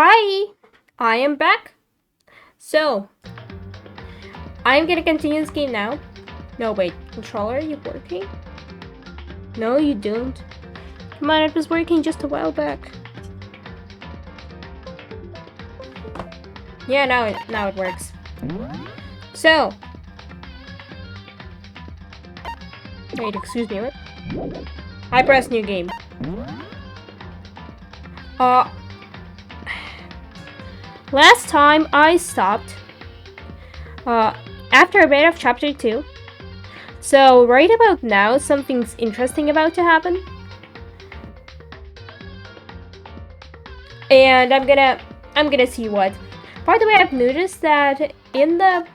Hi, I am back. So, I'm gonna continue this game now. No, wait, controller, are you working? No, you don't. Come on, it was working just a while back. Yeah, now it works. So, wait, excuse me, what? I press new game. Last time I stopped, after a bit of chapter 2. So, right about now, something's interesting about to happen. And I'm gonna see what. By the way, I've noticed that in the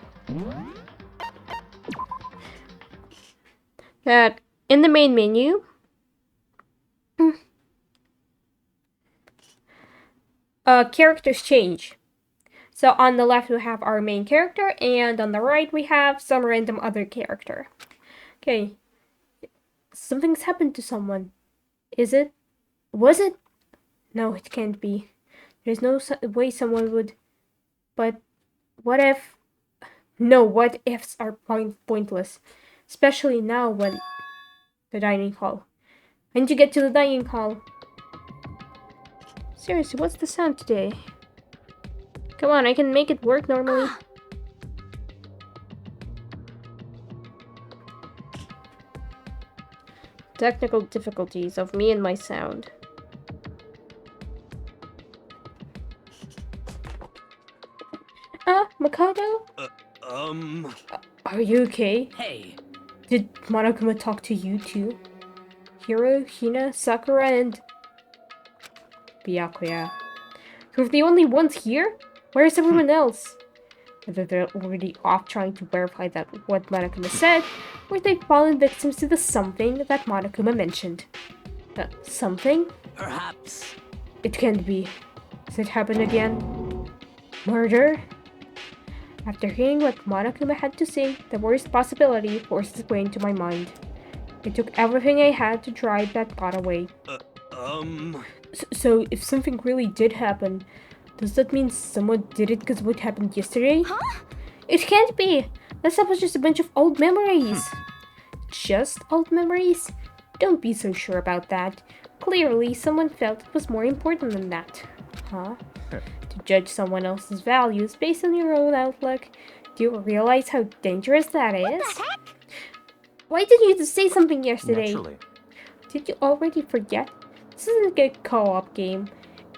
main menu, characters change. So on the left we have our main character, and on the right we have some random other character. Okay, something's happened to someone. Is it? Was it? No, it can't be. There's no way someone would. But what if? No, what ifs are pointless, especially now when the dining hall. I need to get to the dining hall. Seriously, what's the sound today? Come on, I can make it work normally. Technical difficulties of me and my sound. Makoto? Are you okay? Hey. Did Monokuma talk to you too? Hiro, Hina, Sakura, and Byakuya. We're the only ones here? Where's everyone else? Whether they're already off trying to verify that what Monokuma said, or they've fallen victims to the something that Monokuma mentioned. The something? Perhaps. It can't be. Has it happened again? Murder? After hearing what Monokuma had to say, the worst possibility forced its way into my mind. It took everything I had to drive that thought away. So if something really did happen, does that mean someone did it because of what happened yesterday? Huh? It can't be! That stuff was just a bunch of old memories. Just old memories? Don't be so sure about that. Clearly, someone felt it was more important than that. Huh? To judge someone else's values based on your own outlook. Do you realize how dangerous that is? What the heck? Why didn't you just say something yesterday? Naturally. Did you already forget? This isn't a co-op game.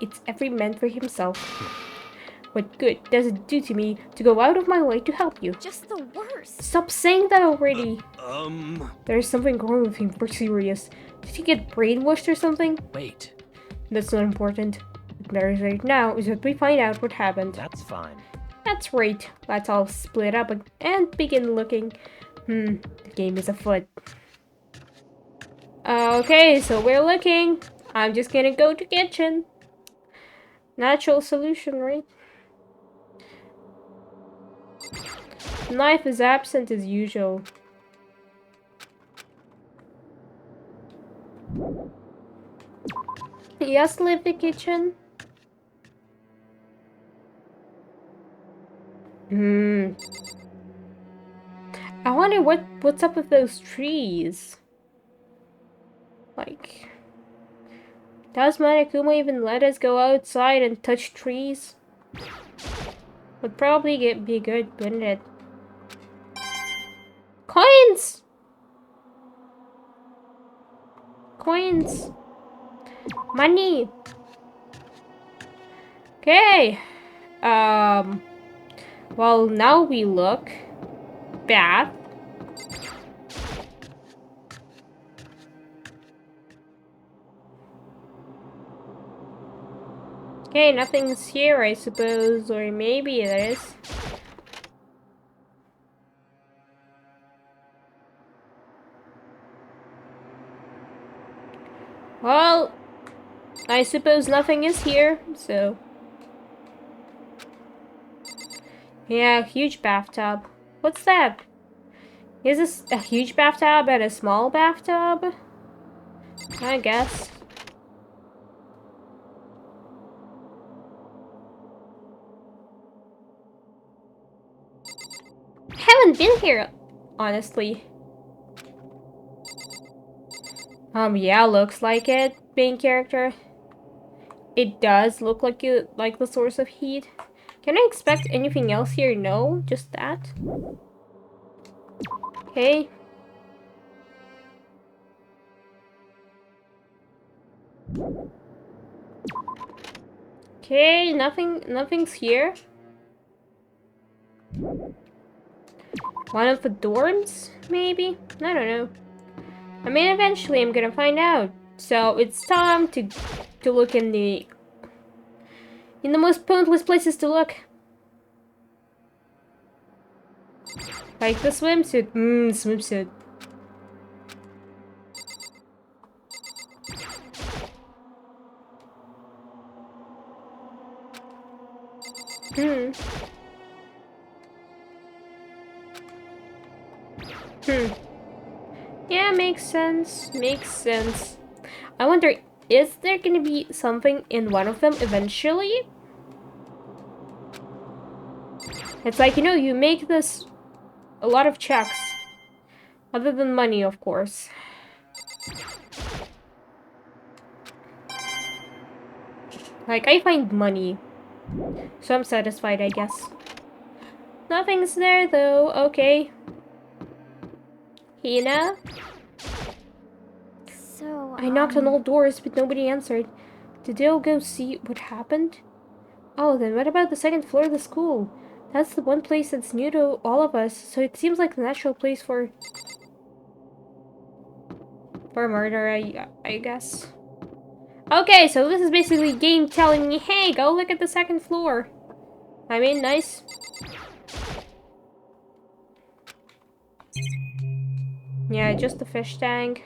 It's every man for himself. What good does it do to me to go out of my way to help you? Just the worst. Stop saying that already. There's something wrong with him for serious. Did he get brainwashed or something? Wait. That's not important. What matters right now is that we find out what happened. That's fine. That's right. Let's all split up and begin looking. The game is afoot. Okay, so we're looking. I'm just gonna go to kitchen. Natural solution, right? Knife is absent as usual. Yes, leave the kitchen. I wonder what's up with those trees. Like, does Monokuma even let us go outside and touch trees? Would probably be good, wouldn't it? Coins! Coins! Money! Okay. Well, now we look. Bath. Okay, nothing's here, I suppose, or maybe there is. Well, I suppose nothing is here, so. Yeah, huge bathtub. What's that? Is this a huge bathtub and a small bathtub? I guess. haven't been here, honestly. Yeah, looks like it, main character. It does look like you like the source of heat. Can I expect anything else here? No, just that. Okay. Okay, nothing's here. One of the dorms, maybe? I don't know. I mean, eventually I'm gonna find out. So it's time to look in the most pointless places to look. Like the swimsuit. Swimsuit. Hmm. Yeah, makes sense. Makes sense. I wonder, is there gonna be something in one of them eventually? It's like, you know, you make this a lot of checks. Other than money, of course. Like, I find money. So I'm satisfied, I guess. Nothing's there, though. Okay. Hina? So, I knocked on all doors, but nobody answered. Did they all go see what happened? Oh, then what about the second floor of the school? That's the one place that's new to all of us, so it seems like the natural place for murder, I guess. Okay, so this is basically game telling me, hey, go look at the second floor. I mean, nice. Yeah, just the fish tank.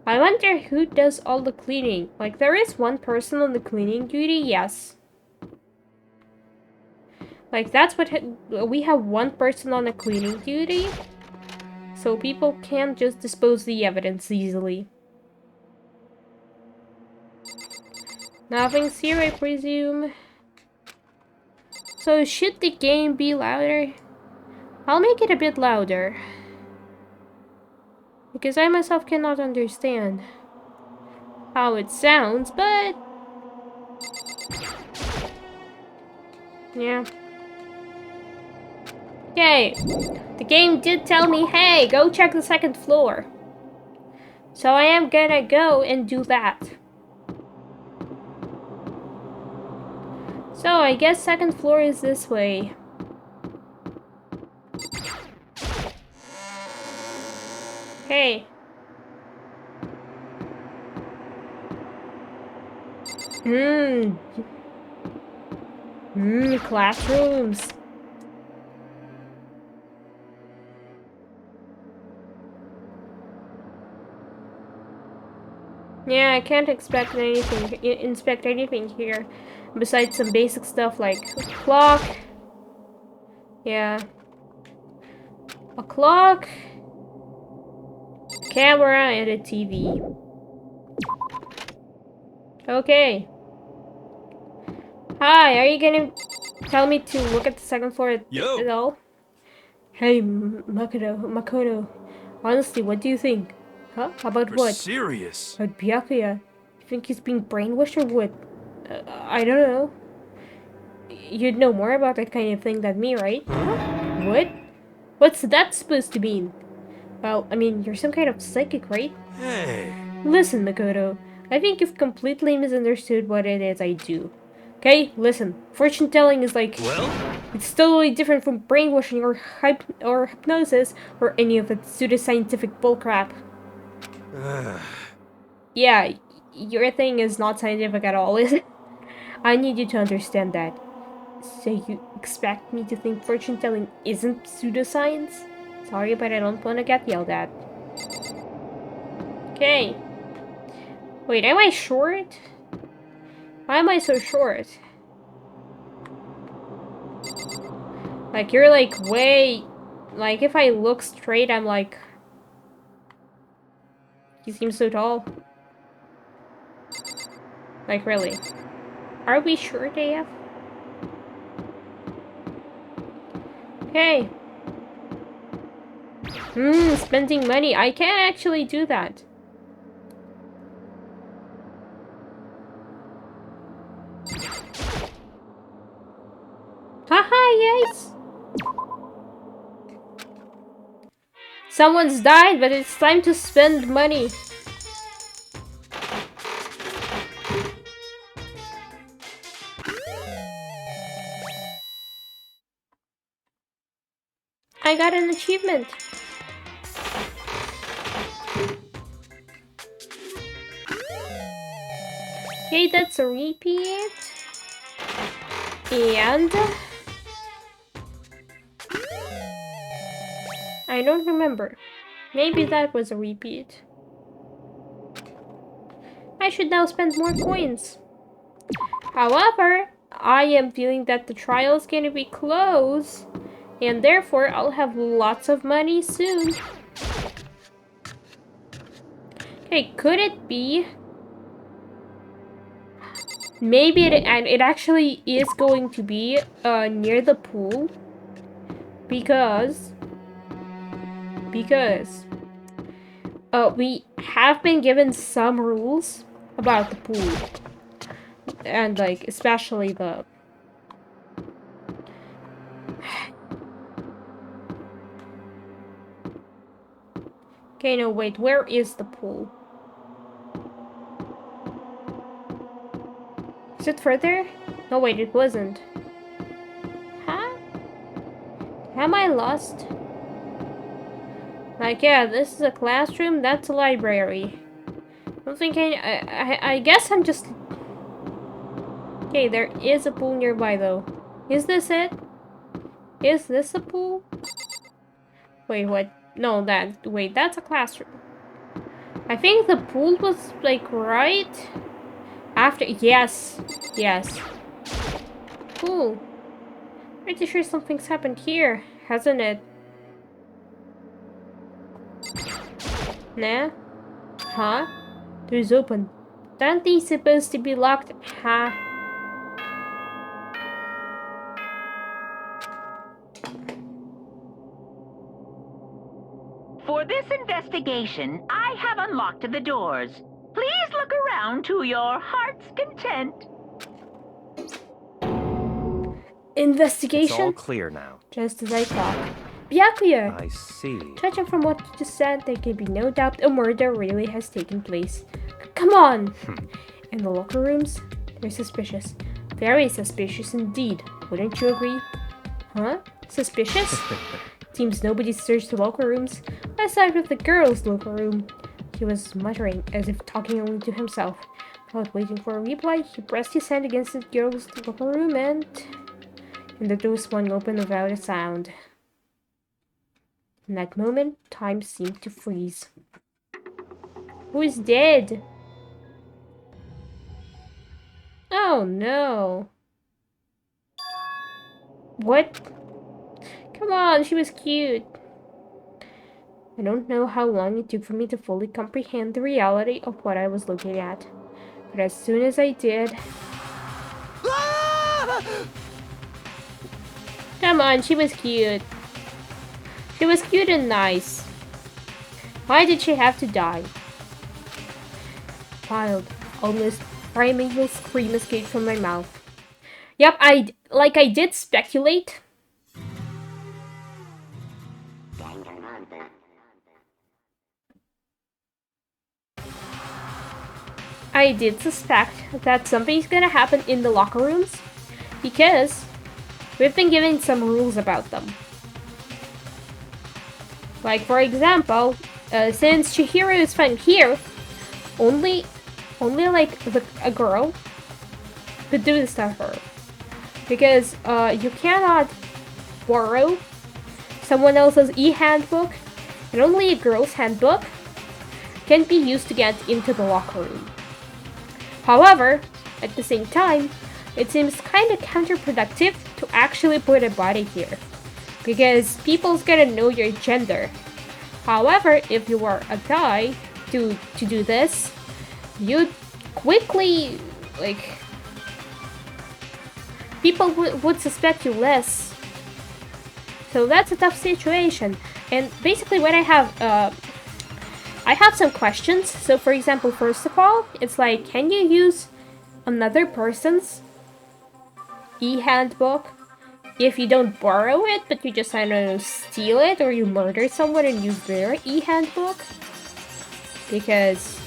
I wonder who does all the cleaning. Like, there is one person on the cleaning duty, yes. Like, that's what we have one person on a cleaning duty. So people can't just dispose the evidence easily. Nothing's here, I presume. So should the game be louder? I'll make it a bit louder. Because I myself cannot understand how it sounds, but... yeah. Okay. The game did tell me, hey, go check the second floor. So I am gonna go and do that. So I guess second floor is this way. Okay. Classrooms. Yeah, I can't expect anything, inspect anything here. Besides some basic stuff like a clock. Yeah. A clock. Camera and a TV. Okay. Hi, are you gonna tell me to look at the second floor at all? Hey, Makoto. Honestly, what do you think? Huh? About what? Serious? About Byakuya? You think he's being brainwashed or what? I don't know. You'd know more about that kind of thing than me, right? What? What's that supposed to mean? Well, I mean, you're some kind of psychic, right? Hey. Listen, Makoto. I think you've completely misunderstood what it is I do. Okay, listen. Fortune telling is like... well? It's totally different from brainwashing or hypnosis or any of that pseudoscientific bullcrap. Yeah, your thing is not scientific at all, is it? I need you to understand that. So you expect me to think fortune telling isn't pseudoscience? Sorry, but I don't want to get yelled at. Okay. Wait, am I short? Why am I so short? Like, you're like way... Like, if I look straight, I'm like... He seems so tall. Like, really. Are we sure they have? Okay. Spending money. I can't actually do that. Haha, yes! Someone's died, but it's time to spend money. I got an achievement. Okay, that's a repeat. And I don't remember. Maybe that was a repeat. I should now spend more coins. However, I am feeling that the trial is going to be close, and therefore I'll have lots of money soon. Okay, could it be? Maybe it actually is going to be near the pool, because we have been given some rules about the pool, and like especially the okay, no wait, where is the pool? Is it further? No wait, it wasn't. Huh? Am I lost? Like, yeah, this is a classroom, that's a library. I'm thinking, I guess I'm just... Okay, there is a pool nearby though. Is this it? Is this a pool? Wait, what? No, wait, that's a classroom. I think the pool was, like, right after... Yes. Cool. Pretty sure something's happened here, hasn't it? Nah? Huh? Door's open. Dante's supposed to be locked. Huh? For this investigation, I have unlocked the doors. Please look around to your heart's content. Investigation? It's all clear now. Just as I thought. Byakuya! I see. Judging from what you just said, there can be no doubt a murder really has taken place. Come on! In the locker rooms, they're suspicious. Very suspicious indeed. Wouldn't you agree? Huh? Suspicious? Seems nobody searched the locker rooms, aside from the girls' locker room. He was muttering, as if talking only to himself. Without waiting for a reply, he pressed his hand against the girls' locker room and the door swung open without a sound. In that moment, time seemed to freeze. Who is dead? Oh no. What? Come on, she was cute. I don't know how long it took for me to fully comprehend the reality of what I was looking at. But as soon as I did... Come on, she was cute. She was cute and nice. Why did she have to die? Wild, almost primeval scream escaped from my mouth. Yep, I did speculate. I did suspect that something's gonna happen in the locker rooms because we've been given some rules about them. Like, for example, since Chihiro is found here, only like a girl could do this to her. Because you cannot borrow someone else's e-handbook, and only a girl's handbook can be used to get into the locker room. However, at the same time, it seems kind of counterproductive to actually put a body here, because people's gonna know your gender. However, if you are a guy to do this, you'd quickly, like, people would suspect you less. So that's a tough situation. And basically what I have some questions. So for example, first of all, it's like, can you use another person's e-handbook if you don't borrow it, but you just, I don't know, steal it, or you murder someone and use their e-handbook? Because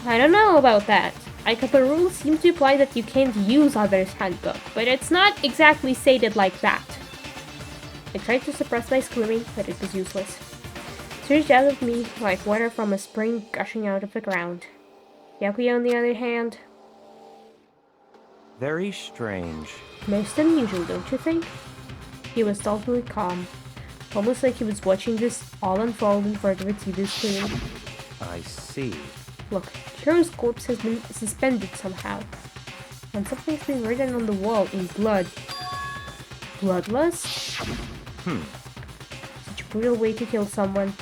I don't know about that. Like, the rules seem to imply that you can't use others' handbook, but it's not exactly stated like that. I tried to suppress my screaming, but it was useless. It surged out of me like water from a spring gushing out of the ground. Yakuya, on the other hand... Very strange. Most unusual, don't you think? He was totally calm, almost like he was watching this all unfold in front of a TV screen. I see. Look, Chihiro's corpse has been suspended somehow, and something's been written on the wall in blood. Bloodlust? Such a brutal way to kill someone.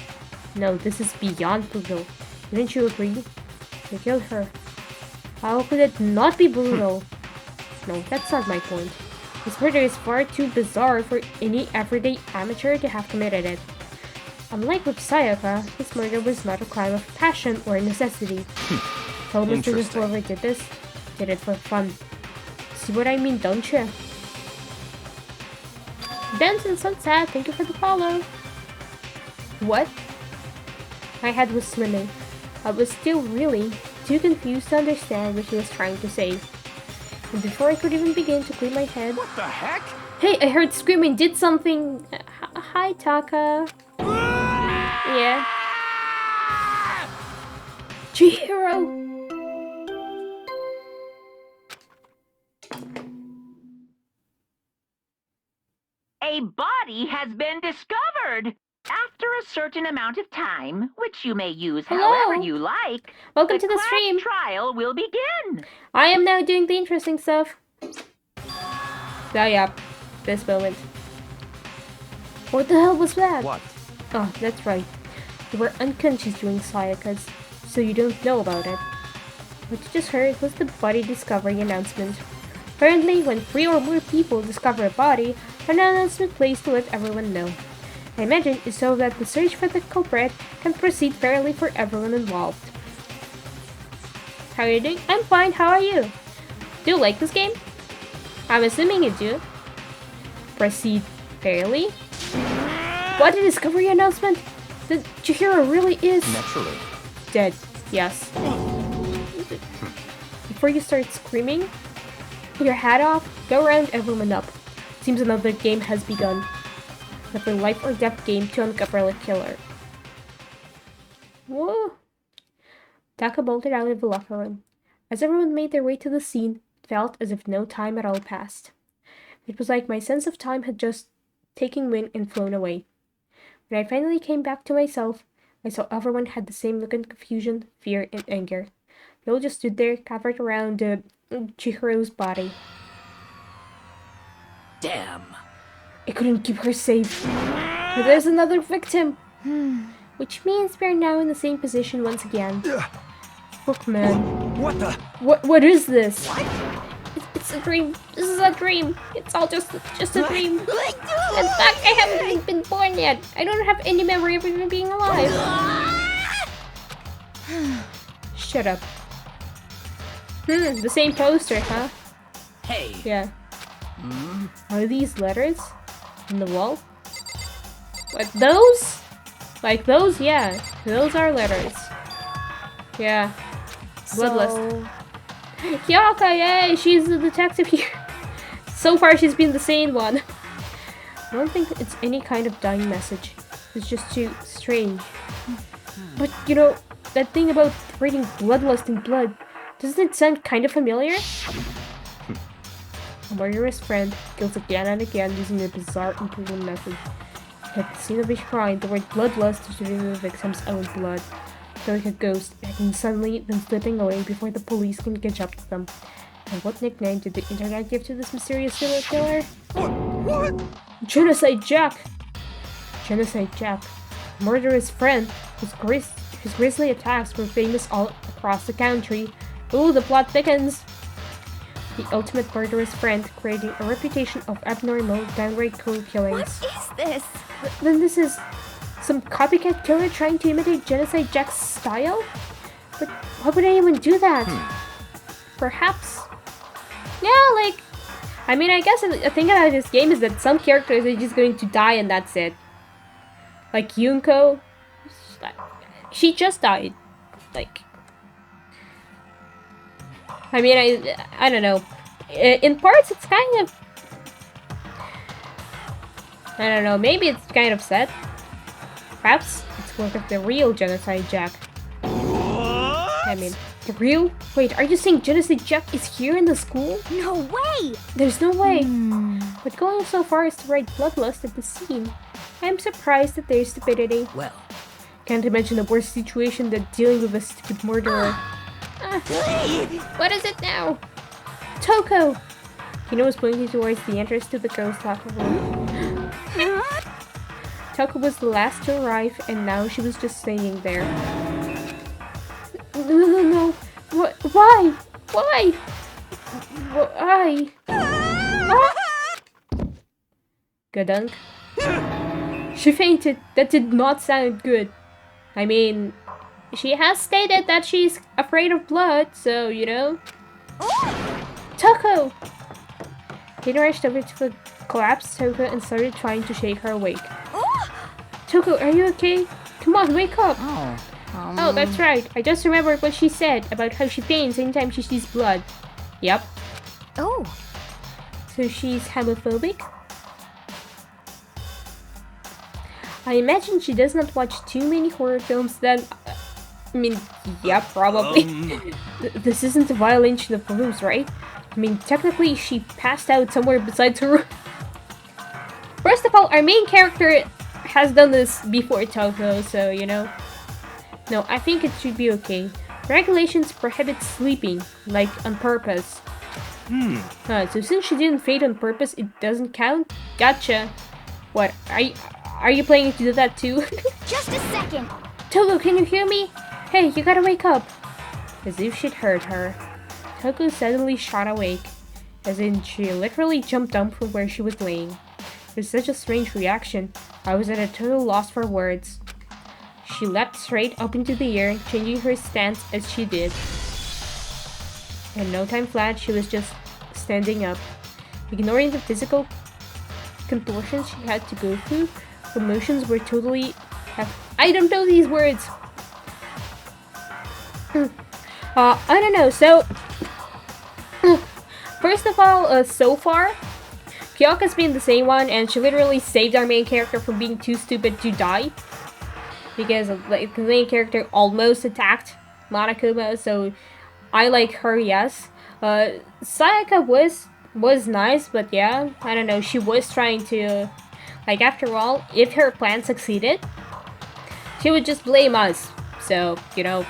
No, this is beyond brutal. Didn't you agree? You killed her. How could it not be brutal? No, that's not my point. This murder is far too bizarre for any everyday amateur to have committed it. Unlike with Sayaka, this murder was not a crime of passion or necessity. Tell me whoever did this, did it for fun. See what I mean, don't you? Benson Sunset, thank you for the follow. What? My head was swimming. I was still really too confused to understand what he was trying to say. And before I could even begin to clean my head... What the heck? Hey, I heard screaming, did something... Hi, Taka. Yeah. Chihiro! A body has been discovered! After a certain amount of time, which you may use however you like, welcome to the class stream. Trial will begin. I am now doing the interesting stuff. Oh yeah, this moment. What the hell was that? What? Oh, that's right. You were unconscious during Sayaka's, so you don't know about it. What you just heard was the body discovery announcement. Apparently, when 3 or more people discover a body, an announcement plays to let everyone know. I imagine it's so that the search for the culprit can proceed fairly for everyone involved. How are you doing? I'm fine, how are you? Do you like this game? I'm assuming you do. Proceed fairly? What a discovery announcement! The Chihiro really is... Naturally. Dead, yes. Before you start screaming, your hat off, go round everyone up. Seems another game has begun. Another life or death game to uncover the killer. Whoa! Taka bolted out of the locker room. As everyone made their way to the scene, it felt as if no time at all passed. It was like my sense of time had just taken wing and flown away. When I finally came back to myself, I saw everyone had the same look of confusion, fear, and anger. They all just stood there, covered around Chihiro's body. Damn. I couldn't keep her safe. But there's another victim! Which means we're now in the same position once again. Fuck, man. What the? What is this? It's a dream. This is a dream. It's all just a dream. In fact, I haven't even been born yet. I don't have any memory of even being alive. Shut up. The same poster, huh? Hey. Yeah. Are these letters? On the wall? What, those? Like those? Yeah. Those are letters. Yeah. Bloodlust. Kyoko, yay! She's the detective here. So far, she's been the sane one. I don't think it's any kind of dying message. It's just too strange. But, you know, that thing about reading bloodlust in blood, doesn't it sound kind of familiar? A murderous friend kills again and again using a bizarre and brutal method. At the scene of his crime, the word bloodlust is written in the victim's own blood. So like a ghost, acting suddenly, then slipping away before the police can catch up to them. And what nickname did the internet give to this mysterious serial killer? What? Genocide Jack! Genocide Jack. A murderous friend whose grisly attacks were famous all across the country. Ooh, the plot thickens! the ultimate murderous friend, creating a reputation of abnormal, downright cruel killings. What is this? Then this is some copycat killer trying to imitate Genocide Jack's style? But why would anyone do that? Perhaps... Yeah, like... I mean, I guess the thing about this game is that some characters are just going to die and that's it. Like Yunko, she just died. Like... I mean, I don't know. In parts, it's kind of... I don't know, maybe it's kind of sad. Perhaps it's work of the real Genocide Jack. I mean, the real? Wait, are you saying Genocide Jack is here in the school? No way! There's no way. But going so far as to write bloodlust at the scene, I'm surprised at their stupidity. Well, Can't imagine a worse situation than dealing with a stupid murderer. What is it now? Toko! Hino was pointing towards the entrance to the girls' locker room. Toko was the last to arrive, and now she was just staying there. No. What? Why? Why? Why? Gadunk. She fainted. That did not sound good. I mean, she has stated that she's afraid of blood, so, you know. Toko! He rushed over to the collapsed Toko and started trying to shake her awake. Toko, are you okay? Come on, wake up! Oh, that's right. I just remembered what she said about how she faints anytime she sees blood. Yep. Oh. So she's homophobic? I imagine she does not watch too many horror films then. I mean, yeah, probably. This isn't a violation of the rules, right? I mean, technically she passed out somewhere besides her room. First of all, our main character has done this before Toko, so, you know. No, I think it should be okay. Regulations prohibit sleeping, like on purpose. So since she didn't faint on purpose, it doesn't count? Gotcha. What, are you planning to do that too? Just a second. Toko, can you hear me? Hey, you gotta wake up. As if she'd heard her, Toko suddenly shot awake. As in, she literally jumped up from where she was laying. It was such a strange reaction. I was at a total loss for words. She leapt straight up into the air, changing her stance as she did. In no time flat, she was just standing up. Ignoring the physical contortions she had to go through, her motions were totally... I don't know these words! I don't know, so... First of all, so far, Kyoka's been the same one, and she literally saved our main character from being too stupid to die. Because like, the main character almost attacked Monokuma, so I like her, yes. Sayaka was nice, but yeah, I don't know, she was trying to... Like, after all, if her plan succeeded, she would just blame us. So, you know,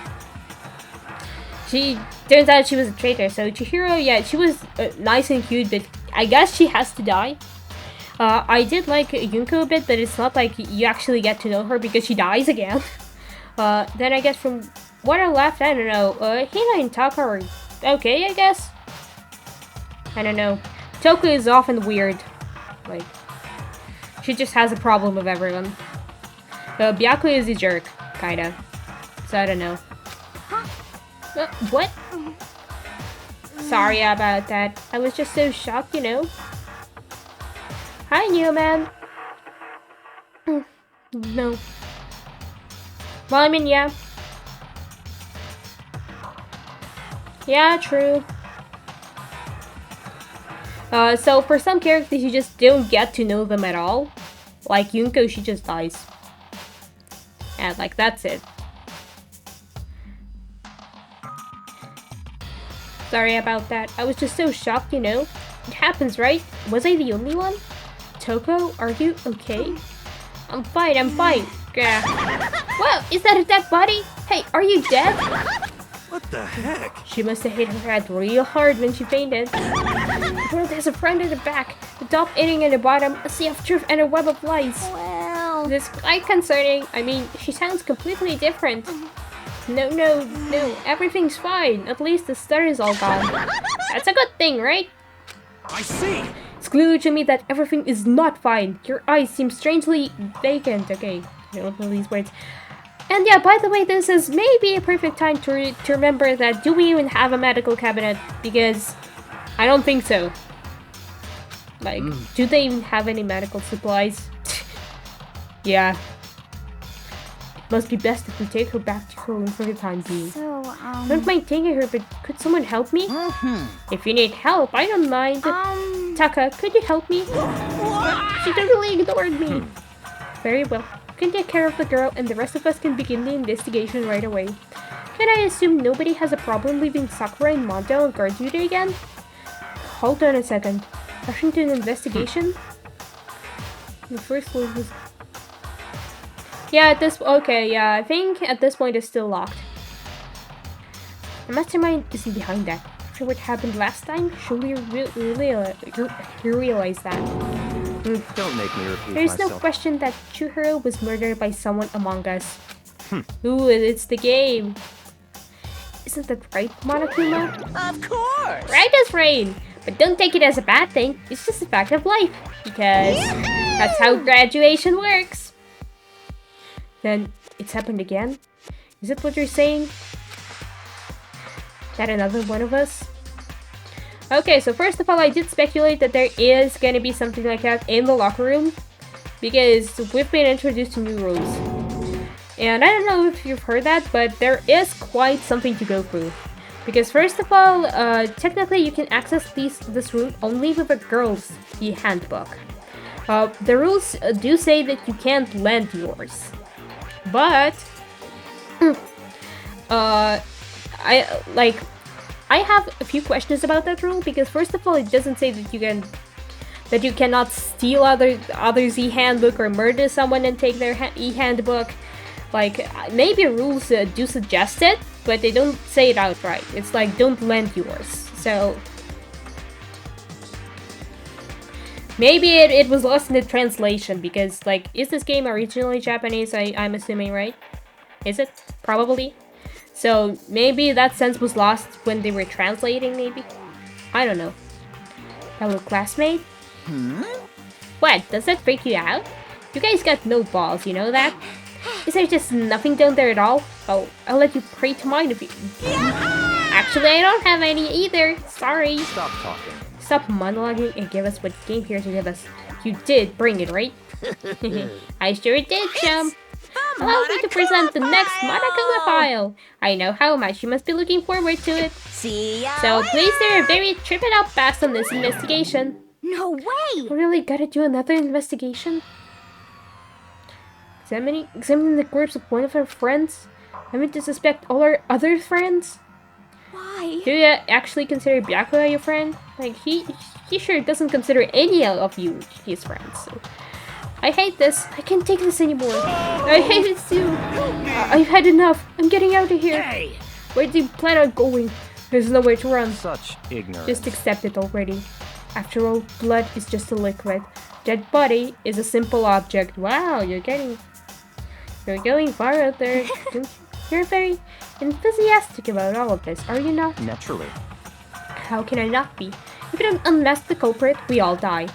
turns out she was a traitor. So Chihiro, yeah, she was nice and cute, but I guess she has to die. I did like Yunko a bit, but it's not like you actually get to know her because she dies again. Then I guess from what I left, I don't know, Hina and Taka are okay, I guess. I don't know. Toko is often weird. Like, she just has a problem with everyone. Byaku is a jerk, kinda. So I don't know. What? Sorry about that. I was just so shocked, you know. Hi, new man. No. Well, I mean, yeah. Yeah, true. So for some characters, you just don't get to know them at all. Like Yunko, she just dies. And like, that's it. Sorry about that. I was just so shocked, you know. It happens, right? Was I the only one? Toko, are you okay? I'm fine, I'm fine. Gah. Whoa, is that a dead body? Hey, are you dead? what the heck? She must have hit her head real hard when she fainted. The world has a front and a back, the top ending and the bottom, a sea of truth and a web of lies. Well... This is quite concerning. I mean, she sounds completely different. No, everything's fine. At least the star is all gone. That's a good thing, right? I see. It's clear to me that everything is not fine. Your eyes seem strangely vacant. Okay, I don't know these words. And yeah, by the way, this is maybe a perfect time to remember that do we even have a medical cabinet? Because I don't think so. Like, do they even have any medical supplies? Yeah. Must be best if we take her back to her room for the time being. So, I don't mind taking her, but could someone help me? If you need help, I don't mind. Taka, could you help me? She totally ignored me. Very well. You can take care of the girl, and the rest of us can begin the investigation right away. Can I assume nobody has a problem leaving Sakura and Monto on guard duty again? Hold on a second. Rushing to an investigation? The first floor was... Yeah, I think at this point it's still locked. The mastermind isn't behind that. After what happened last time, surely you realize that. Don't make me repeat There's myself. no question that Chihiro was murdered by someone among us. Ooh, it's the game. Isn't that right, Monokuma? Of course! Right as rain! But don't take it as a bad thing. It's just a fact of life. Because that's how graduation works. Then, it's happened again? Is that what you're saying? That another one of us? Okay, so first of all, I did speculate that there is gonna be something like that in the locker room. Because we've been introduced to new rules. And I don't know if you've heard that, but there is quite something to go through. Because first of all, technically you can access this room only with a girl's handbook. The rules do say that you can't lend yours. But I have a few questions about that rule, because first of all, it doesn't say that you cannot steal others' e-handbook or murder someone and take their e-handbook. Like, maybe rules do suggest it, but they don't say it outright. It's like, don't lend yours. So maybe it was lost in the translation, because, like, is this game originally Japanese? I'm assuming, right? Is it? Probably. So maybe that sense was lost when they were translating, maybe? I don't know. Hello, classmate? What? Does that freak you out? You guys got no balls, you know that? Is there just nothing down there at all? Oh, I'll let you pray to mine if you... Actually, I don't have any either. Sorry. Stop talking. Stop monologuing and give us what you came here to give us. You did bring it, right? I sure did, chum. Allow me to present the next Monokuma file. I know how much you must be looking forward to it. See ya So later. please, sir, very trip it up fast on this investigation. no way! We really gotta do another investigation? Examining the corpse of one of our friends? Having to suspect all our other friends? Why? Do you actually consider Byakuya your friend? Like, he sure doesn't consider any of you his friends. So. I hate this. I can't take this anymore. I hate it too. I've had enough. I'm getting out of here. Hey! Where do you plan on going? There's nowhere to run. Such ignorance. Just accept it already. After all, blood is just a liquid. Dead body is a simple object. Wow, you're going far out there. You're very enthusiastic about all of this, are you not? Naturally. How can I not be? If you don't unmask the culprit, we all die.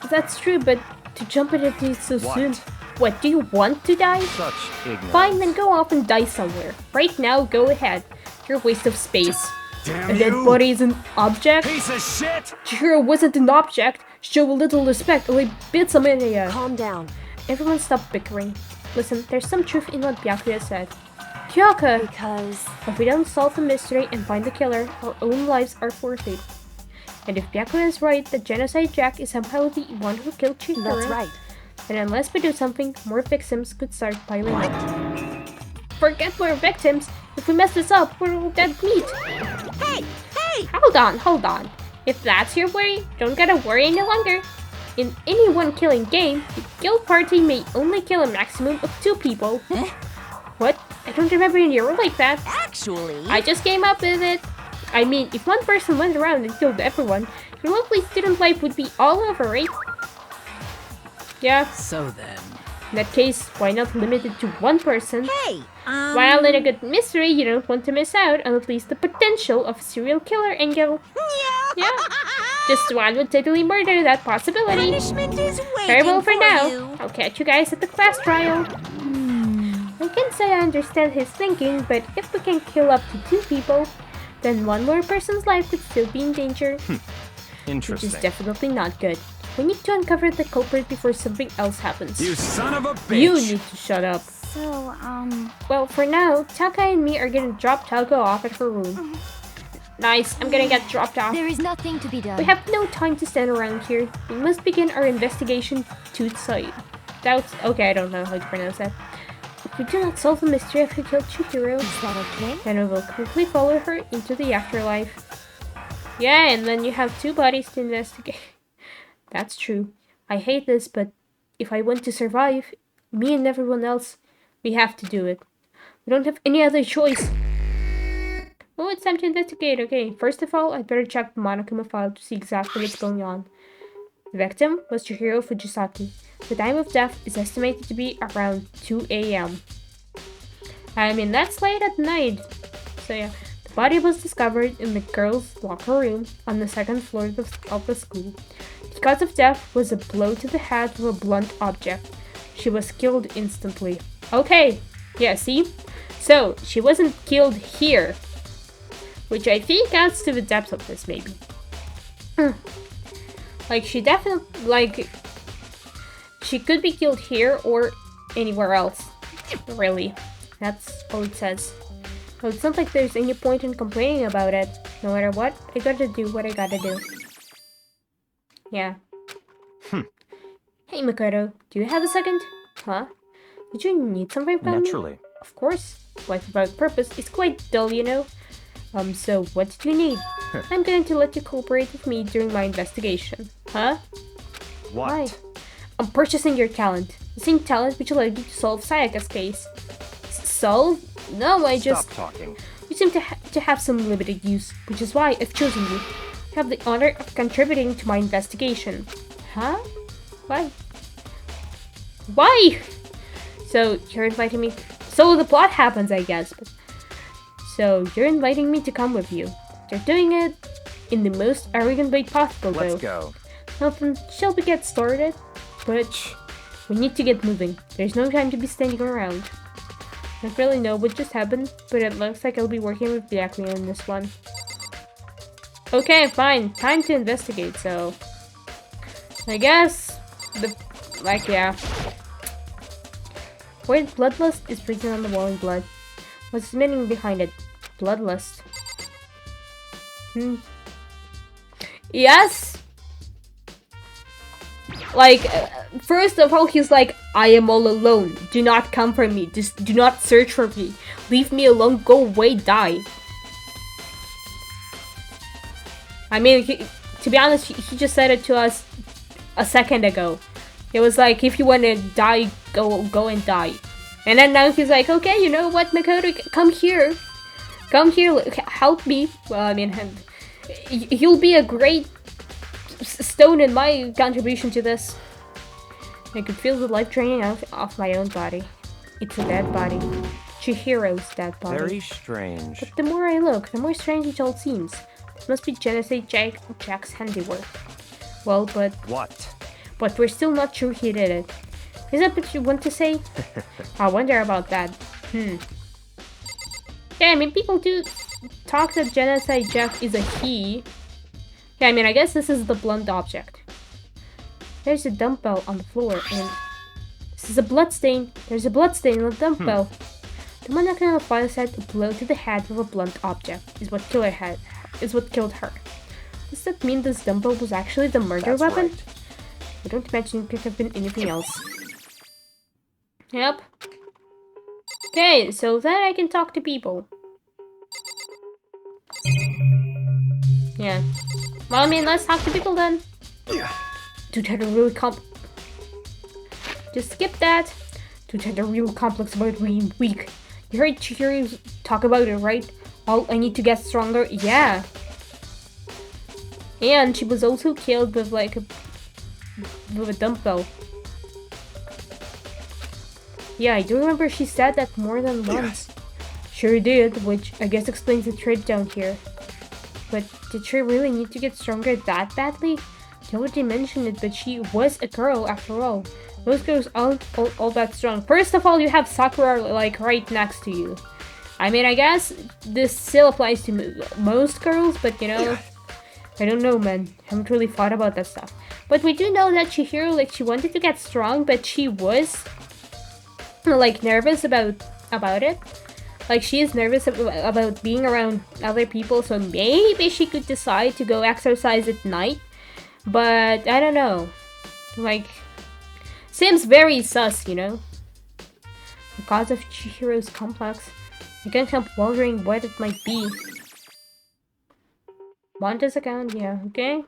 That's true, but to jump into this so soon... What, do you want to die? Such ignorance. Fine, then go off and die somewhere. Right now, go ahead. You're a waste of space. Damn A dead you! body is an object? Piece of shit! Chihiro wasn't an object. Show a little respect or I bit some in you. Calm down. Everyone stop bickering. Listen, there's some truth in what Byakuya said. Kyoka! Because... If we don't solve the mystery and find the killer, our own lives are forfeit. And if Byakuya is right, that Genocide Jack is somehow the one who killed Chihiro, That's right. then unless we do something, more victims could start piling up. Forget more victims! If we mess this up, we're all dead meat! Hey! Hey! Hold on. If that's your worry, don't gotta worry any longer. In any one killing game, the guild party may only kill a maximum of 2 people. What? I don't remember any rule like that. Actually... I just came up with it. I mean, if one person went around and killed everyone, your lovely student life would be all over, right? Yeah. So then, In that case, why not limit it to one person? Hey, While in a good mystery, you don't want to miss out on at least the potential of a serial killer angle. Yeah. Just one would totally murder that possibility. Punishment is waiting Very well for now. you. I'll catch you guys at the class trial. I can say I understand his thinking, but if we can kill up to 2 people, then one more person's life could still be in danger. Which Interesting. is definitely not good. We need to uncover the culprit before something else happens. You son of a bitch! You need to shut up. So, Well, for now, Taka and me are gonna drop Taka off at her room. Nice, I'm gonna get dropped off. there is nothing to be done. We have no time to stand around here. We must begin our investigation to the site. Okay, I don't know how to pronounce that. If we do not solve the mystery of who killed Chihiro, Is that okay? then we will quickly follow her into the afterlife. Yeah, and then you have 2 bodies to investigate. That's true. I hate this, but if I want to survive, me and everyone else, we have to do it. We don't have any other choice. Oh, it's time to investigate. Okay, first of all, I'd better check the Monokuma file to see exactly what's going on. The victim was Chihiro Fujisaki. The time of death is estimated to be around 2 a.m. I mean, that's late at night. So yeah, the body was discovered in the girls' locker room on the 2nd floor of the school. The cause of death was a blow to the head with a blunt object. She was killed instantly. Okay, yeah, see? So, she wasn't killed here. Which I think adds to the depth of this, maybe. Like, she definitely, like, she could be killed here or anywhere else. Really. That's all it says. So it's not like there's any point in complaining about it. No matter what, I gotta do what I gotta do. Yeah. Hey, Makoto, do you have a second? Huh? Did you need something from me? Naturally. Of course. Life without purpose is quite dull, you know. So what did you need? I'm going to let you cooperate with me during my investigation. Huh? What? Why? I'm purchasing your talent. The same talent which allowed you to solve Sayaka's case. Solve? No, I just... Stop talking. You seem to have some limited use, which is why I've chosen you. You have the honor of contributing to my investigation. Huh? Why? Why? So, you're inviting me... So the plot happens, I guess. So, you're inviting me to come with you. You're doing it in the most arrogant way possible, though. Let's go. Well then, shall we get started? But we need to get moving. There's no time to be standing around. I don't really know what just happened, but it looks like I'll be working with Byakuya on this one. Okay, fine. Time to investigate, so... I guess... yeah. Word bloodlust is written on the wall in blood. What's the meaning behind it? Bloodlust. Yes! Like, first of all, he's like, I am all alone. Do not come for me. Just do not search for me. Leave me alone. Go away. Die. I mean, to be honest, he just said it to us a second ago. It was like, if you want to die, go and die. And then now he's like, okay, you know what, Makoto, come here. Come here, help me. Well, I mean, you'll be a great stone in my contribution to this. I could feel the life draining out off my own body. It's a dead body. Chihiro's dead body. Very strange. But the more I look, the more strange it all seems. This must be Genocide Jack's handiwork. Well, but... What? But we're still not sure he did it. Is that what you want to say? I wonder about that. Yeah, I mean, people do talk that Genocide Jack is a he. Yeah, I mean, I guess this is the blunt object. There's a dumbbell on the floor, and this is a bloodstain. There's a bloodstain on the dumbbell. The Monokuma file said a blow to the head with a blunt object is what killed her. Does that mean this dumbbell was actually the murder weapon? Right. I don't imagine it could have been anything else. Yep. Okay, so then I can talk to people. Yeah. Well, I mean, let's talk to people then. Dude had a really Just skip that. Dude had a real complex about being weak. You heard Chihiro talk about it, right? Well, I need to get stronger. Yeah. And she was also killed with like with a dumbbell. Yeah, I do remember she said that more than once. Sure did, which I guess explains the trip down here. But did she really need to get stronger that badly? Nobody mentioned it, but she was a girl after all. Most girls aren't all that strong. First of all, you have Sakura like right next to you. I mean, I guess this still applies to most girls, but you know, I don't know, man. I haven't really thought about that stuff. But we do know that Chihiro, like, she wanted to get strong, but she was like nervous about it. Like, she is nervous about being around other people, so maybe she could decide to go exercise at night. But I don't know. Like, seems very sus, you know? The cause of Chihiro's complex. I can't help wondering what it might be. Wanda's account, yeah, okay.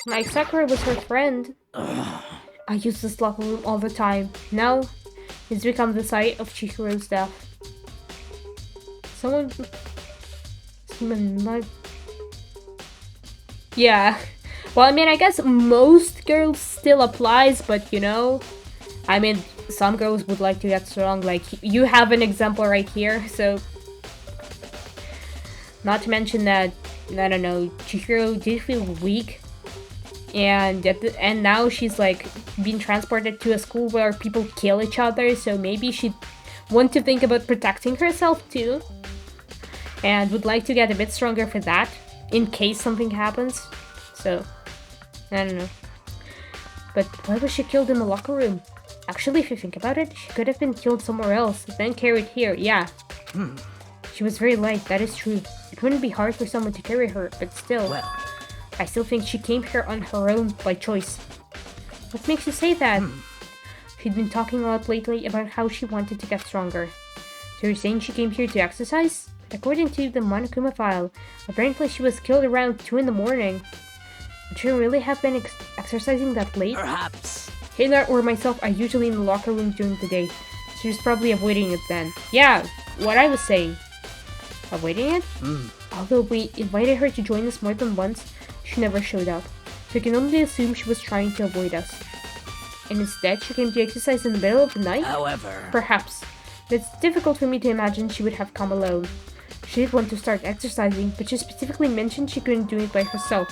Like, Sakura was her friend. I use this locker room all the time. Now, it's become the site of Chihiro's death. Someone... Yeah. Well, I mean, I guess most girls still applies, but you know... I mean, some girls would like to get strong. Like, you have an example right here, so... Not to mention that, I don't know, Chihiro did feel weak. And now she's like being transported to a school where people kill each other, so maybe she'd want to think about protecting herself too. And would like to get a bit stronger for that, in case something happens. So, I don't know. But why was she killed in the locker room? Actually, if you think about it, she could have been killed somewhere else, then carried here, yeah. She was very light, that is true. It wouldn't be hard for someone to carry her, but still. Well, I still think she came here on her own by choice. What makes you say that? She'd been talking a lot lately about how she wanted to get stronger. So you're saying she came here to exercise? According to the Monokuma file, apparently she was killed around 2 in the morning. Would she really have been exercising that late? Perhaps. Taylor or myself are usually in the locker room during the day. She was probably avoiding it then. Yeah, what I was saying. Avoiding it? Although we invited her to join us more than once, she never showed up. So we can only assume she was trying to avoid us. And instead, she came to exercise in the middle of the night? However... Perhaps. But it's difficult for me to imagine she would have come alone. She did want to start exercising, but she specifically mentioned she couldn't do it by herself.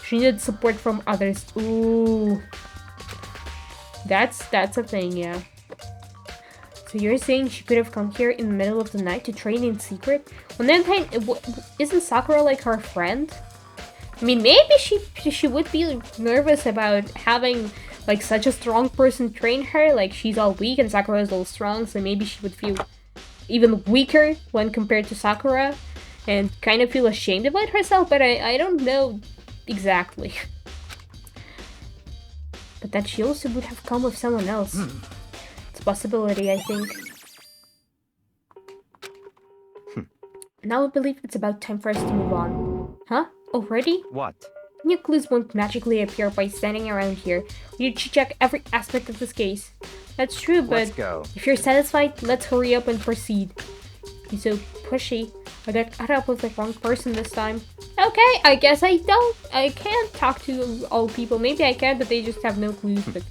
She needed support from others. Ooh. That's a thing, yeah. So you're saying she could have come here in the middle of the night to train in secret? On the other hand, isn't Sakura like her friend? I mean, maybe she would be nervous about having like such a strong person train her. Like, she's all weak and Sakura is all strong, so maybe she would feel even weaker when compared to Sakura and kind of feel ashamed about herself, but I don't know exactly. But that she also would have come with someone else. It's a possibility, I think. Now I believe it's about time for us to move on. Huh? Already? What? New clues won't magically appear by standing around here. We need to check every aspect of this case. That's true, but Let's go. if you're satisfied, let's hurry up and proceed. You're so pushy. I got caught up with the wrong person this time. Okay, I guess I can't talk to all people. Maybe I can, but they just have no clues. But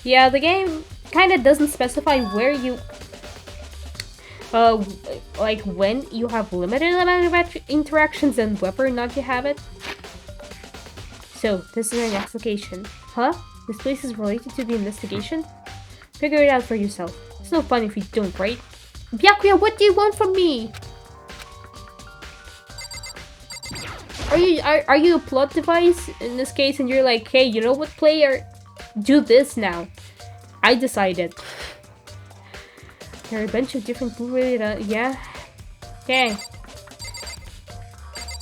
yeah, the game kind of doesn't specify where you... like when you have limited amount of interactions and whether or not you have it. So, this is an application. Huh? This place is related to the investigation? Figure it out for yourself. It's no fun if you don't, right? Byakuya, what do you want from me? Are you a plot device in this case and you're like, hey, you know what, player? Do this now. I decided. There are a bunch of different blue-rated, yeah. Okay.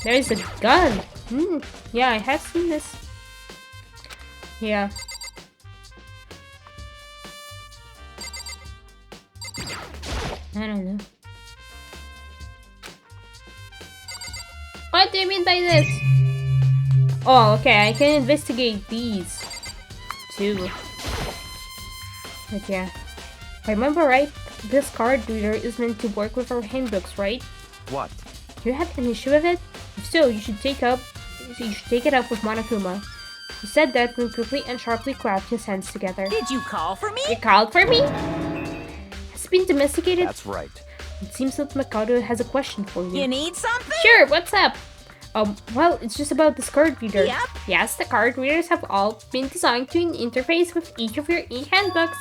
There's a gun. Yeah, I have seen this. Yeah. I don't know. What do you mean by this? Oh, okay, I can investigate these too. But yeah. If I remember right, this card reader is meant to work with our handbooks, right? What? Do you have an issue with it? If so, you should take it up with Monokuma. He said that, moved quickly, and sharply clapped his hands together. Did you call for me? You called for me? Has been domesticated? That's right. It seems that Makoto has a question for you. You need something? Sure, what's up? Well, it's just about this card reader. Yep. Yes, the card readers have all been designed to interface with each of your e-handbooks.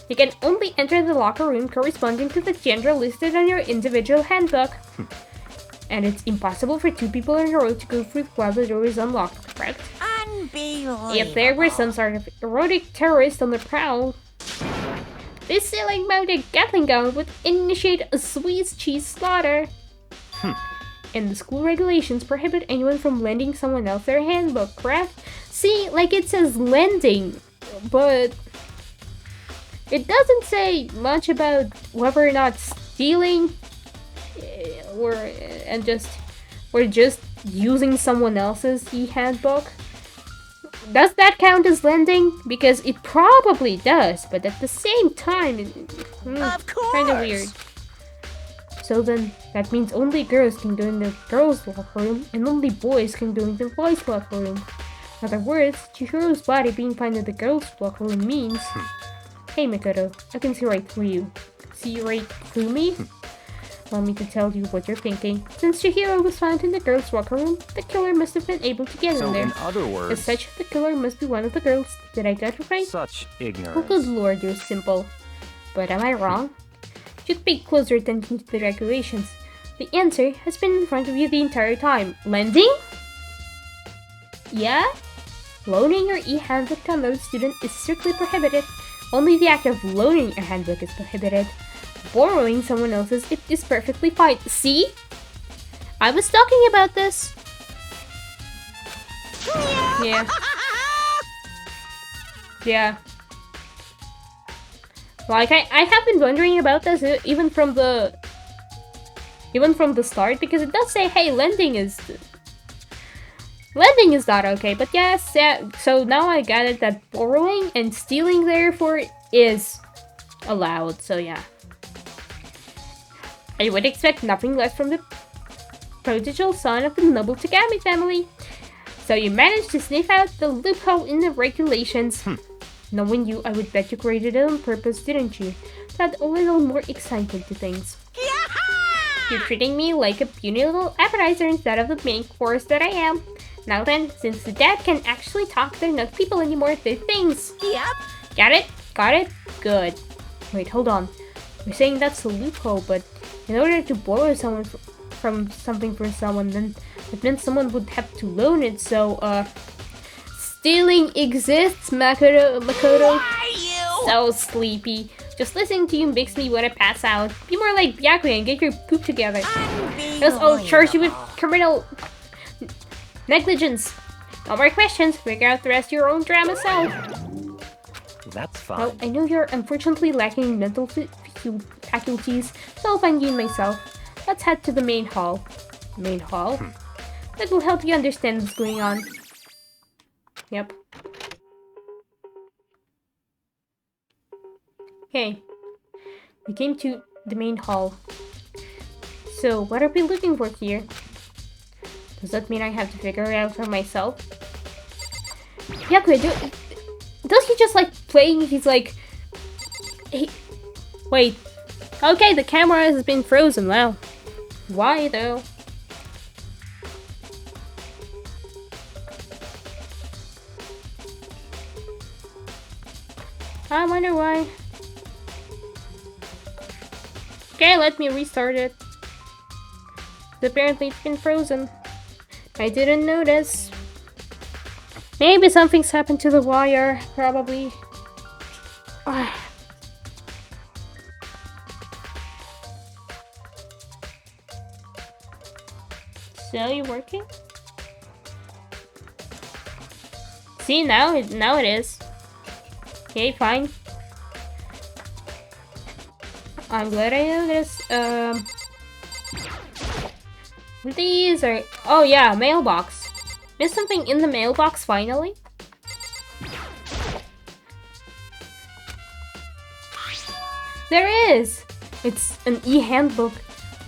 You can only enter the locker room corresponding to the gender listed on your individual handbook. And it's impossible for 2 people in a row to go through while the door is unlocked, correct? Unbelievable. If there were some sort of erotic terrorist on the prowl, this ceiling-mounted Gatling gun would initiate a Swiss cheese slaughter. And the school regulations prohibit anyone from lending someone else their handbook, correct? See, like it says lending, but it doesn't say much about whether or not stealing or just using someone else's e-handbook. Does that count as lending? Because it probably does, but at the same time, Of course. kind of weird. So then, that means only girls can go in the girls' locker room, and only boys can go in the boys' locker room. In other words, Chihiro's body being found in the girls' locker room means... Hey Makoto, I can see right through you. See right through me? Allow me to tell you what you're thinking. Since Chihiro was found in the girls' locker room, the killer must have been able to get in So there. in other As words, such, the killer must be one of the girls. Did I get it right? such Oh ignorance. good lord, you're simple. But am I wrong? Should pay closer attention to the regulations. The answer has been in front of you the entire time. Lending? Yeah? Loaning your e-handbook to another student is strictly prohibited. Only the act of loaning a handbook is prohibited. Borrowing someone else's, it is perfectly fine. See? I was talking about this. Yeah. Yeah. Like, I have been wondering about this even from the start, because it does say, hey, lending is not okay, but yes, yeah, so now I got it that borrowing and stealing therefore is allowed, so yeah. I would expect nothing less from the prodigal son of the noble Tagami family. So you managed to sniff out the loophole in the regulations. Knowing you, I would bet you created it on purpose, didn't you? To add a little more excitement to things. You're treating me like a puny little appetizer instead of the main course that I am. Now then, since the dead can actually talk, they're not people anymore, they're things. Yep. Got it? Got it? Good. Wait, hold on. You're saying that's a loophole, but in order to borrow someone from something for someone, then it meant someone would have to loan it, so, stealing exists, Makoto. Why you? So sleepy. Just listening to you makes me want to pass out. Be more like Byakuya and get your poop together. Else I'll charge you with criminal negligence. No more questions. Figure out the rest of your own drama self. That's fine. Well, I know you're unfortunately lacking in mental faculties, so I'll find you in myself. Let's head to the main hall. Main hall? That will help you understand what's going on. Yep. Okay. We came to the main hall. So, what are we looking for here? Does that mean I have to figure it out for myself? Byakuya, does he just like playing? He's like... Wait. Okay, the camera has been frozen now. Why though? I wonder why. Okay, let me restart it. Apparently it's been frozen. I didn't notice. Maybe something's happened to the wire, probably. So, you working? See, now it is. Okay, fine. I'm glad I noticed. These are... Oh yeah, mailbox. Is something in the mailbox finally? There is! It's an e-handbook.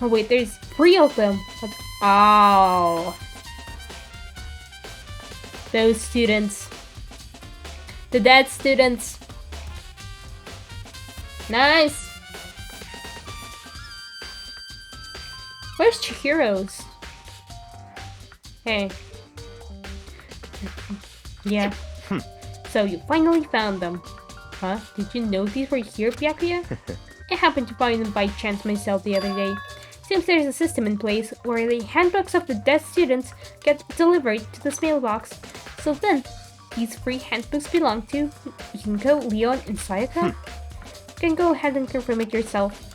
Oh wait, there's 3 of them. Oh. Those students. The dead students. Nice. Where's Chihiro's? Hey. Yeah. So you finally found them. Huh? Did you know these were here, Byakuya? I happened to find them by chance myself the other day. Seems there's a system in place where the handbooks of the dead students get delivered to this mailbox. So then, these free handbooks belong to Yunko, Leon, and Sayaka? You can go ahead and confirm it yourself.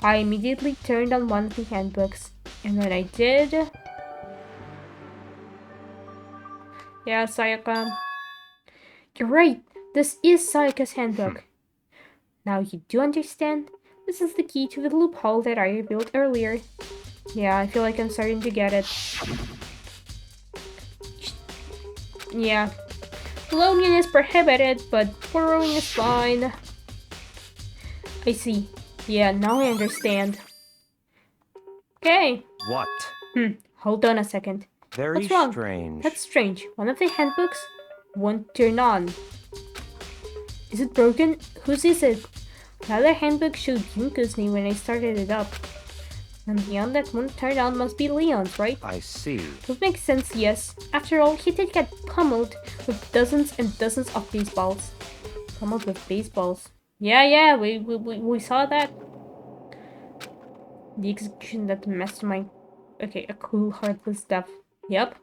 I immediately turned on one of the handbooks, and when I did... Yeah, Sayaka. You're right, this is Sayaka's handbook. Now you do understand? This is the key to the loophole that I revealed earlier. Yeah, I feel like I'm starting to get it. Yeah. Colonial is prohibited, but borrowing is fine. I see. Yeah, now I understand. Okay. What? Hold on a second. Very What's wrong? strange. That's strange. One of the handbooks won't turn on. Is it broken? Whose is it? The other handbook showed Yunko's name when I started it up. And the one that won't turn on must be Leon's, right? I see. Would make sense, yes. After all, he did get pummeled with dozens and dozens of baseballs. Pummeled with baseballs. Yeah, we saw that. The execution that the mastermind. Okay, a cool, heartless death. Yep.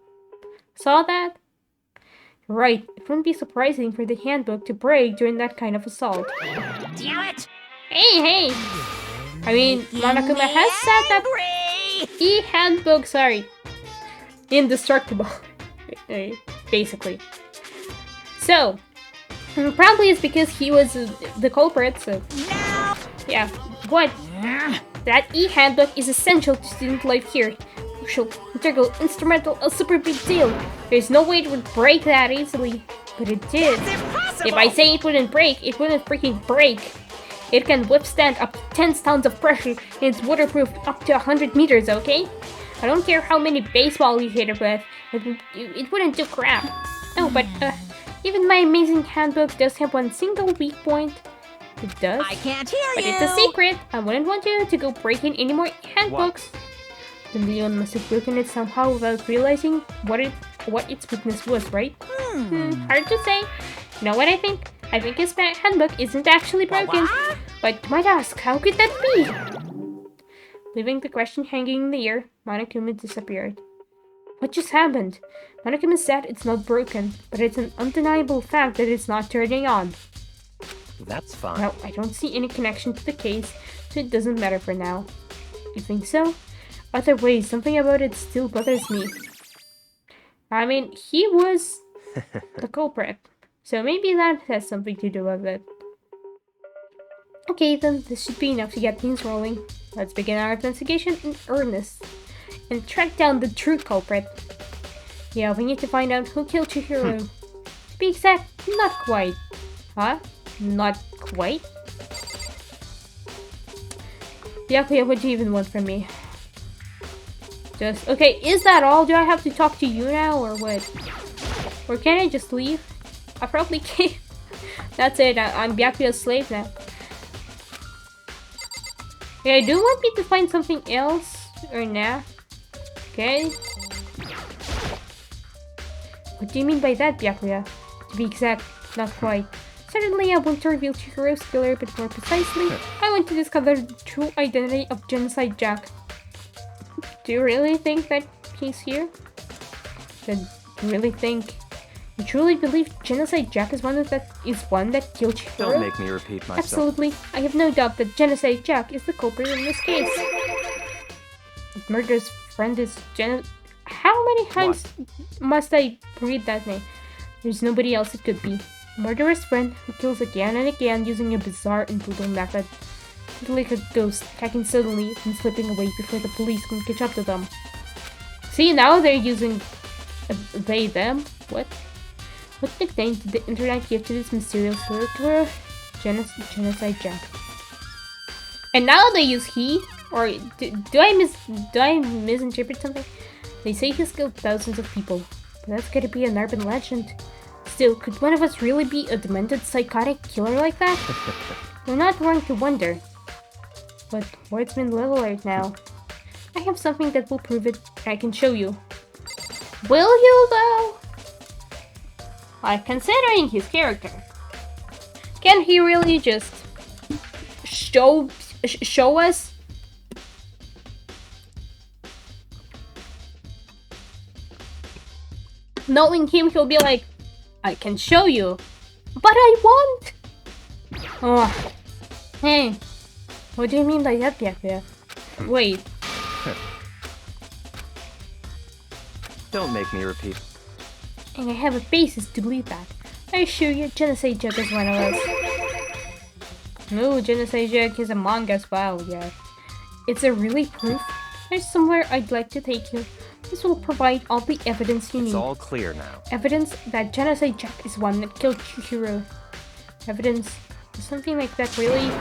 Saw that? Right, it wouldn't be surprising for the handbook to break during that kind of assault. Damn it! Hey! I mean, Monokuma has said that e-handbook, sorry, indestructible, basically. So, probably it's because he was the culprit, so... No! Yeah, what? That e-handbook is essential to student life here. Crucial, integral, instrumental, a super big deal. There's no way it would break that easily, but it did. It's impossible! If I say it wouldn't break, it wouldn't freaking break. It can withstand up to 10 tons of pressure, and it's waterproof up to 100 meters, okay? I don't care how many baseballs you hit it with, it wouldn't do crap. Oh, but even my amazing handbook does have one single weak point. It does? I can't hear But you! it's a secret. I wouldn't want you to go breaking any more handbooks. Then Leon must have broken it somehow without realizing what its weakness was, right? Hard to say. You know what I think? I think his handbook isn't actually broken. What? But you might ask, how could that be? Leaving the question hanging in the air, Monokuma disappeared. What just happened? Monokuma said it's not broken, but it's an undeniable fact that it's not turning on. That's fine. Now, I don't see any connection to the case, so it doesn't matter for now. You think so? Either way, something about it still bothers me. I mean, he was the culprit, so maybe that has something to do with it. Okay, then this should be enough to get things rolling. Let's begin our investigation in earnest and track down the true culprit. Yeah, we need to find out who killed Chihiro. To be exact, not quite. Huh? Not quite? Byakuya, what do you even want from me? Just, okay, is that all? Do I have to talk to you now, or what? Or can I just leave? I probably can't. That's it, I'm Byakuya's slave now. Okay, do you want me to find something else? Or nah? Okay. What do you mean by that, Byakuya? To be exact, not quite. Certainly, I want to reveal Chihiro's killer, but more precisely, I want to discover the true identity of Genocide Jack. Do you really think that he's here? Then, you really think... You truly believe Genocide Jack is one that killed Chihiro? Don't make me repeat myself. Absolutely. I have no doubt that Genocide Jack is the culprit in this case. The murderer's friend is How many times must I read that name? There's nobody else it could be. A murderer's friend who kills again and again using a bizarre and brutal method. Like a ghost, attacking suddenly and slipping away before the police can catch up to them. See, now they're using they, them? What? What nickname did the internet give to this mysterious serial killer? Genocide Jack. And now they use he? Or do I misinterpret something? They say he's killed thousands of people. But that's gotta be an urban legend. Still, could one of us really be a demented psychotic killer like that? We're not wrong to wonder. But where's been little right now? I have something that will prove it. I can show you. Will you though? Like, considering his character, can he really just show us? Knowing him, he'll be like, I can show you, but I won't. Oh, hey, what do you mean by that, Bianca? Wait. Don't make me repeat. And I have a basis to believe that. I assure you, Genocide Jack is one of us. No, Genocide Jack is among us. Wow, yeah. It's a really proof. There's somewhere I'd like to take you. This will provide all the evidence you need. It's all clear now. Evidence that Genocide Jack is one that killed Chihiro. Evidence. Something like that, really?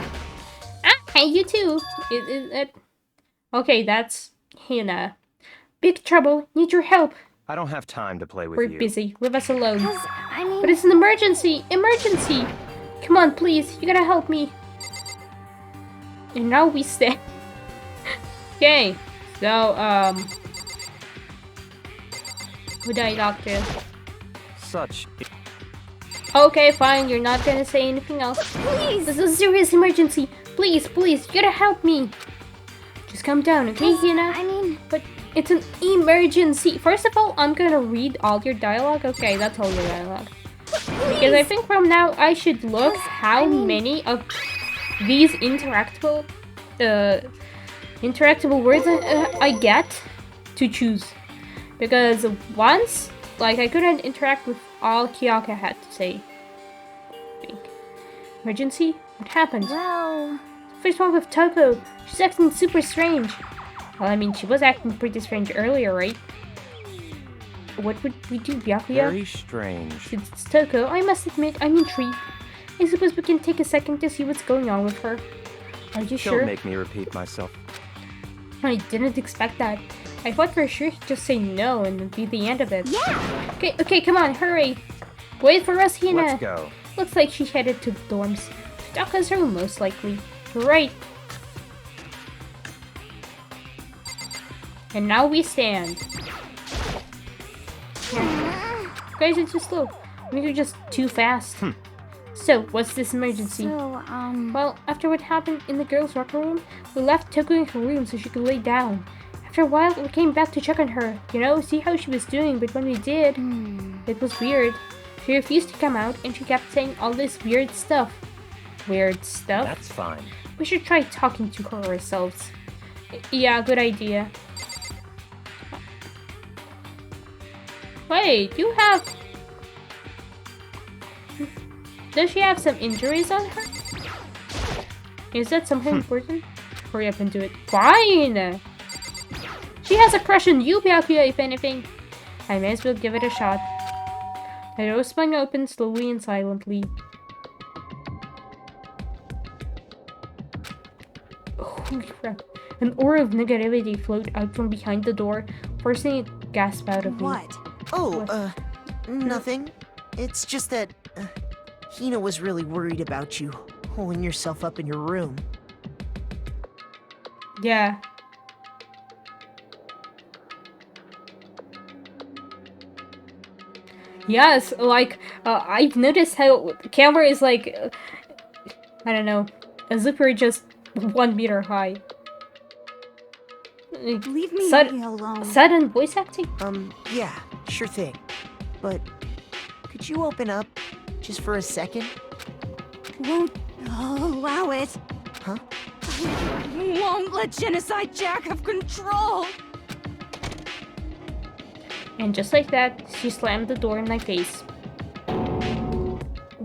Ah, hey, you too! Okay, that's Hina. Big trouble. Need your help. I don't have time to play with We're you. busy. Leave us alone. I mean... But it's an emergency! Emergency! Come on, please. You gotta help me. And now we stay. Okay. So, who do I talk to? Such. Okay, fine. You're not gonna say anything else. Please! This is a serious emergency. Please, please. You gotta help me. Just calm down, okay, Hina? I mean... But it's an emergency. First of all, I'm gonna read all your dialogue. Okay, that's all your dialogue. Because I think from now I should look how many of these interactable words I get to choose. Because once, like, I couldn't interact with all Kiyaka had to say. Emergency? What happened? Well... First one with Toko. She's acting super strange. Well, I mean, she was acting pretty strange earlier, right? What would we do, Byakuya? Very strange. Since it's Toko, I must admit, I'm intrigued. I suppose we can take a second to see what's going on with her. Are you sure? Don't make me repeat myself. I didn't expect that. I thought for sure he'd just say no and it'd be the end of it. Yeah! Okay, come on, hurry! Wait for us, Hina! Let's go. Looks like she headed to the dorms. To Taka's room, most likely. Right. And now we stand. Guys, it's too slow. Maybe you're just too fast. So, what's this emergency? So, Well, after what happened in the girls' locker room, we left Toko in her room so she could lay down. After a while, we came back to check on her. You know, see how she was doing, but when we did, it was weird. She refused to come out, and she kept saying all this weird stuff. Weird stuff? That's fine. We should try talking to her ourselves. Yeah, good idea. Wait, you have... Does she have some injuries on her? Is that something important? Hurry up and do it. Fine! She has a crush on you, Byakuya, if anything. I may as well give it a shot. The door swung open slowly and silently. Holy crap. An aura of negativity flowed out from behind the door, forcing a gasp out of me. What? Oh, What? Nothing. It's just that Hina was really worried about you holding yourself up in your room. Yeah. Yes, like, I've noticed how the camera is like, I don't know, a zipper just 1 meter high. leave me alone. Sudden voice acting? Yeah, sure thing. But could you open up just for a second? Won't allow it. Huh? Won't let Genocide Jack have control. And just like that, she slammed the door in my face.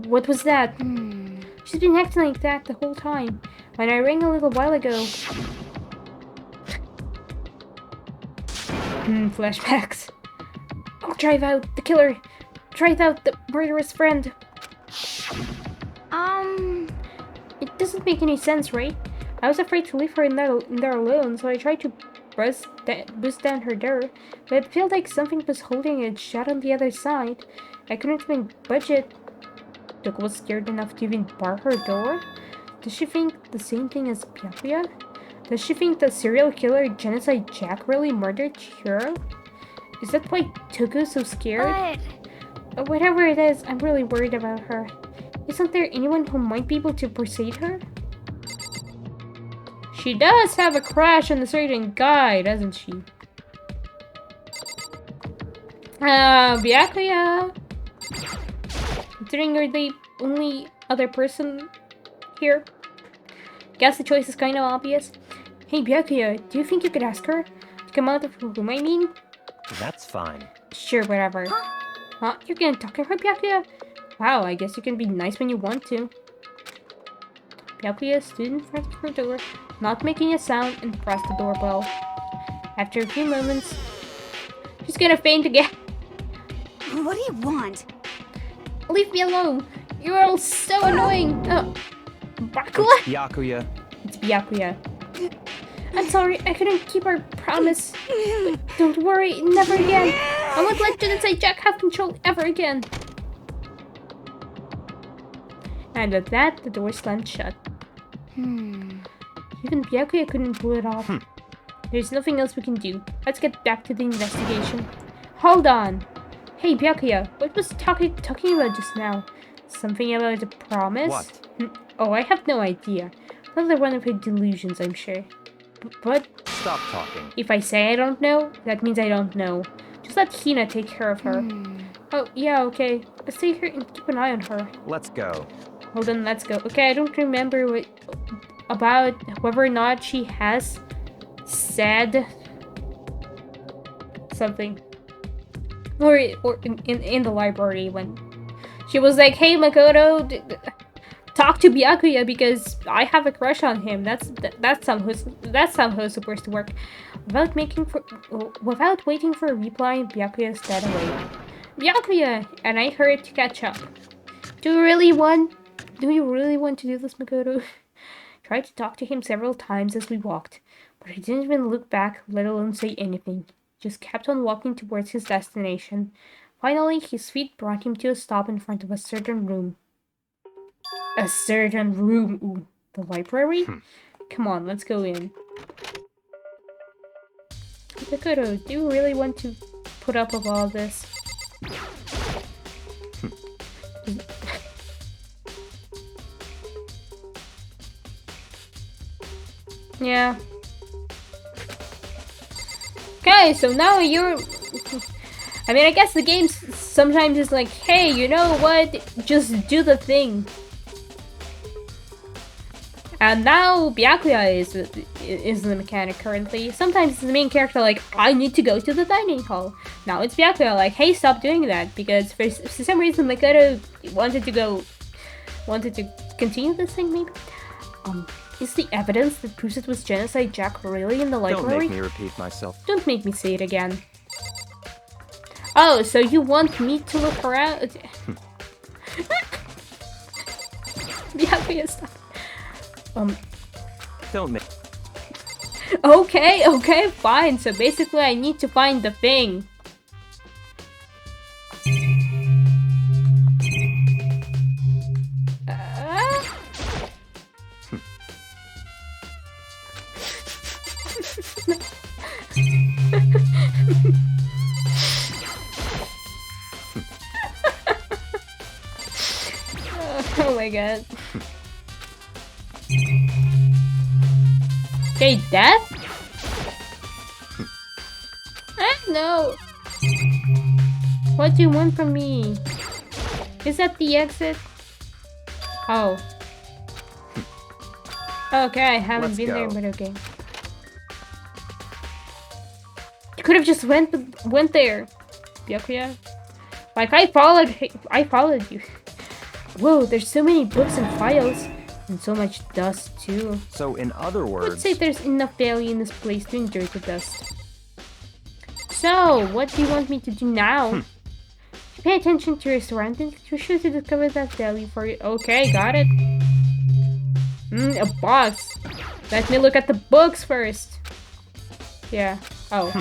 What was that? She's been acting like that the whole time. When I rang a little while ago. Flashbacks. I'll drive out the killer. Drive out the murderous friend. It doesn't make any sense, right? I was afraid to leave her in there alone, so I tried to boost down her door, but it felt like something was holding it shut on the other side. I couldn't even budge it. Duke was scared enough to even bar her door? Does she think the same thing as Byakuya? Does she think the serial killer Genocide Jack really murdered Chihiro? Is that why Toku's so scared? Whatever it is, I'm really worried about her. Isn't there anyone who might be able to persuade her? She does have a crush on a certain guy, doesn't she? Byakuya! Considering you're the only other person here, guess the choice is kind of obvious. Hey Byakuya, do you think you could ask her to come out of her room, I mean? That's fine. Sure, whatever. Huh? You're gonna talk to her, Byakuya? Wow, I guess you can be nice when you want to. Byakuya stood in front of her door, not making a sound, and pressed the doorbell. After a few moments, she's gonna faint again. What do you want? Leave me alone! You're all so annoying! Byakuya? Byakuya. It's Byakuya. I'm sorry, I couldn't keep our promise. But don't worry, never again. I won't let Genocide Jack have control ever again. And with that, the door slammed shut. Even Byakuya couldn't pull it off. There's nothing else we can do. Let's get back to the investigation. Hold on! Hey Byakuya, what was talking about just now? Something about a promise? What? Oh, I have no idea. Another one of her delusions, I'm sure. But Stop talking. if I say I don't know, that means I don't know. Just let Hina take care of her. Oh, yeah, okay. Let's stay here and keep an eye on her. Let's go. Hold on, let's go. Okay, I don't remember about whether or not she has said something. Or in the library when she was like, "Hey Makoto, talk to Byakuya because I have a crush on him." That's somehow supposed to work. Without waiting for a reply, Byakuya sped away. Byakuya, and I hurried to catch up. Do you really want to do this, Makoto? Tried to talk to him several times as we walked, but he didn't even look back, let alone say anything. Just kept on walking towards his destination. Finally, his feet brought him to a stop in front of a certain room. A certain room? Ooh, the library? Come on, let's go in. Makoto, do you really want to put up with all this? Yeah. Okay, so now you're... I mean, I guess the game sometimes is like, hey, you know what? Just do the thing. And now Byakuya is the mechanic currently. Sometimes it's the main character like, I need to go to the dining hall. Now it's Byakuya like, hey, stop doing that. Because for some reason Makoto wanted to continue this thing maybe? Is the evidence that proves it was Genocide Jack really in the library? Don't make me repeat myself. Don't make me say it again. Oh, so you want me to look around? Byakuya, stop. Don't make... Okay, fine. So basically I need to find the thing. Oh my god. Okay, death? No. What do you want from me? Is that the exit? Oh. Okay, I haven't Let's been go. there, but okay. You could have just went there, Byakuya. Like I followed you. Whoa, there's so many books and files, and so much dust too. So in other Let's words... say there's enough value in this place to endure the dust. So, what do you want me to do now? Pay attention to your surroundings. You're sure to discover that value for you. Okay, got it. A box. Let me look at the books first. Yeah. Oh.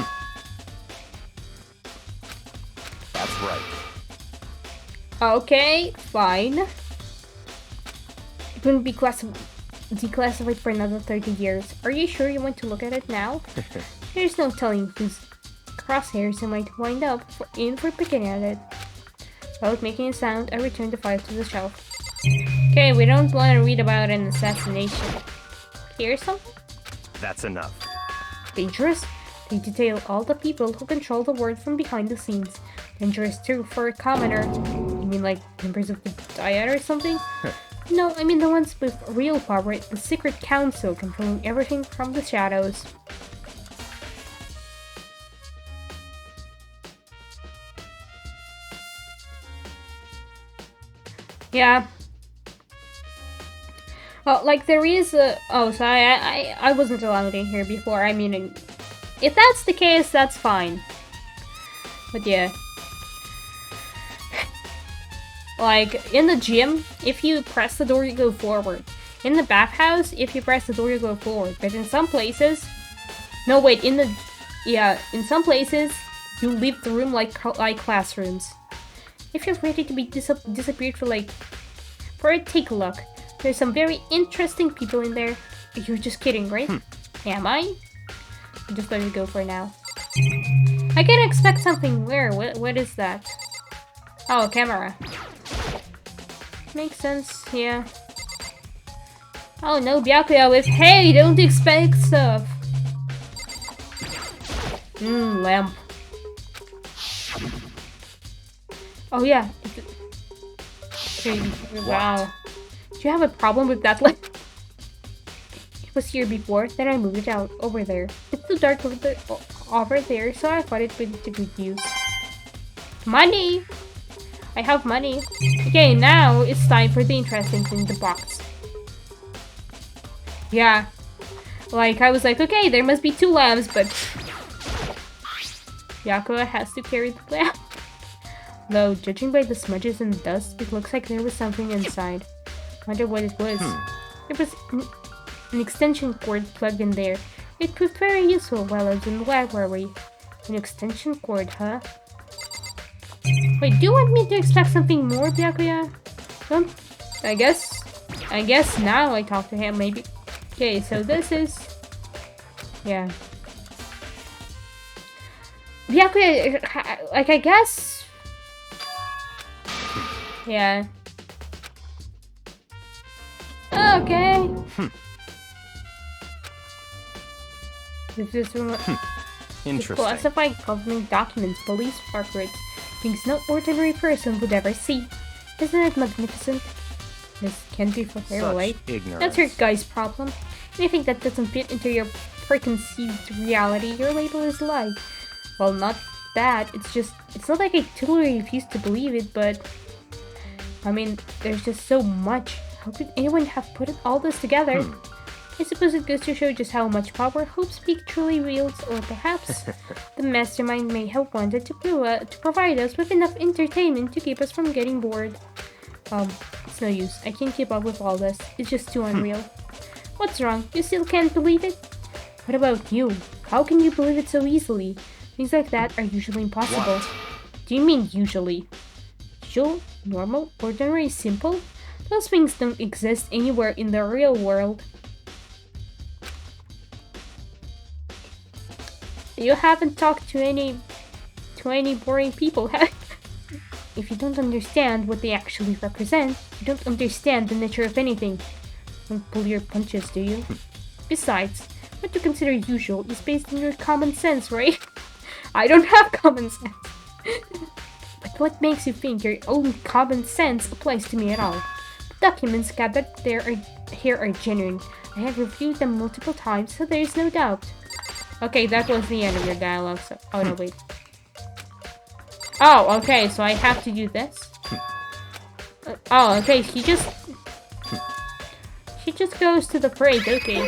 That's right. Okay, fine. It wouldn't be declassified for another 30 years. Are you sure you want to look at it now? There's no telling whose crosshairs you might wind up for picking at it. Without making a sound, I return the file to the shelf. Okay, we don't want to read about an assassination. Here's something? That's enough. Dangerous? They detail all the people who control the world from behind the scenes. Dangerous too for a commoner. You mean like members of the Dyad or something? No, I mean the ones with real power, the Secret Council controlling everything from the shadows. Yeah. Well, like there is a... Oh, so I wasn't allowed in here before. I mean, if that's the case, that's fine. But yeah. Like, in the gym, if you press the door, you go forward. In the bathhouse, if you press the door, you go forward. But in some places... No, wait, in the... Yeah, in some places, you leave the room like classrooms. If you're ready to be disappeared for a take a look. There's some very interesting people in there. You're just kidding, right? Am I? I'm just letting it go for now. I can expect something rare. What is that? Oh, a camera. Makes sense, yeah. Oh no, Byakuya with hey, don't expect stuff. Lamp. Oh yeah. Okay, wow. Do you have a problem with that lamp? It was here before, then I moved it out over there. It's too dark over there, so I thought it would be good use. Money! I have money. Okay, now it's time for the interesting thing in the box. Yeah. Like, I was like, okay, there must be 2 lamps, but... Byakuya has to carry the lamp. Though, judging by the smudges and dust, it looks like there was something inside. Wonder what it was. There was an extension cord plugged in there. It proved very useful while I was in the library. An extension cord, huh? Wait, do you want me to expect something more, Byakuya? I guess now I talk to him, maybe. Okay, so this is... Yeah. Byakuya, like, I guess... Yeah. Okay. This is Interesting. classified government documents, police records, things no ordinary person would ever see. Isn't it magnificent? This can't be for her, Such right? ignorance. That's your guy's problem. Anything that doesn't fit into your preconceived reality, your label is a lie. Well, not that. It's not like I totally refuse to believe it, but... I mean, there's just so much. How could anyone have put all this together? I suppose it goes to show just how much power Hope Speak truly wields, or perhaps the mastermind may have wanted to provide us with enough entertainment to keep us from getting bored. It's no use. I can't keep up with all this. It's just too unreal. What's wrong? You still can't believe it? What about you? How can you believe it so easily? Things like that are usually impossible. What? Do you mean usually? Usual? Normal? Ordinary? Simple? Those things don't exist anywhere in the real world. You haven't talked to any boring people, have you? If you don't understand what they actually represent, you don't understand the nature of anything. Don't pull your punches, do you? Besides, what you consider usual is based on your common sense, right? I don't have common sense. But what makes you think your own common sense applies to me at all? The documents gathered here are genuine. I have reviewed them multiple times, so there is no doubt. Okay, that was the end of your dialogue, so... Oh, no, wait. Oh, okay, so I have to do this? Oh, okay, she just goes to the fridge, okay.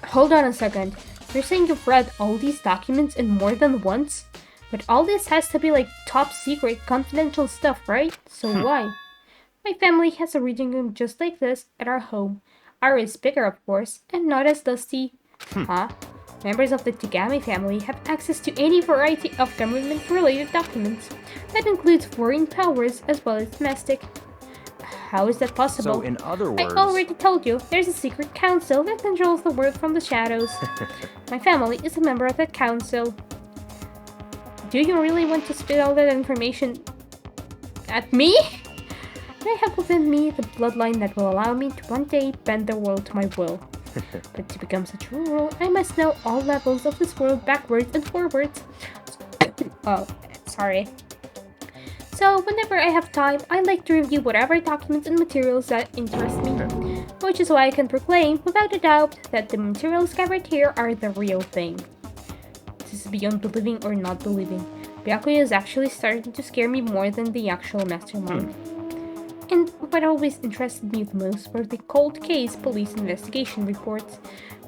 Hold on a second. You're saying you've read all these documents and more than once? But all this has to be like top secret, confidential stuff, right? So why? My family has a reading room just like this at our home. Ira is bigger, of course, and not as dusty. Huh? Members of the Tagami family have access to any variety of government-related documents. That includes foreign powers as well as domestic. How is that possible? So in other words... I already told you, there's a secret council that controls the world from the shadows. My family is a member of that council. Do you really want to spit all that information at me? I have within me the bloodline that will allow me to one day bend the world to my will. But to become such a ruler, I must know all levels of this world backwards and forwards. Oh, sorry. So, whenever I have time, I like to review whatever documents and materials that interest me. Which is why I can proclaim, without a doubt, that the materials gathered here are the real thing. This is beyond believing or not believing. Byakuya is actually starting to scare me more than the actual mastermind. And what always interested me the most were the cold case police investigation reports.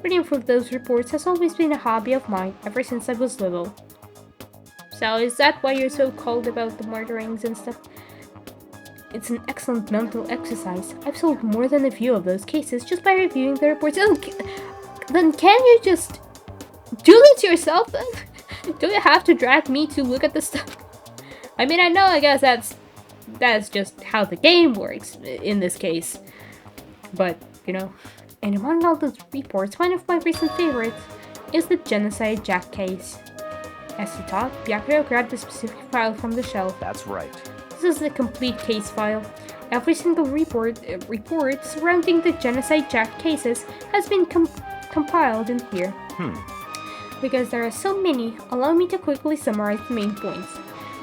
Reading through those reports has always been a hobby of mine ever since I was little. So is that why you're so cold about the murderings and stuff? It's an excellent mental exercise. I've solved more than a few of those cases just by reviewing the reports. Then can you just do this yourself then? Do you have to drag me to look at the stuff? I mean, I guess that's just how the game works in this case. But, you know, and among all those reports, one of my recent favorites is the Genocide Jack case. As he thought, Byakuya grabbed a specific file from the shelf. That's right. This is the complete case file. Every single report surrounding the Genocide Jack cases has been compiled in here. Because there are so many, allow me to quickly summarize the main points.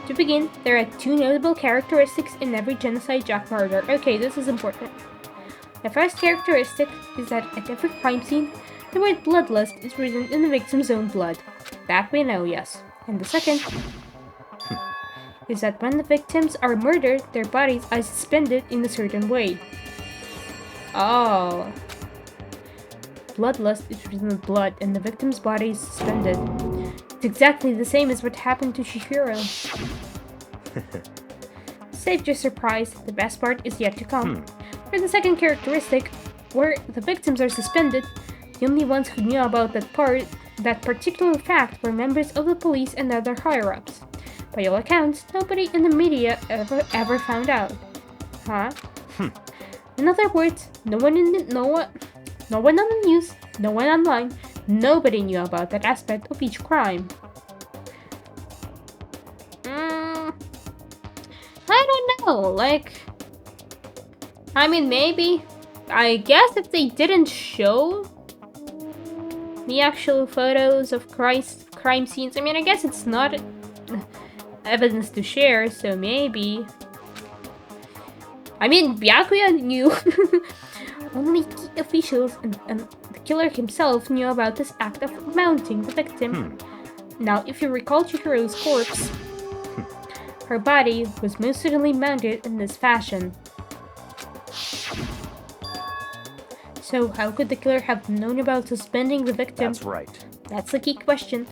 To begin, there are 2 notable characteristics in every Genocide Jack murder. Okay, this is important. The first characteristic is that at every crime scene, the word bloodlust is written in the victim's own blood. That we know, yes. And the second is that when the victims are murdered, their bodies are suspended in a certain way. Oh. Bloodlust is written in blood and the victim's body is suspended. It's exactly the same as what happened to Shihiro. Save your surprise, the best part is yet to come. For the second characteristic, where the victims are suspended, the only ones who knew about that particular fact were members of the police and other higher-ups. By all accounts, nobody in the media ever found out. Huh? In other words, no one on the news, no one online, nobody knew about that aspect of each crime. I don't know, like... I mean, maybe. I guess if they didn't show the actual photos of crime scenes, I mean, I guess it's not evidence to share, so maybe. I mean, Byakuya knew. Only key officials and the killer himself knew about this act of mounting the victim. Now, if you recall Chihiro's corpse, her body was most certainly mounted in this fashion. So how could the killer have known about suspending the victim? That's right. That's the key question.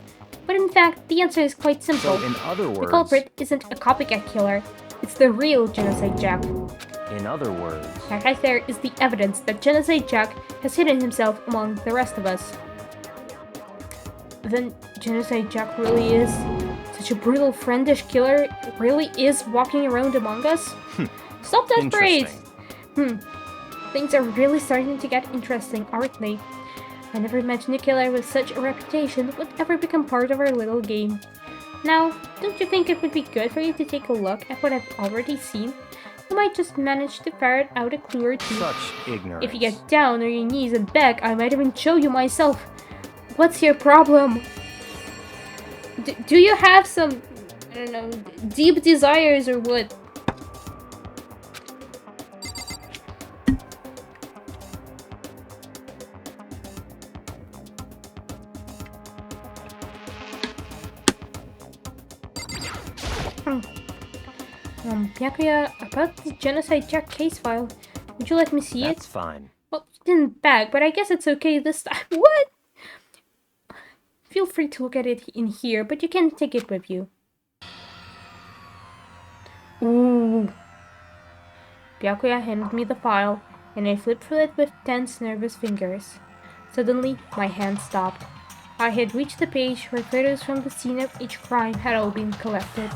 But in fact, the answer is quite simple. So in other words... The culprit isn't a copycat killer. It's the real Genocide Jack. In other words... That right there is the evidence that Genocide Jack has hidden himself among the rest of us. Then Genocide Jack really is such a brutal, friendish killer, really is walking around among us? Stop that phrase! Things are really starting to get interesting, aren't they? I never imagined a killer with such a reputation would ever become part of our little game. Now, don't you think it would be good for you to take a look at what I've already seen? You might just manage to ferret out a clue or two. Such ignorance. If you get down on your knees and beg, I might even show you myself. What's your problem? Do you have some, I don't know, deep desires or what? Byakuya, about the Genocide Jack case file. Would you let me see it? That's fine. Well, you didn't beg, but I guess it's okay this time. What? Feel free to look at it in here, but you can't take it with you. Ooh. Byakuya handed me the file. and I flipped through it with tense, nervous fingers. Suddenly, my hand stopped. I had reached the page where photos from the scene of each crime had all been collected.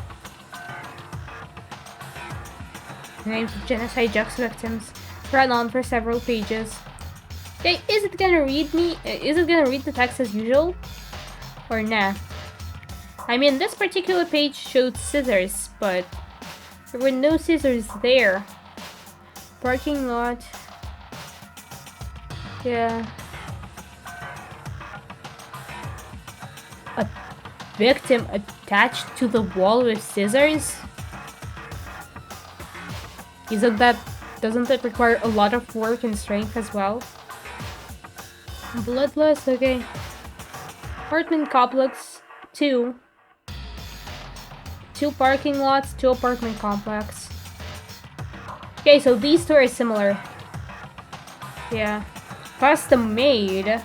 The names of Genocide Jack's victims ran on for several pages. Okay, is it gonna read the text as usual? Or nah? I mean, this particular page showed scissors, but there were no scissors there. Parking lot. Yeah. A victim attached to the wall with scissors? Doesn't that require a lot of work and strength as well? Bloodlust, okay. Apartment complex 2. 2 parking lots, 2 apartment complex. Okay, so these two are similar. Yeah. Custom made.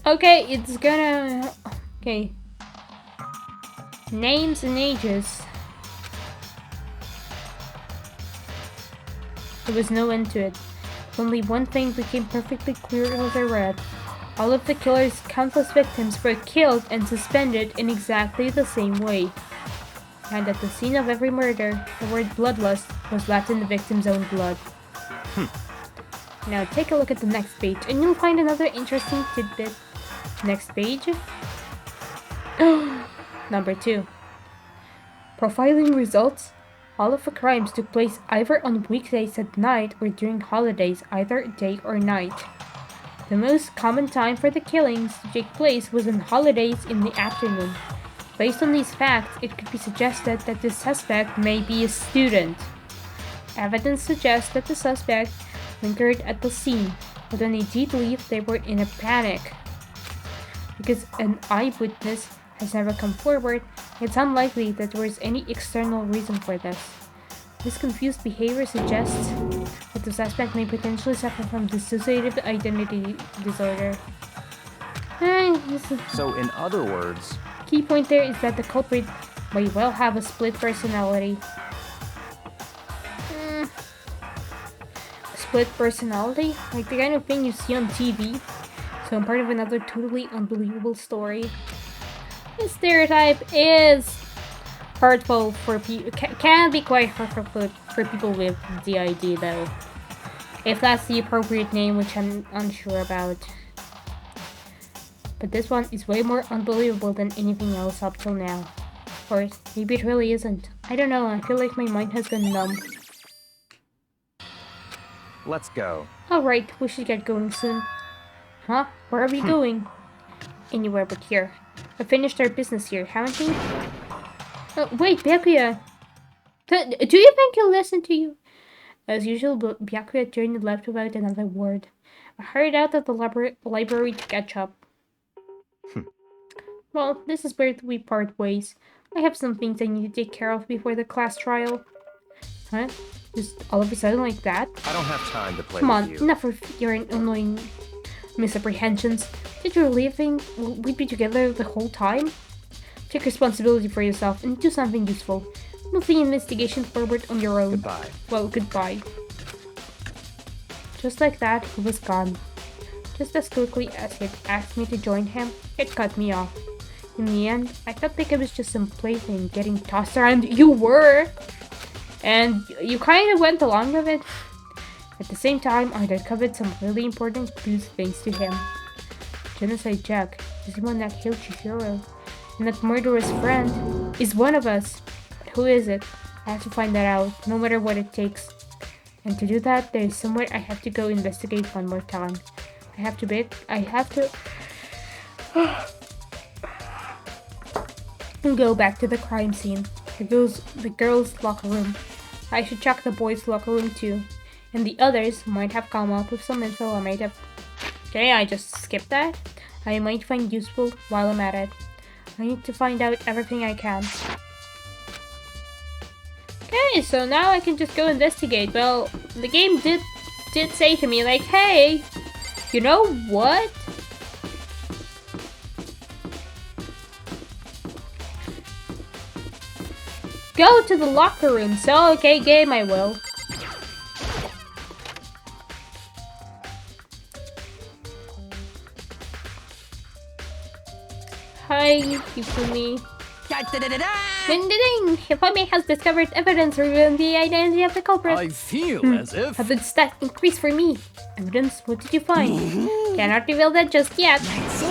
Okay, it's gonna... Okay. Names and ages. There was no end to it. Only one thing became perfectly clear as I read. All of the killer's countless victims were killed and suspended in exactly the same way. And at the scene of every murder, the word bloodlust was left in the victim's own blood. Now take a look at the next page and you'll find another interesting tidbit. Next page. Number 2. Profiling results. All of the crimes took place either on weekdays at night or during holidays, either day or night. The most common time for the killings to take place was on holidays in the afternoon. Based on these facts, it could be suggested that the suspect may be a student. Evidence suggests that the suspect lingered at the scene, but when he did leave, they were in a panic. Because an eyewitness has never come forward, it's unlikely that there was any external reason for this. This confused behavior suggests that the suspect may potentially suffer from dissociative identity disorder. So, in other words... Key point there is that the culprit may well have a split personality. Split personality? Like the kind of thing you see on TV. So I'm part of another totally unbelievable story. This stereotype is hurtful for people. Can be quite hurtful for people with DID though. If that's the appropriate name, which I'm unsure about. But this one is way more unbelievable than anything else up till now. Or maybe it really isn't. I don't know, I feel like my mind has gone numb. Let's go. Alright, we should get going soon. Huh? Where are we going? Anywhere but here. We finished our business here, haven't we? Oh, wait, Byakuya! Do you think he'll listen to you? As usual, Byakuya turned left without another word. I hurried out of the library to catch up. Well, this is where we part ways. I have some things I need to take care of before the class trial. Huh? Just all of a sudden like that? I don't have time to play Come with on, you. enough of your annoying misapprehensions. Did you really think we'd be together the whole time? Take responsibility for yourself and do something useful. Move the investigation forward on your own. Goodbye. Well, goodbye. Just like that, he was gone. Just as quickly as he'd asked me to join him, it cut me off. In the end, I felt like I was just some plaything getting tossed around. You were! And you kind of went along with it. At the same time, I'd uncovered some really important clues thanks to him. Genocide Jack is the one that killed Chihiro. And that murderous friend is one of us. But who is it? I have to find that out, no matter what it takes. And to do that, there is somewhere I have to go investigate one more time. I have to go back to the crime scene. The girls' locker room. I should check the boys' locker room too. And the others might have come up with some info I might have... Okay, I just skipped that. I might find useful while I'm at it. I need to find out everything I can. Okay, so now I can just go investigate. Well, the game did say to me, like, hey, you know what? go to the locker room. So, okay, game I will. Hi, Yukumi. Ding ding ding! Hifumi has discovered evidence revealing the identity of the culprit. I feel as if... Evidence stat increased for me. Evidence? What did you find? Cannot reveal that just yet.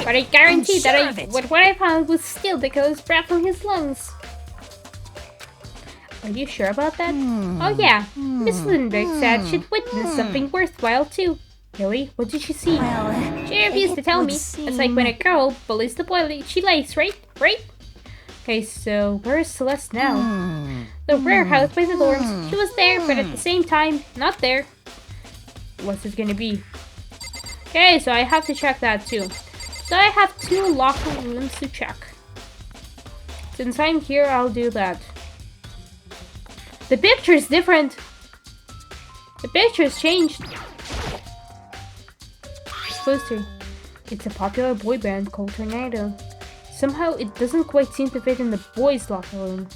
But I guarantee that what I found was still the killer's breath from his lungs. Are you sure about that? Oh yeah. Miss Lindbergh said she'd witnessed something worthwhile too. Really? What did she see? She refused to tell me. It's like when a girl bullies the boy she likes, right? Right? Okay, so where's Celeste now? The warehouse by the dorms. She was there, but at the same time, not there. What's this gonna be? Okay, so I have to check that too. So I have 2 locker rooms to check. Since I'm here, I'll do that. The picture is different. The picture has changed. Poster. It's a popular boy band called Tornado. Somehow it doesn't quite seem to fit in the boys' locker room.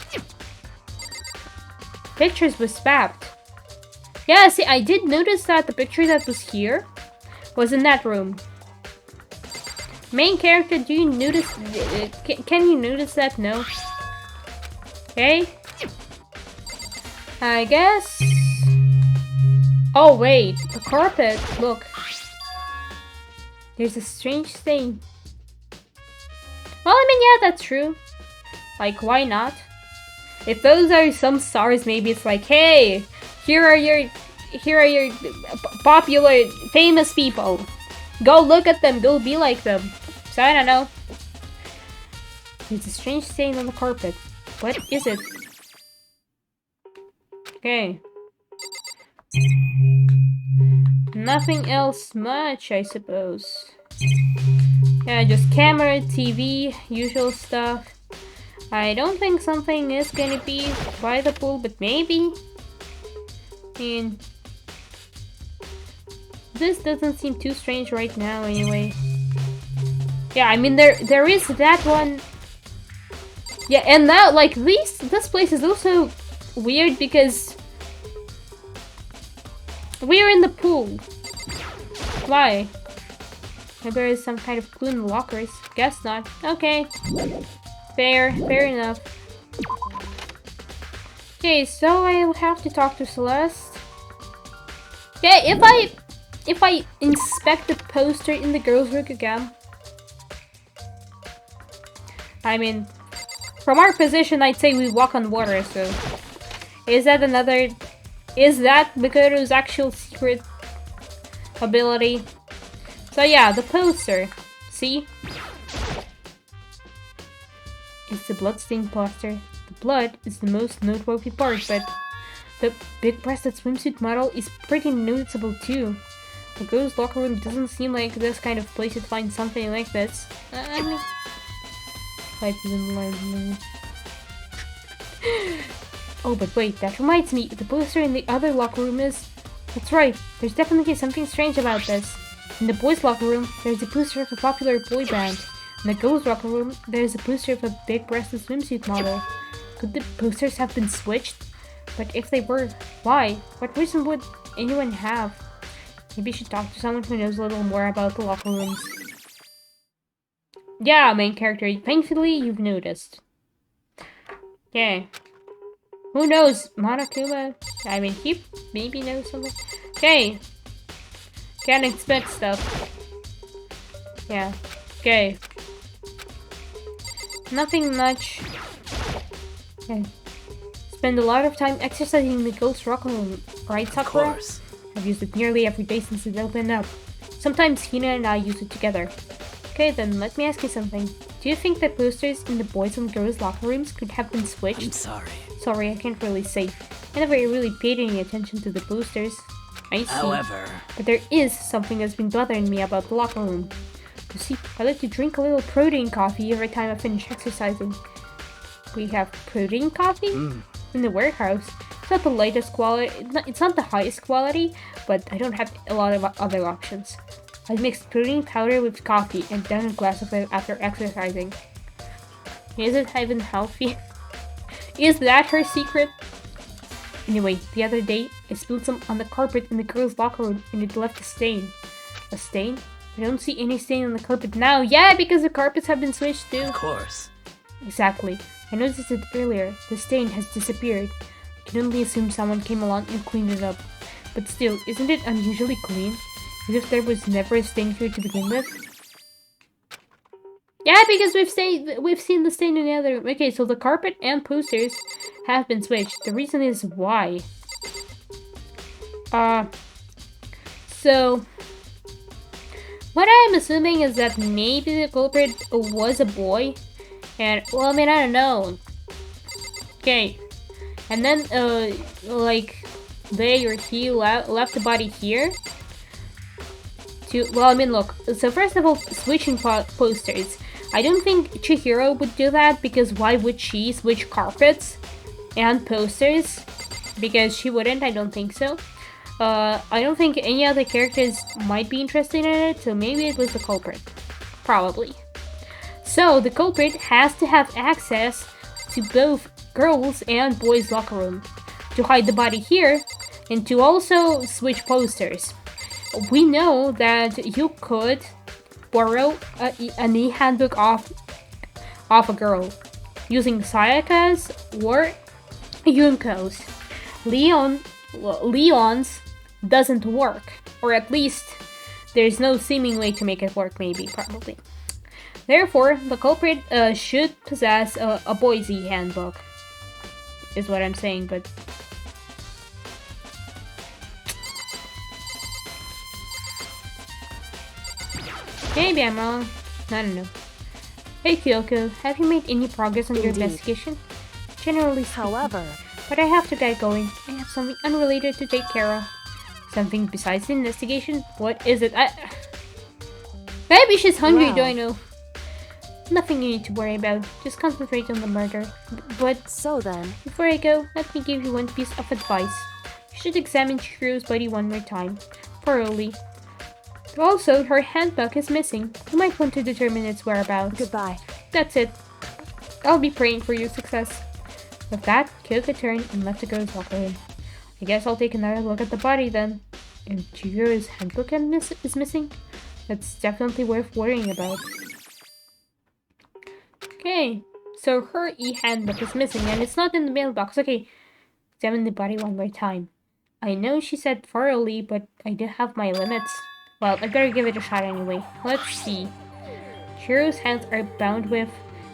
Pictures was swapped. Yeah, see, I did notice that the picture that was here was in that room. Main character, do you notice? Can you notice that? No. Okay. I guess. Oh wait, the carpet. Look. There's a strange stain. Well, I mean, yeah, that's true. Like, why not? If those are some stars, maybe it's like, hey, here are your popular, famous people. Go look at them. Go be like them. So I don't know. There's a strange stain on the carpet. What is it? Okay. Nothing else much, I suppose. Yeah, just camera, TV, usual stuff. I don't think something is gonna be by the pool, but maybe. And this doesn't seem too strange right now, anyway. Yeah, I mean there is that one. Yeah, and now like this place is also weird because we are in the pool. Why? Maybe there is some kind of clue in the lockers. Guess not. Okay. Fair enough. Okay, so I'll have to talk to Celeste. Yeah, if I inspect the poster in the girls' room again. I mean, from our position, I'd say we walk on water, so... Is that Mikoto's actual secret ability? So yeah, the poster. See? It's the bloodstained poster. The blood is the most noteworthy part, but the big-breasted swimsuit model is pretty noticeable too. The girls' locker room doesn't seem like this kind of place to find something like this. I mean... Oh, but wait, that reminds me, the poster in the other locker room is... That's right, there's definitely something strange about this. In the boys' locker room, there's a poster of a popular boy band. In the girls' locker room, there's a poster of a big-breasted swimsuit model. Could the posters have been switched? But if they were, why? What reason would anyone have? Maybe you should talk to someone who knows a little more about the locker rooms. Yeah, main character, thankfully you've noticed. Okay. Who knows? Monokuma? I mean, he maybe knows something. Okay. Can't expect stuff. Yeah. Okay. Nothing much. Okay. Spend a lot of time exercising in the ghost rocker room, right, Sakura? Of course. I've used it nearly every day since it opened up. Sometimes Hina and I use it together. Okay, then let me ask you something. Do you think the posters in the boys and girls locker rooms could have been switched? I'm sorry. Sorry, I can't really say. I never really paid any attention to the posters. I see. However... But there is something that's been bothering me about the locker room. You see, I like to drink a little protein coffee every time I finish exercising. We have protein coffee? In the warehouse. It's not the latest quality, it's not the highest quality, but I don't have a lot of other options. I mix protein powder with coffee and down a glass of it after exercising. Is it even healthy? Is that her secret? Anyway, the other day, I spilled some on the carpet in the girls' locker room and it left a stain. A stain? I don't see any stain on the carpet now. Yeah, because the carpets have been switched too. Of course. Exactly. I noticed it earlier. The stain has disappeared. I can only assume someone came along and cleaned it up. But still, isn't it unusually clean? As if there was never a stain here to begin with? Yeah, because we've seen the stain in the other room. Okay, so the carpet and posters have been switched. The reason is why. So what I'm assuming is that maybe the culprit was a boy. And, well, I mean, I don't know. Okay. And then, like, they or he left the body here. Well, I mean, look. So first of all, switching posters. I don't think Chihiro would do that, because why would she switch carpets and posters? Because she wouldn't, I don't think so. I don't think any other characters might be interested in it, so maybe it was the culprit. Probably. So, the culprit has to have access to both girls' and boys' locker room to hide the body here and to also switch posters. We know that you could borrow an e-handbook off a girl using Sayaka's or Yunko's. Leon's doesn't work, or at least there's no seeming way to make it work, maybe, probably. Therefore, the culprit should possess a boys' e-handbook, is what I'm saying, but... maybe I'm wrong. I don't know. Hey Kyoko, have you made any progress on your investigation? Generally speaking. However, but I have to get going. I have something unrelated to take care of. Something besides the investigation? What is it? Maybe she's hungry, Wow. do I know? Nothing you need to worry about. Just concentrate on the murder. But so then, before I go, let me give you one piece of advice. You should examine Chihiro's body one more time. Thoroughly. Also, her handbook is missing. You might want to determine its whereabouts. goodbye. That's it. I'll be praying for your success. With that, Kyoko turned and left the girls' locker room. I guess I'll take another look at the body then. And Chihiro's handbook is missing? That's definitely worth worrying about. Okay, so her e-handbook is missing and it's not in the mailbox. Okay, examine the body one more time. I know she said thoroughly, but I do have my limits. Well, I better give it a shot anyway. Let's see. Chihiro's hands are bound with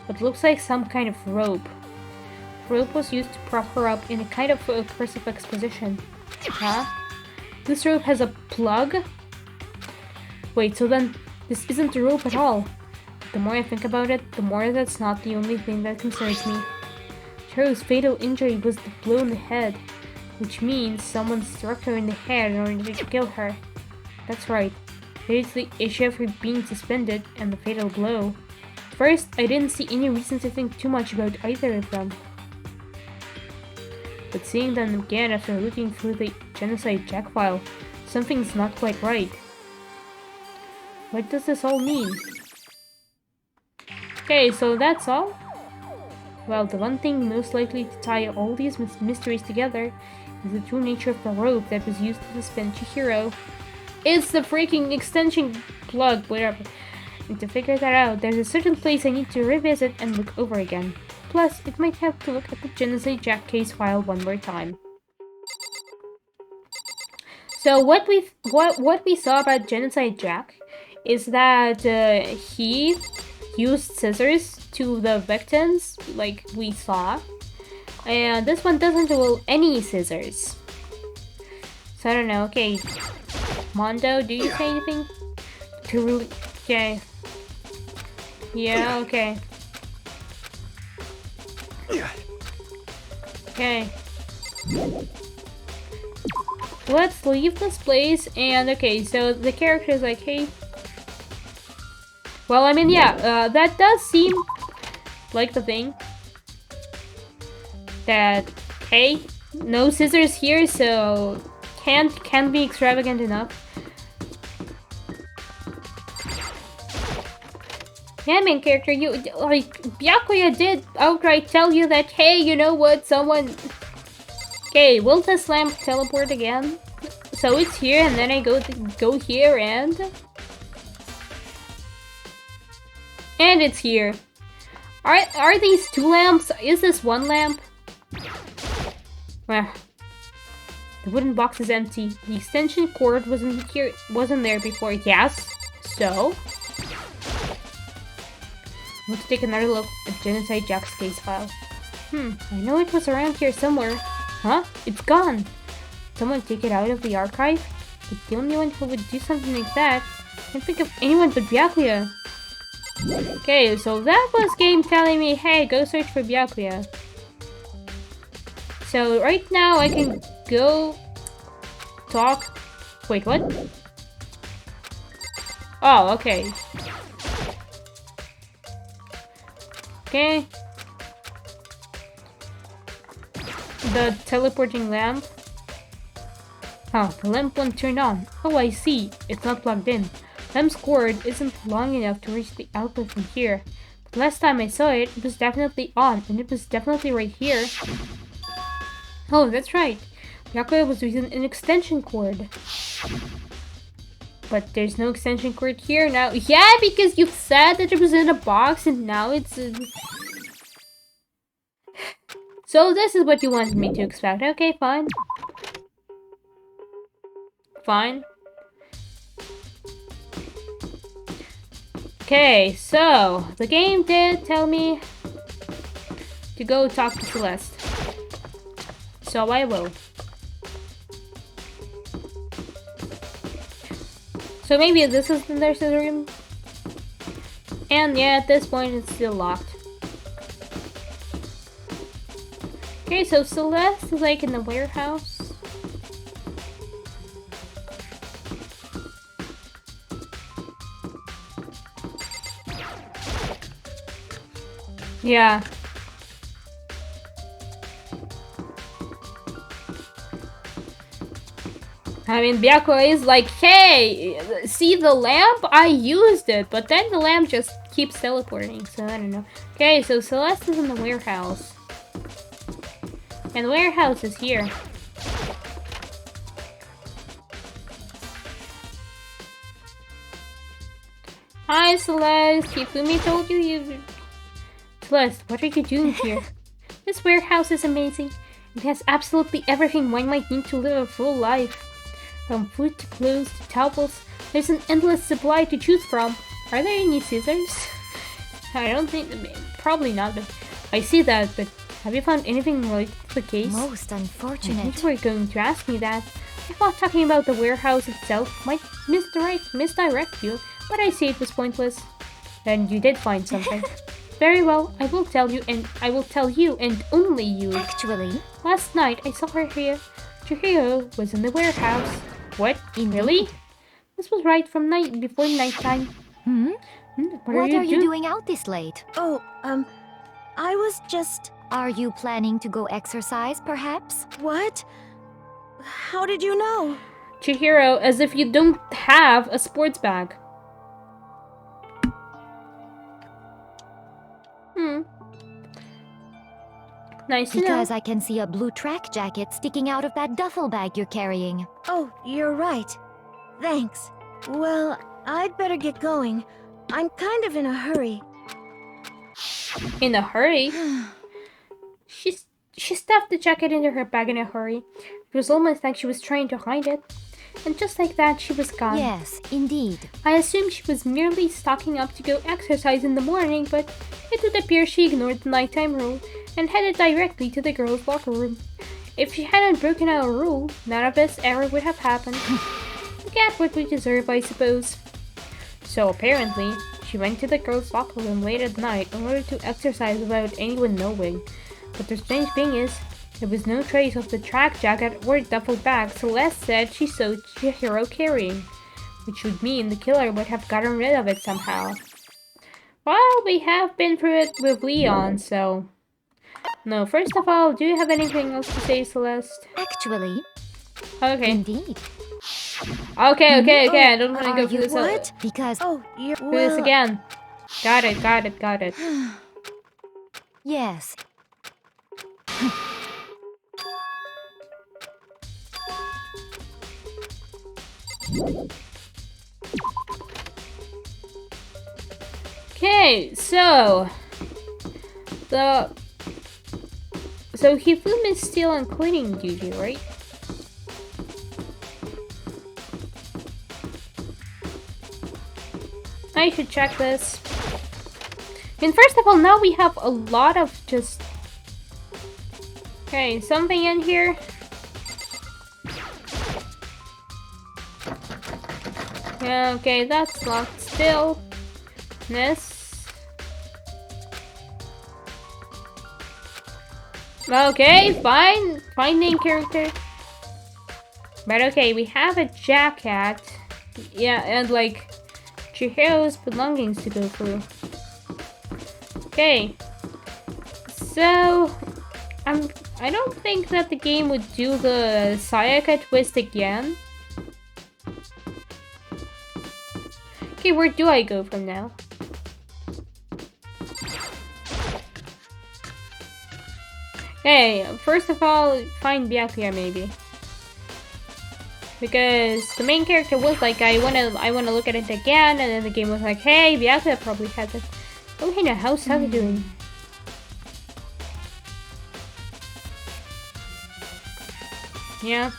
what looks like some kind of rope. The rope was used to prop her up in a kind of crucifix position. Huh? This rope has a plug? Wait, so then this isn't a rope at all. The more I think about it, the more that's not the only thing that concerns me. Chihiro's fatal injury was the blow in the head, which means someone struck her in the head in order to kill her. That's right. There is the issue of her being suspended and the fatal blow. First, I didn't see any reason to think too much about either of them. But seeing them again after looking through the Genocide Jack file, something's not quite right. What does this all mean? Okay, so that's all? Well, the one thing most likely to tie all these mysteries together is the true nature of the rope that was used to suspend Chihiro. It's the freaking extension plug, whatever. And to figure that out, there's a certain place I need to revisit and look over again. Plus, it might help to look at the Genocide Jack case file one more time. So what we saw about Genocide Jack is that he used scissors to the victims, like we saw, and this one doesn't do any scissors. So I don't know. Okay, Mondo, do you say anything? To really? Okay. Yeah. Okay. Okay. Let's leave this place and okay, so the character is like, hey. Well, I mean, yeah, that does seem like the thing. That, hey, no scissors here, so can't be extravagant enough. Yeah, main character, you, like, Byakuya did outright tell you that, hey, you know what, someone... Okay, will this lamp teleport again? So it's here, and then I go here, and... And it's here. Are these two lamps? Is this one lamp? Well, the wooden box is empty. The extension cord wasn't there before. Yes. So, let's take another look at Genocide Jack's case file. I know it was around here somewhere. Huh? It's gone. Someone take it out of the archive? But the only one who would do something like that, I can't think of anyone but Byakuya. Okay, so that was game telling me, hey, go search for Byakuya. So right now I can go talk. Wait, what? Oh, okay. Okay. The teleporting lamp. Oh, the lamp won't turn on. Oh, I see. It's not plugged in. Lamp's cord isn't long enough to reach the outlet from here. But last time I saw it, it was definitely on, and it was definitely right here. Oh, that's right. Byakuya was using an extension cord. But there's no extension cord here now. Yeah, because you said that it was in a box, and now it's... So this is what you wanted me to expect. Okay, fine. Fine. Okay, so the game did tell me to go talk to Celeste. So I will. So maybe this is the nurse's room. And yeah, at this point it's still locked. Okay, so Celeste is like in the warehouse. Yeah. I mean, Byakuya is like, hey, see the lamp? I used it, but then the lamp just keeps teleporting, so I don't know. Okay, so Celeste is in the warehouse. And the warehouse is here. Hi, Celeste. Hifumi told you. Celeste, what are you doing here? This warehouse is amazing. It has absolutely everything one might need to live a full life. From food to clothes to towels, there's an endless supply to choose from. Are there any scissors? I don't think... Probably not, but I see that, but have you found anything related to the case? Most unfortunate. I think you were going to ask me that. I thought talking about the warehouse itself might misdirect you, but I see it was pointless. And you did find something. Very well, I will tell you, and only you. Actually, last night I saw her here. Chihiro was in the warehouse. What? Really? This was right from before nighttime. What are you doing out this late? Oh, I was just... Are you planning to go exercise, perhaps? What? How did you know? Chihiro, as if you don't have a sports bag. Nice to know. Because I can see a blue track jacket sticking out of that duffel bag you're carrying. Oh, you're right. Thanks. Well, I'd better get going. I'm kind of in a hurry. In a hurry? She stuffed the jacket into her bag in a hurry. It was almost like she was trying to hide it. And just like that, she was gone. Yes, indeed. I assumed she was merely stocking up to go exercise in the morning, but it would appear she ignored the nighttime rule and headed directly to the girls' locker room. If she hadn't broken our rule, none of this ever would have happened. We get what we deserve, I suppose. So apparently, she went to the girls' locker room late at night in order to exercise without anyone knowing. But the strange thing is, there was no trace of the track jacket or duffel bag Celeste said she saw Chihiro carrying, which would mean the killer would have gotten rid of it somehow. Well, we have been through it with Leon, so... No, first of all, do you have anything else to say, Celeste? Actually, Okay. indeed. Okay, I don't want to go through this What? Because Oh, you're... through this again. Got it, got it, got it. Yes. Okay, so Hifumi is still on cleaning duty, right? I should check this. And first of all, now we have a lot of just... Okay, something in here. Yeah, okay, that's locked still. This. Okay, fine. Fine name character. But okay, we have a jacket. Yeah, and like Chihiro's belongings to go through. Okay. So I don't think that the game would do the Sayaka twist again. Okay, where do I go from now? Okay, first of all, find Byakuya maybe. Because the main character was like, I wanna look at it again, and then the game was like, hey, Byakuya probably has it. Oh hey, now how's Saka doing? Yeah.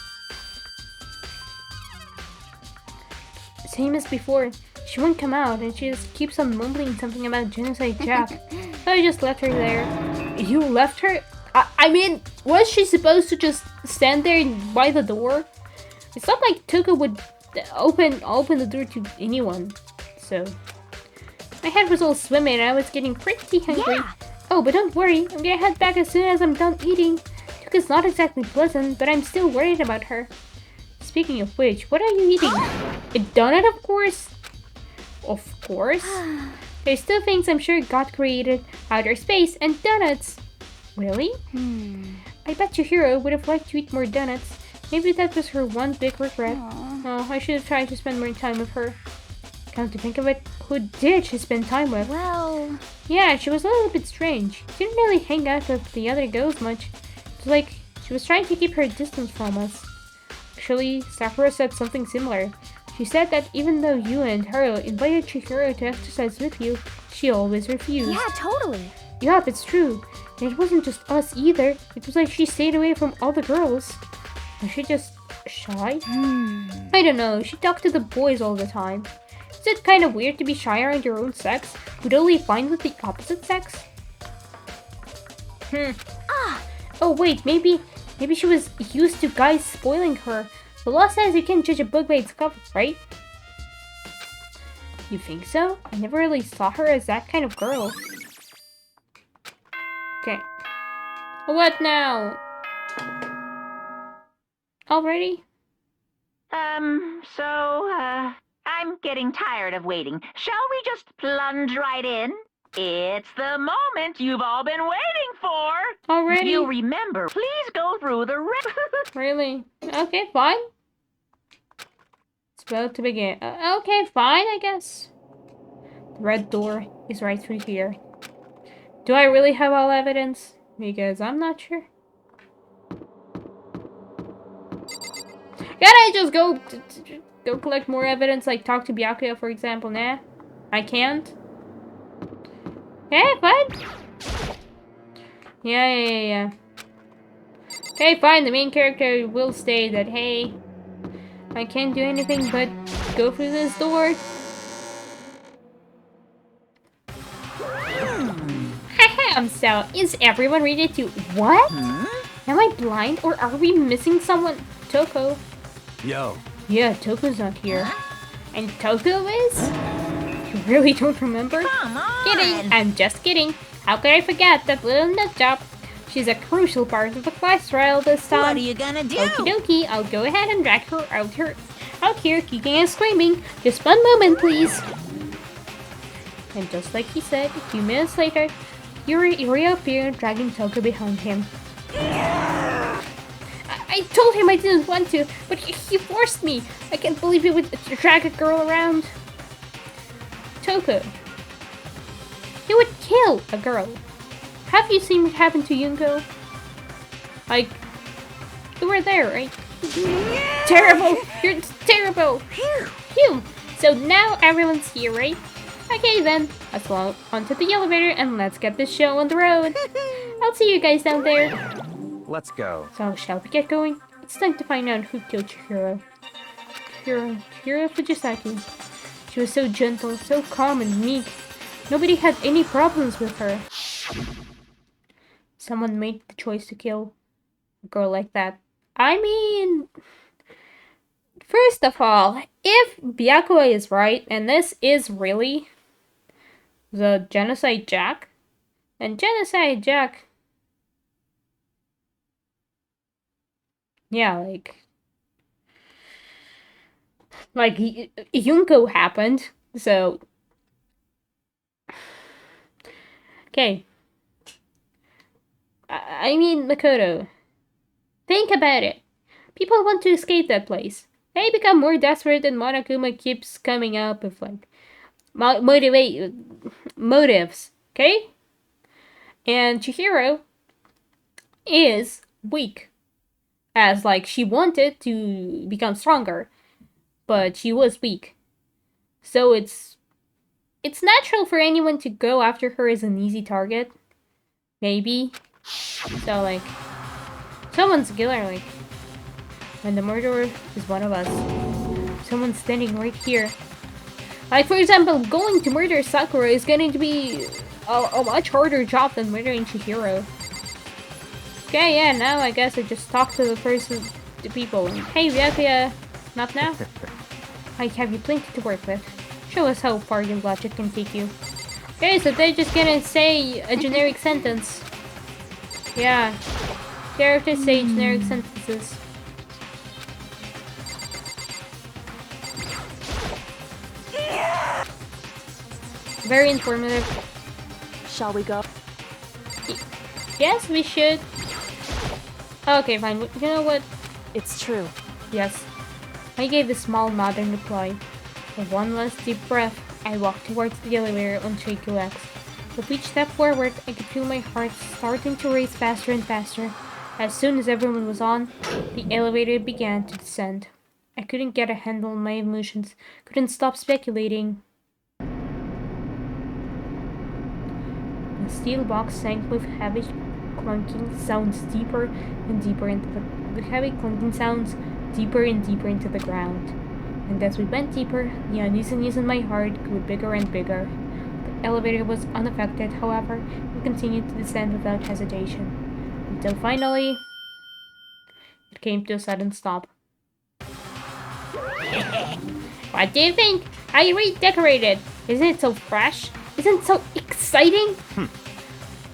Same as before. She won't come out, and she just keeps on mumbling something about genocide Jap. So I just left her there. You left her? I mean, was she supposed to just stand there by the door? It's not like Tuka would open the door to anyone. So my head was all swimming, and I was getting pretty hungry. Yeah. Oh, but don't worry, I'm gonna head back as soon as I'm done eating. Tuka's not exactly pleasant, but I'm still worried about her. Speaking of which, what are you eating? A donut, of course? Of course. There's still things I'm sure God created. Outer space and donuts. Really? I bet Chihiro would have liked to eat more donuts. Maybe that was her one big regret. Oh, I should have tried to spend more time with her. Come to think of it, who did she spend time with? Well... Yeah, she was a little bit strange. She didn't really hang out with the other girls much. It's like she was trying to keep her distance from us. Actually, Sakura said something similar. She said that even though you and Haru invited Chihiro to exercise with you, she always refused. Yeah, totally. Yup, it's true. And it wasn't just us either. It was like she stayed away from all the girls. Was she just shy? I don't know. She talked to the boys all the time. Is it kind of weird to be shy around your own sex, but only fine with the opposite sex? Oh wait, maybe she was used to guys spoiling her. The law says you can't judge a book by its cover, right? You think so? I never really saw her as that kind of girl. Okay. What now? Already? I'm getting tired of waiting. Shall we just plunge right in? It's the moment you've all been waiting for. Already? You remember, please go through the Really? Okay, fine. It's about to begin. Okay, fine, I guess. The red door is right through here. Do I really have all evidence? Because I'm not sure. Can I just go collect more evidence, like talk to Byakuya, for example? Nah, I can't. Okay, fine. Yeah. Okay, fine. The main character will say that, hey, I can't do anything but go through this door. So, is everyone ready to... What? Am I blind or are we missing someone? Toko. Yo. Yeah, Toko's not here. And Toko is? You really don't remember? Come on! Kidding, I'm just kidding. How could I forget that little nut job? She's a crucial part of the class trial this time. What are you gonna do? Okie dokie, I'll go ahead and drag her out here kicking and screaming. Just one moment, please. And just like he said, a few minutes later, Yuri reappeared, dragging Toko behind him. I told him I didn't want to, but he forced me. I can't believe he would drag a girl around. Toko, He would kill a girl. Have you seen what happened to Yunko? Like, you were there, right? Terrible! You're terrible! Phew! So now everyone's here, right? Okay then, let's go onto the elevator and let's get this show on the road. I'll see you guys down there. Let's go. So, shall we get going? It's time to find out who killed Chihiro. Chihiro Fujisaki. She was so gentle, so calm and meek. Nobody had any problems with her. Someone made the choice to kill a girl like that. I mean, first of all, if Byakuya is right, and this is really the Genocide Jack, and Genocide Jack, yeah, like Yunko happened, so okay. I mean, Makoto, think about it. People want to escape that place. They become more desperate and Monokuma keeps coming up with like motives, okay? And Chihiro is weak, as like she wanted to become stronger, but she was weak. So it's natural for anyone to go after her as an easy target. Maybe. So like someone's killer, like when the murderer is one of us. Someone's standing right here. Like for example, going to murder Sakura is going to be a much harder job than murdering Chihiro. Okay, yeah, now I guess I just talk to the person, the people. And, hey, Byakuya, not now? I have you plenty to work with. Show us how far your logic can take you. Okay, so they're just gonna say a generic sentence. Yeah. Characters say generic sentences. Very informative. Shall we go? Yes, we should. Okay, fine. You know what? It's true. Yes. I gave a small nod in reply. With one last deep breath, I walked towards the elevator on shaky legs. With each step forward, I could feel my heart starting to race faster and faster. As soon as everyone was on, the elevator began to descend. I couldn't get a handle on my emotions, couldn't stop speculating. The steel box sank with heavy clunking sounds deeper and deeper into the heavy clunking sounds deeper and deeper into the ground. And as we went deeper, the uneasiness in my heart grew bigger and bigger. The elevator was unaffected, however, and continued to descend without hesitation. Until finally, it came to a sudden stop. What do you think? I redecorated! Isn't it so fresh? Isn't it so exciting?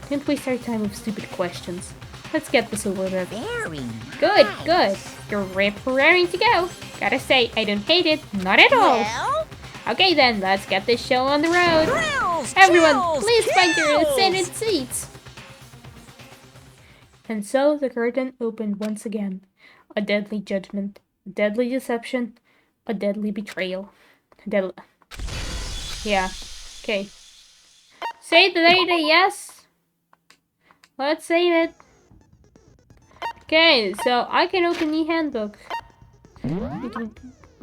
Don't waste our time with stupid questions. Let's get this over with. Very Good, good. You're raring to go. Gotta say, I don't hate it. Not at all. well. Okay then, let's get this show on the road. Thrills, Everyone, chills, please find your kills. assigned seats. And so the curtain opened once again. A deadly judgment, a deadly deception, a deadly betrayal. Yeah. Okay. Say the data, yes. Let's save it. Okay, so I can open the handbook. We can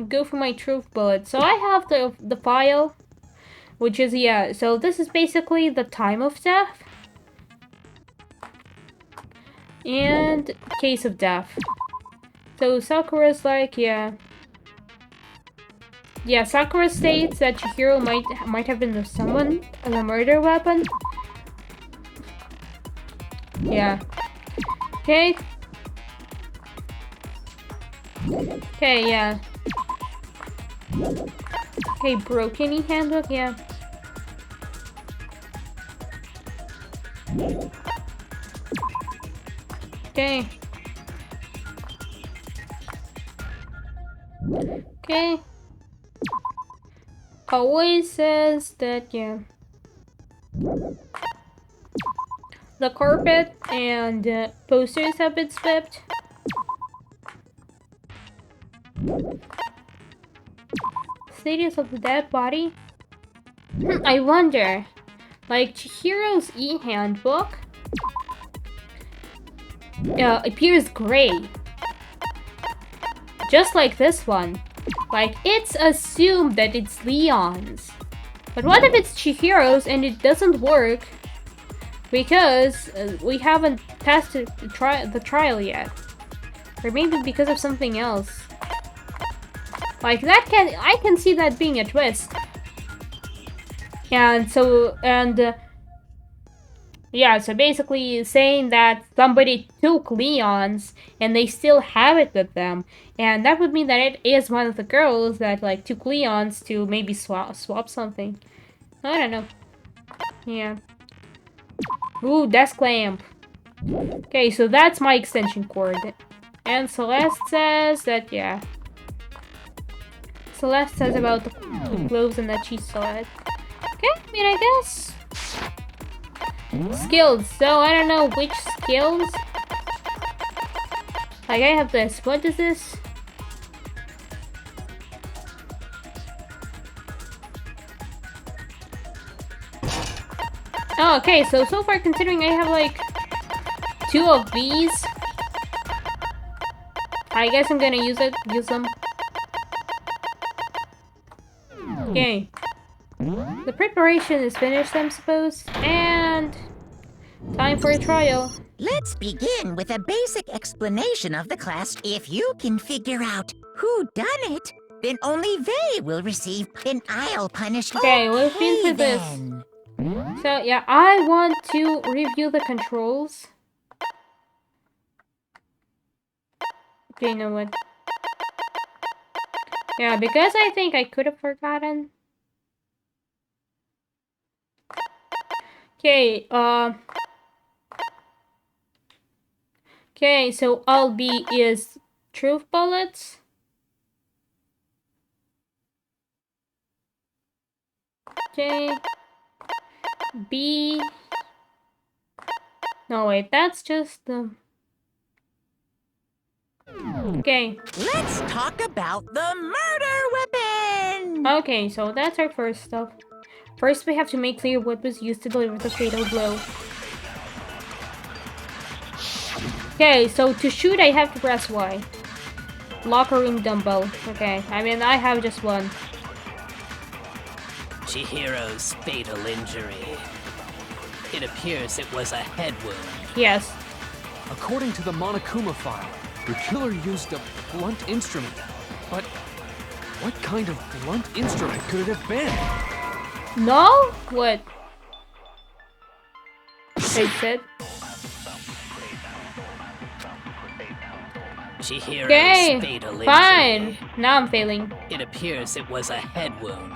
go for my truth bullet. So I have the file, which is, yeah, so this is basically the time of death and case of death. So Sakura's like, yeah, Sakura states that Chihiro might have been someone as a murder weapon. Yeah. Okay. Okay, yeah. Okay, broken e-handbook, yeah. Okay. Okay. Always says that, yeah. The carpet and posters have been swept. Status of the dead body? I wonder. Like, Chihiro's e-handbook appears gray. Just like this one. Like, it's assumed that it's Leon's. But what if it's Chihiro's and it doesn't work because we haven't passed the trial yet? Or maybe because of something else. Like, I can see that being a twist. And so, yeah, so basically saying that somebody took Leon's and they still have it with them. And that would mean that it is one of the girls that, like, took Leon's to maybe swap something. I don't know. Yeah. Ooh, desk lamp. Okay, so that's my extension cord. And Celeste says that, yeah. Celeste says about the gloves and that she saw it. Okay, I mean, I guess. Skills. So, I don't know which skills. Like, I have this. What is this? Oh, okay, so far considering I have, like, 2 of these, I guess I'm gonna use them. Okay. The preparation is finished, I'm supposed, and time for a trial. Let's begin with a basic explanation of the class. If you can figure out who done it, then only they will receive, and I'll punish you. Okay, we've been through this. So, yeah, I want to review the controls. Okay, you know what? Yeah, because I think I could have forgotten. Okay, okay, so all B is truth bullets. Okay. B. No, wait, that's just the... Okay. Let's talk about the murder weapon! Okay, so that's our first stuff. First, we have to make clear what was used to deliver the fatal blow. Okay, so to shoot, I have to press Y. Locker room dumbbell. Okay, I mean, I have just one. Chihiro's fatal injury. It appears it was a head wound. Yes. According to the Monokuma file, the killer used a blunt instrument. But what kind of blunt instrument could it have been? No? What? They said. Chihiro's fatal injury. Fine. Now I'm failing. It appears it was a head wound.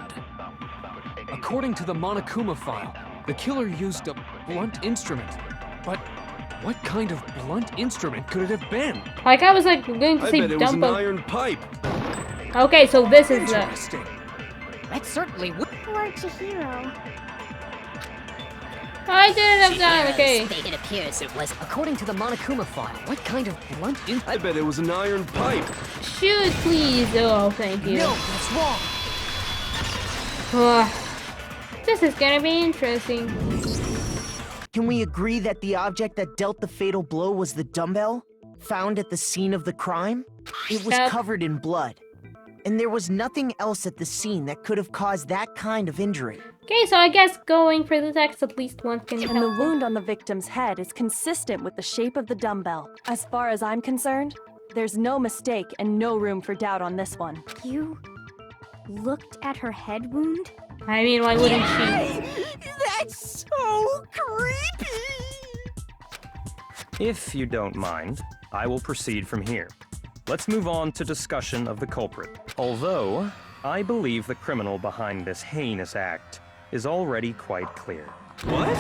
According to the Monokuma file, the killer used a blunt instrument. But what kind of blunt instrument could it have been? Like, I was like going to say I bet it was an dumbbell. iron pipe. Okay, so this is the... Interesting. That certainly would. Poor Chihiro. I didn't have time, okay. It appears it was. According to the Monokuma file, what kind of blunt instrument? I bet it was an iron pipe. Shoot, please. Oh, thank you. No, that's wrong. This is gonna be interesting. Can we agree that the object that dealt the fatal blow was the dumbbell? Found at the scene of the crime? It was Yep. covered in blood. And there was nothing else at the scene that could have caused that kind of injury. Okay, so I guess going for the text at least one can And the help. wound on the victim's head is consistent with the shape of the dumbbell. As far as I'm concerned, there's no mistake and no room for doubt on this one. You looked at her head wound? I mean, why wouldn't she? That's so creepy! If you don't mind, I will proceed from here. Let's move on to discussion of the culprit. Although, I believe the criminal behind this heinous act is already quite clear. What?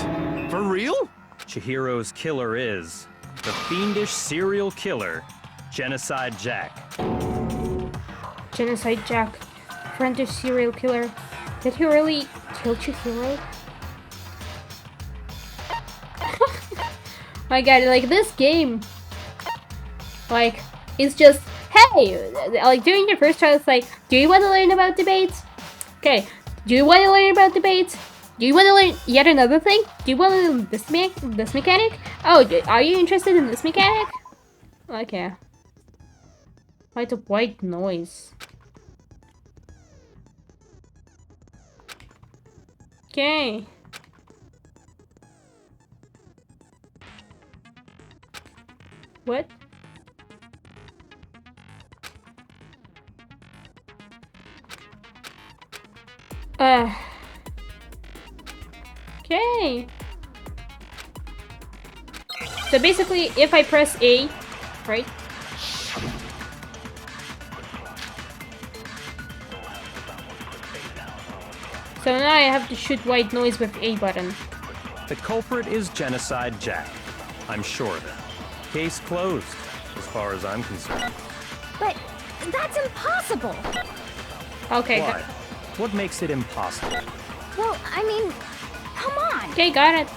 For real? Chihiro's killer is the fiendish serial killer, Genocide Jack. Genocide Jack, French serial killer. Did he really kill Chihiro? My god, like this game, like, it's just, hey, like during your first trial, it's like, do you want to learn about debates? Okay, do you want to learn about debates? Do you want to learn yet another thing? Do you want to learn this mechanic? Oh, are you interested in this mechanic? Okay. Why the white noise? Okay. What? Okay. So basically, if I press A, right? So now I have to shoot white noise with A button. The culprit is Genocide Jack. I'm sure of it. Case closed, as far as I'm concerned. But that's impossible. Okay. Why? What makes it impossible? Well, I mean, come on. Okay, got it.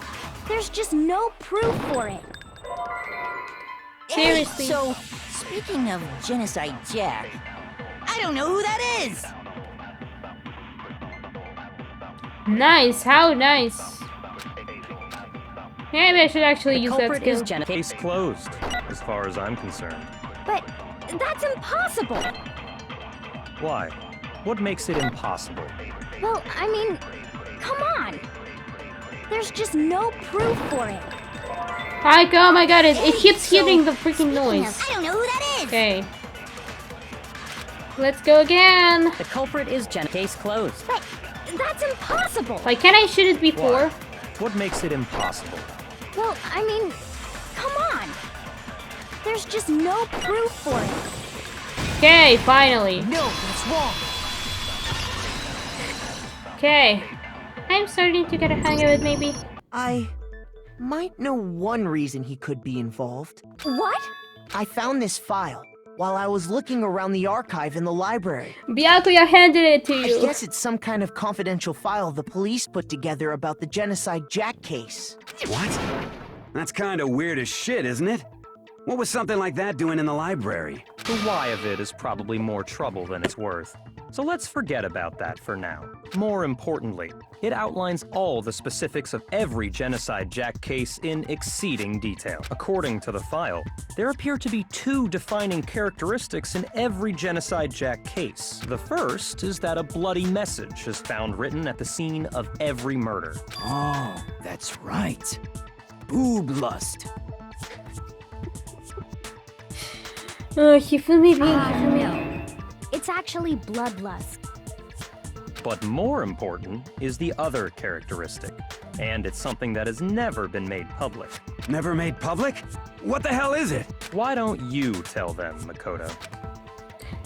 There's just no proof for it. Seriously. Hey, so, speaking of Genocide Jack, I don't know who that is. Nice, how nice. Maybe I should actually use that skill. Case closed, as far as I'm concerned. But that's impossible. Why? What makes it impossible? Well, I mean, come on. There's just no proof for it. Oh my god, it keeps hearing the freaking noise. I don't know who that is. Okay. Let's go again. The culprit is Case closed. But that's impossible. Like, can I shoot it before? Why? What makes it impossible? Well, I mean, come on. There's just no proof for it. Okay, finally. No, that's wrong. Okay. I'm starting to get a hang of it, maybe. I might know one reason he could be involved. What? I found this file while I was looking around the archive in the library. Byakuya handed it to I you. guess it's some kind of confidential file the police put together about the Genocide Jack case. What? That's kind of weird as shit, isn't it? What was something like that doing in the library? The why of it is probably more trouble than it's worth. So let's forget about that for now. More importantly, it outlines all the specifics of every Genocide Jack case in exceeding detail. According to the file, there appear to be two defining characteristics in every Genocide Jack case. The first is that a bloody message is found written at the scene of every murder. Oh, that's right. Boob lust. Hifumi. No. It's actually bloodlust. But more important is the other characteristic, and it's something that has never been made public. Never made public? What the hell is it? Why don't you tell them, Makoto?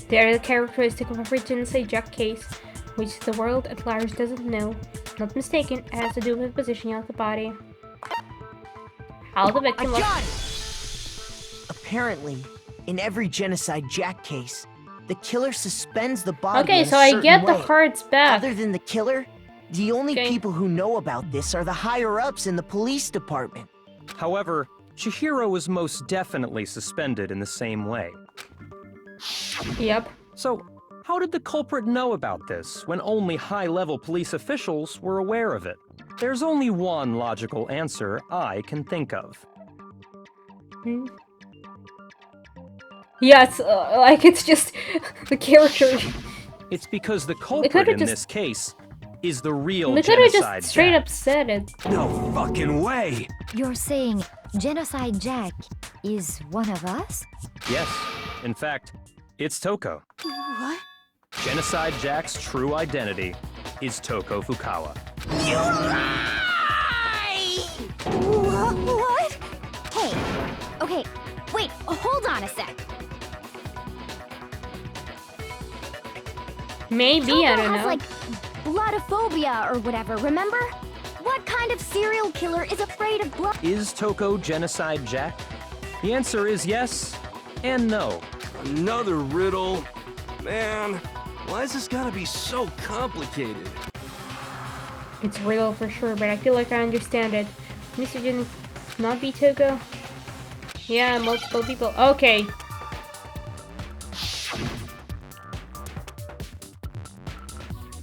They're the characteristic of every Genocide Jack case, which the world at large doesn't know. Not mistaken, it has to do with the positioning of the body. How the victim was. Apparently, in every Genocide Jack case, the killer suspends the body. Okay, in so a I certain get the way. hearts back. Other than the killer, the only Okay. people who know about this are the higher-ups in the police department. However, Chihiro was most definitely suspended in the same way. Yep. So, how did the culprit know about this when only high-level police officials were aware of it? There's only one logical answer I can think of. Yes, like it's just the character. It's because the culprit in this case is the real They could have Genocide just straight Jack. up said it. No fucking way! You're saying Genocide Jack is one of us? Yes, in fact, it's Toko. What? Genocide Jack's true identity is Toko Fukawa. You lie! What? Hey, okay, wait, hold on a sec. Maybe, Toko I don't has, know. like, bloodophobia or whatever, remember? What kind of serial killer is afraid of blood? Is Toko Genocide Jack? The answer is yes and no. Another riddle. Man, why is this gotta be so complicated? It's real for sure, but I feel like I understand it. Mr. Jin not be Toko? Yeah, multiple people. Okay.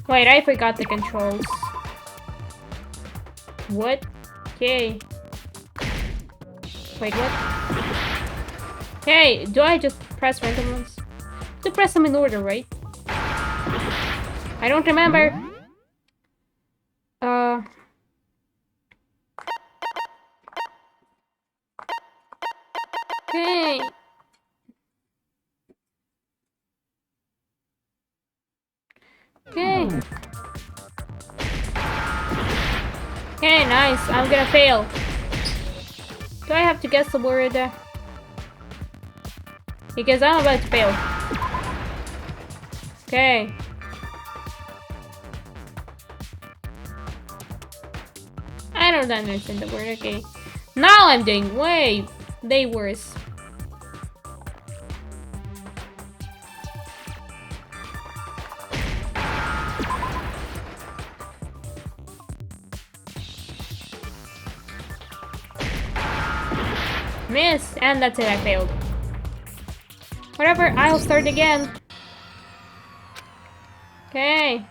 Wait, I forgot the controls. What? Okay. Wait, what? Hey, do I just press random ones? To press them in order, right? I don't remember. Okay. Okay. Okay, nice. I'm gonna fail. Do I have to guess the word? Because I'm about to fail. Okay. I don't understand the word, okay. Now I'm doing way worse. Miss, and that's it, I failed. Whatever, I'll start again. Okay.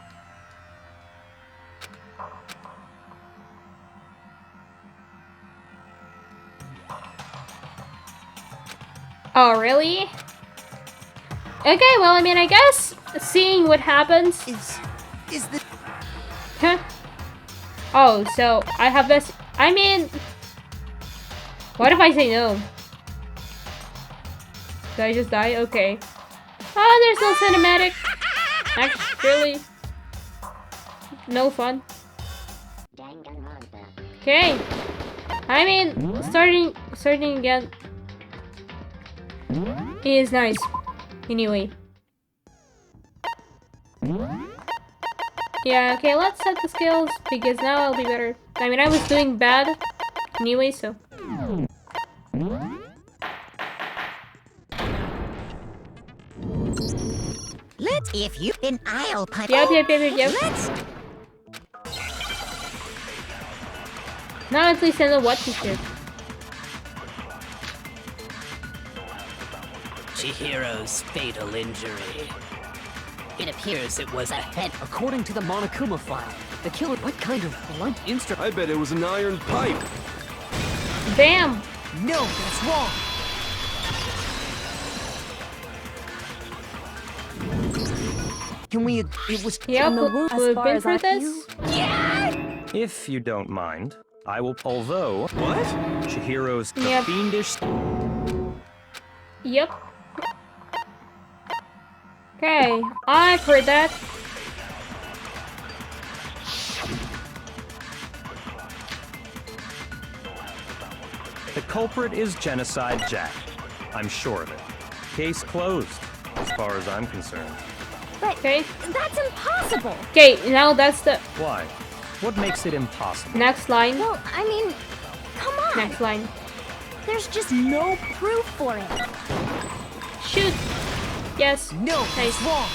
Oh, really? Okay, well, I mean, I guess seeing what happens Is the... Huh? Oh, so I have this. I mean, what if I say no? Did I just die? Okay. Oh, there's no cinematic. Actually, no fun. Okay. I mean, starting again is nice. Anyway. Yeah, okay, let's set the skills because now I'll be better. I mean, I was doing bad anyway, so. Let's, if you can, I'll punch. Yep. Let's. Now at least I know what to do. Chihiro's fatal injury. It appears it was a head. According to the Monokuma file, the killer. What kind of blunt instrument? I bet it was an iron pipe. Damn! No, that's wrong. Can we? It was. Yep, we've been through as I this. If you don't mind, I will. Although What? Chihiro's Yep. fiendish. Yep. Okay, I've heard that. The culprit is Genocide Jack. I'm sure of it. Case closed, as far as I'm concerned. But Okay. that's impossible. Okay, now that's the Why? What makes it impossible? next line. Well, I mean, come on. Next line. There's just no proof for it. Shoot. Yes. No, Nice. that's wrong.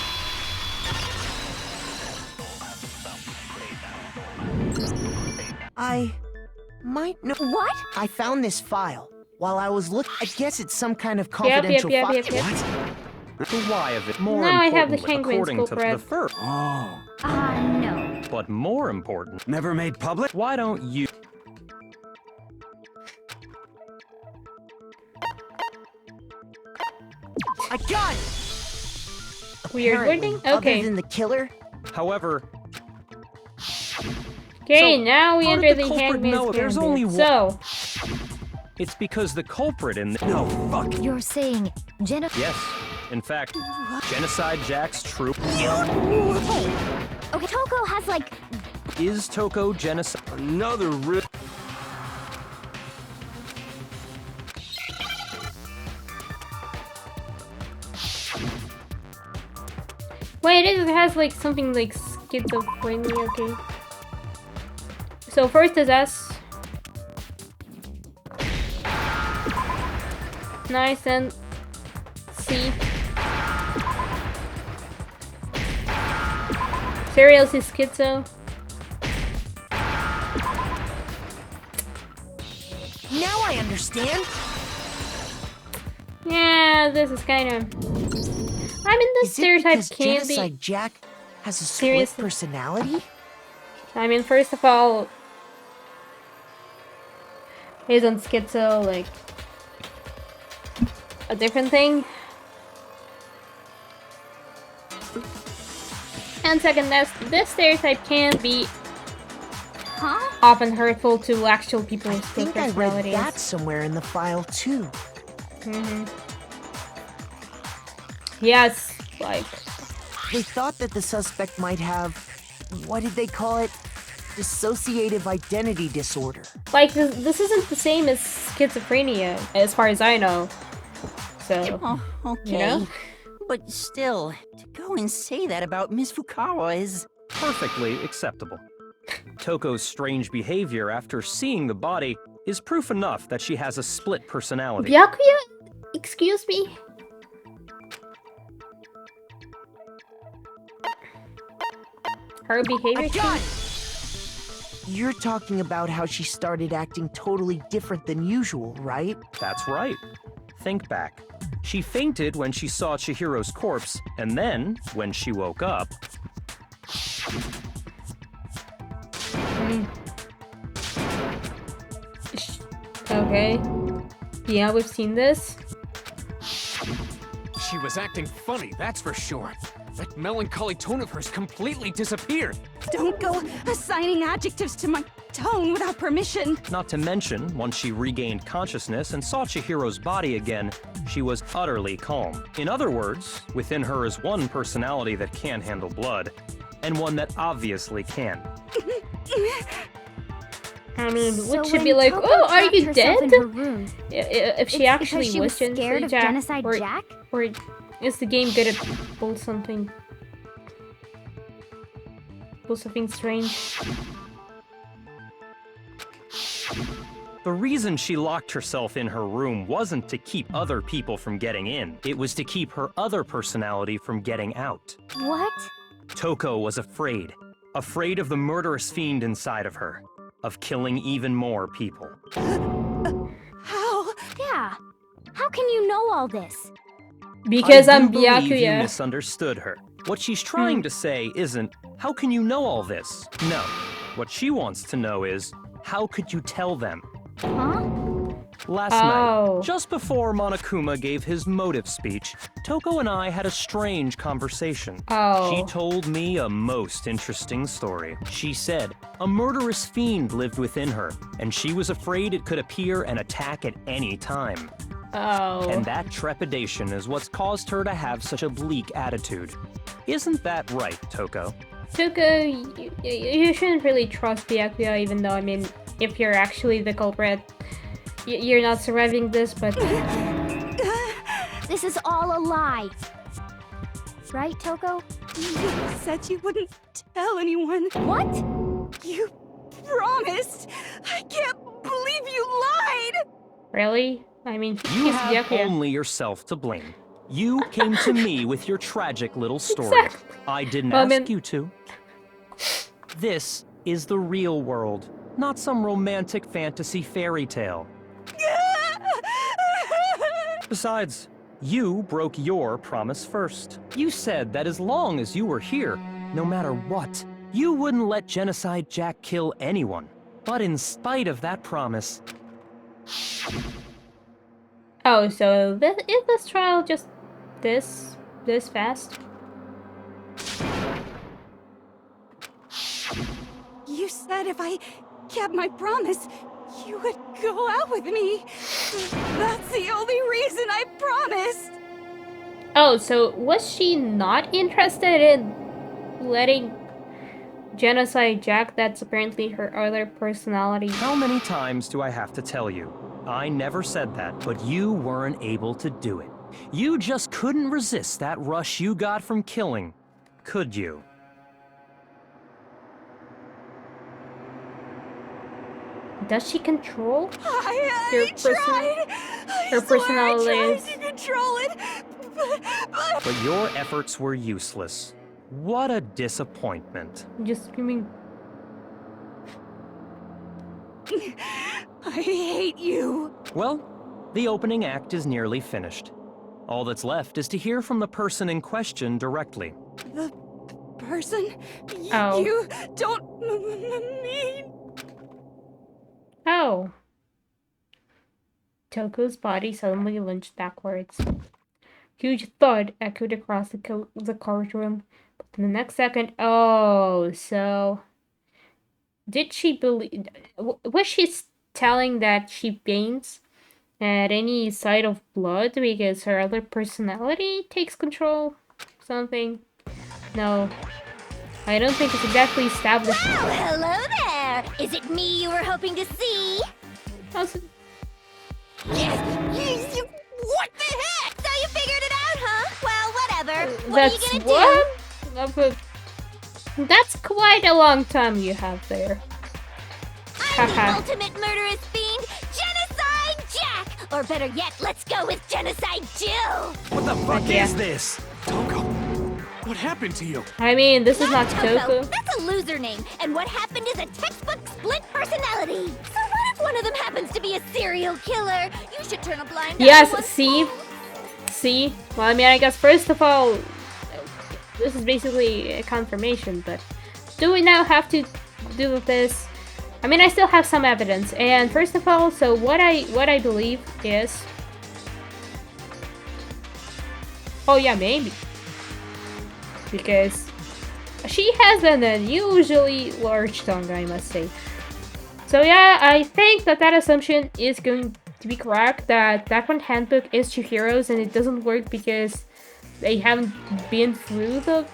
I might know. What? I found this file while I was looking. I guess it's some kind of confidential file. Yep. The why of it. More Now I have the importantly, Hangman's according to culprit. the first. Oh. No. But more important, Never made public? why don't you? I got it. Weird Apparently, wording? Okay. Other than the killer, However, Okay, So, now we how enter did the the culprit Hangman's know there's Gambit. only one- So, it's because the culprit in the. No, fuck. You're saying Jennifer? Yes. In fact, Genocide Jack's troop Okay, Toko has like. is Toko Genocide. Another rip. wait, it has like something like schizophrenia, okay. So first is S. Nice, and C. Serials is schizo. now I understand. Yeah, this is kind of. I mean, this Is it stereotype because can be. Genocide Jack has a split Seriously. personality? I mean, first of all, Isn't schizo like a different thing? And second, this stereotype can be often hurtful to actual people with I split think I read personalities. that somewhere in the file too. Yes, like They thought that the suspect might have, what did they call it? Dissociative identity disorder. this isn't the same as schizophrenia, as far as I know. So, Oh, okay. you know? But still, to go and say that about Miss Fukawa is... Perfectly acceptable. Toko's strange behavior after seeing the body is proof enough that she has a split personality. Byakuya? Excuse me? Her behavior You're talking about how she started acting totally different than usual, right? That's right. Think back. She fainted when she saw Chihiro's corpse, and then, when she woke up... Okay. Yeah, we've seen this. She was acting funny, that's for sure. That melancholy tone of hers completely disappeared. Don't go assigning adjectives to my tone without permission. Not to mention, once she regained consciousness and saw Chihiro's body again, she was utterly calm. In other words, within her is one personality that can handle blood, and one that obviously can. I mean, So would she when be like, Toko "Oh, are trapped you herself dead?" in her room, If she it's actually because she was scared of Jack, Genocide or, Jack? or is the game good at pull something strange? The reason she locked herself in her room wasn't to keep other people from getting in. It was to keep her other personality from getting out. What? Toko was afraid. Afraid of the murderous fiend inside of her. Of killing even more people. How? Yeah. How can you know all this? Because I I'm do believe you Byakuya. misunderstood her. What she's trying to say isn't, how can you know all this? No. What she wants to know is, how could you tell them? Huh? Last night, just before Monokuma gave his motive speech, Toko and I had a strange conversation. She told me a most interesting story. She said a murderous fiend lived within her, and she was afraid it could appear and attack at any time. And that trepidation is what's caused her to have such a bleak attitude. Isn't that right, Toko? Toko, you shouldn't really trust Byakuya, even though, I mean, if you're actually the culprit, you're not surviving this, but... This is all a lie. Right, Toko? You said you wouldn't tell anyone. What? You promised. I can't believe you lied. Really? I mean, You he's have Byakuya. only yourself to blame. You came to me with your tragic little story. I didn't ask you to. This is the real world, not some romantic fantasy fairy tale. Besides, you broke your promise first. You said that as long as you were here, no matter what, you wouldn't let Genocide Jack kill anyone. But in spite of that promise... Oh, so is this trial just this fast? You said if I kept my promise, you would go out with me. That's the only reason I promised. Oh, so was she not interested in letting Genocide Jack, that's apparently her other personality? How many times do I have to tell you? I never said that, but you weren't able to do it. You just couldn't resist that rush you got from killing, could you? Does she control I tried. her personality? I tried to control it, But your efforts were useless. What a disappointment. Just screaming. I hate you. Well, the opening act is nearly finished. All that's left is to hear from the person in question directly. The person? Oh. You don't mean... Oh. Toko's body suddenly lunged backwards. Huge thud echoed across the courtroom. But in the next second, oh, so... Did she believe... Was she telling that she faints at any sight of blood because her other personality takes control? Something? No. I don't think it's exactly established. Well, hello there! Is it me you were hoping to see? How's it? What the heck? So you figured it out, huh? Well, whatever. What That's are you gonna what? That's quite a long time you have there. I'm the ultimate murderous fiend, Genocide Jack! Or better yet, let's go with Genocide Jill! What the fuck is this? Toko, what happened to you? I mean, this is not Toko. That's a loser name, and what happened is a textbook split personality. So what if one of them happens to be a serial killer? You should turn a blind eye. Yes, see? See? Well, I mean, I guess first of all, this is basically a confirmation, but do we now have to do with this? I mean, I still have some evidence, and first of all, so what I believe is... Oh yeah, maybe. Because she has an unusually large tongue, I must say. So yeah, I think that assumption is going to be correct, that one handbook is Chihiro's and it doesn't work because they haven't been through the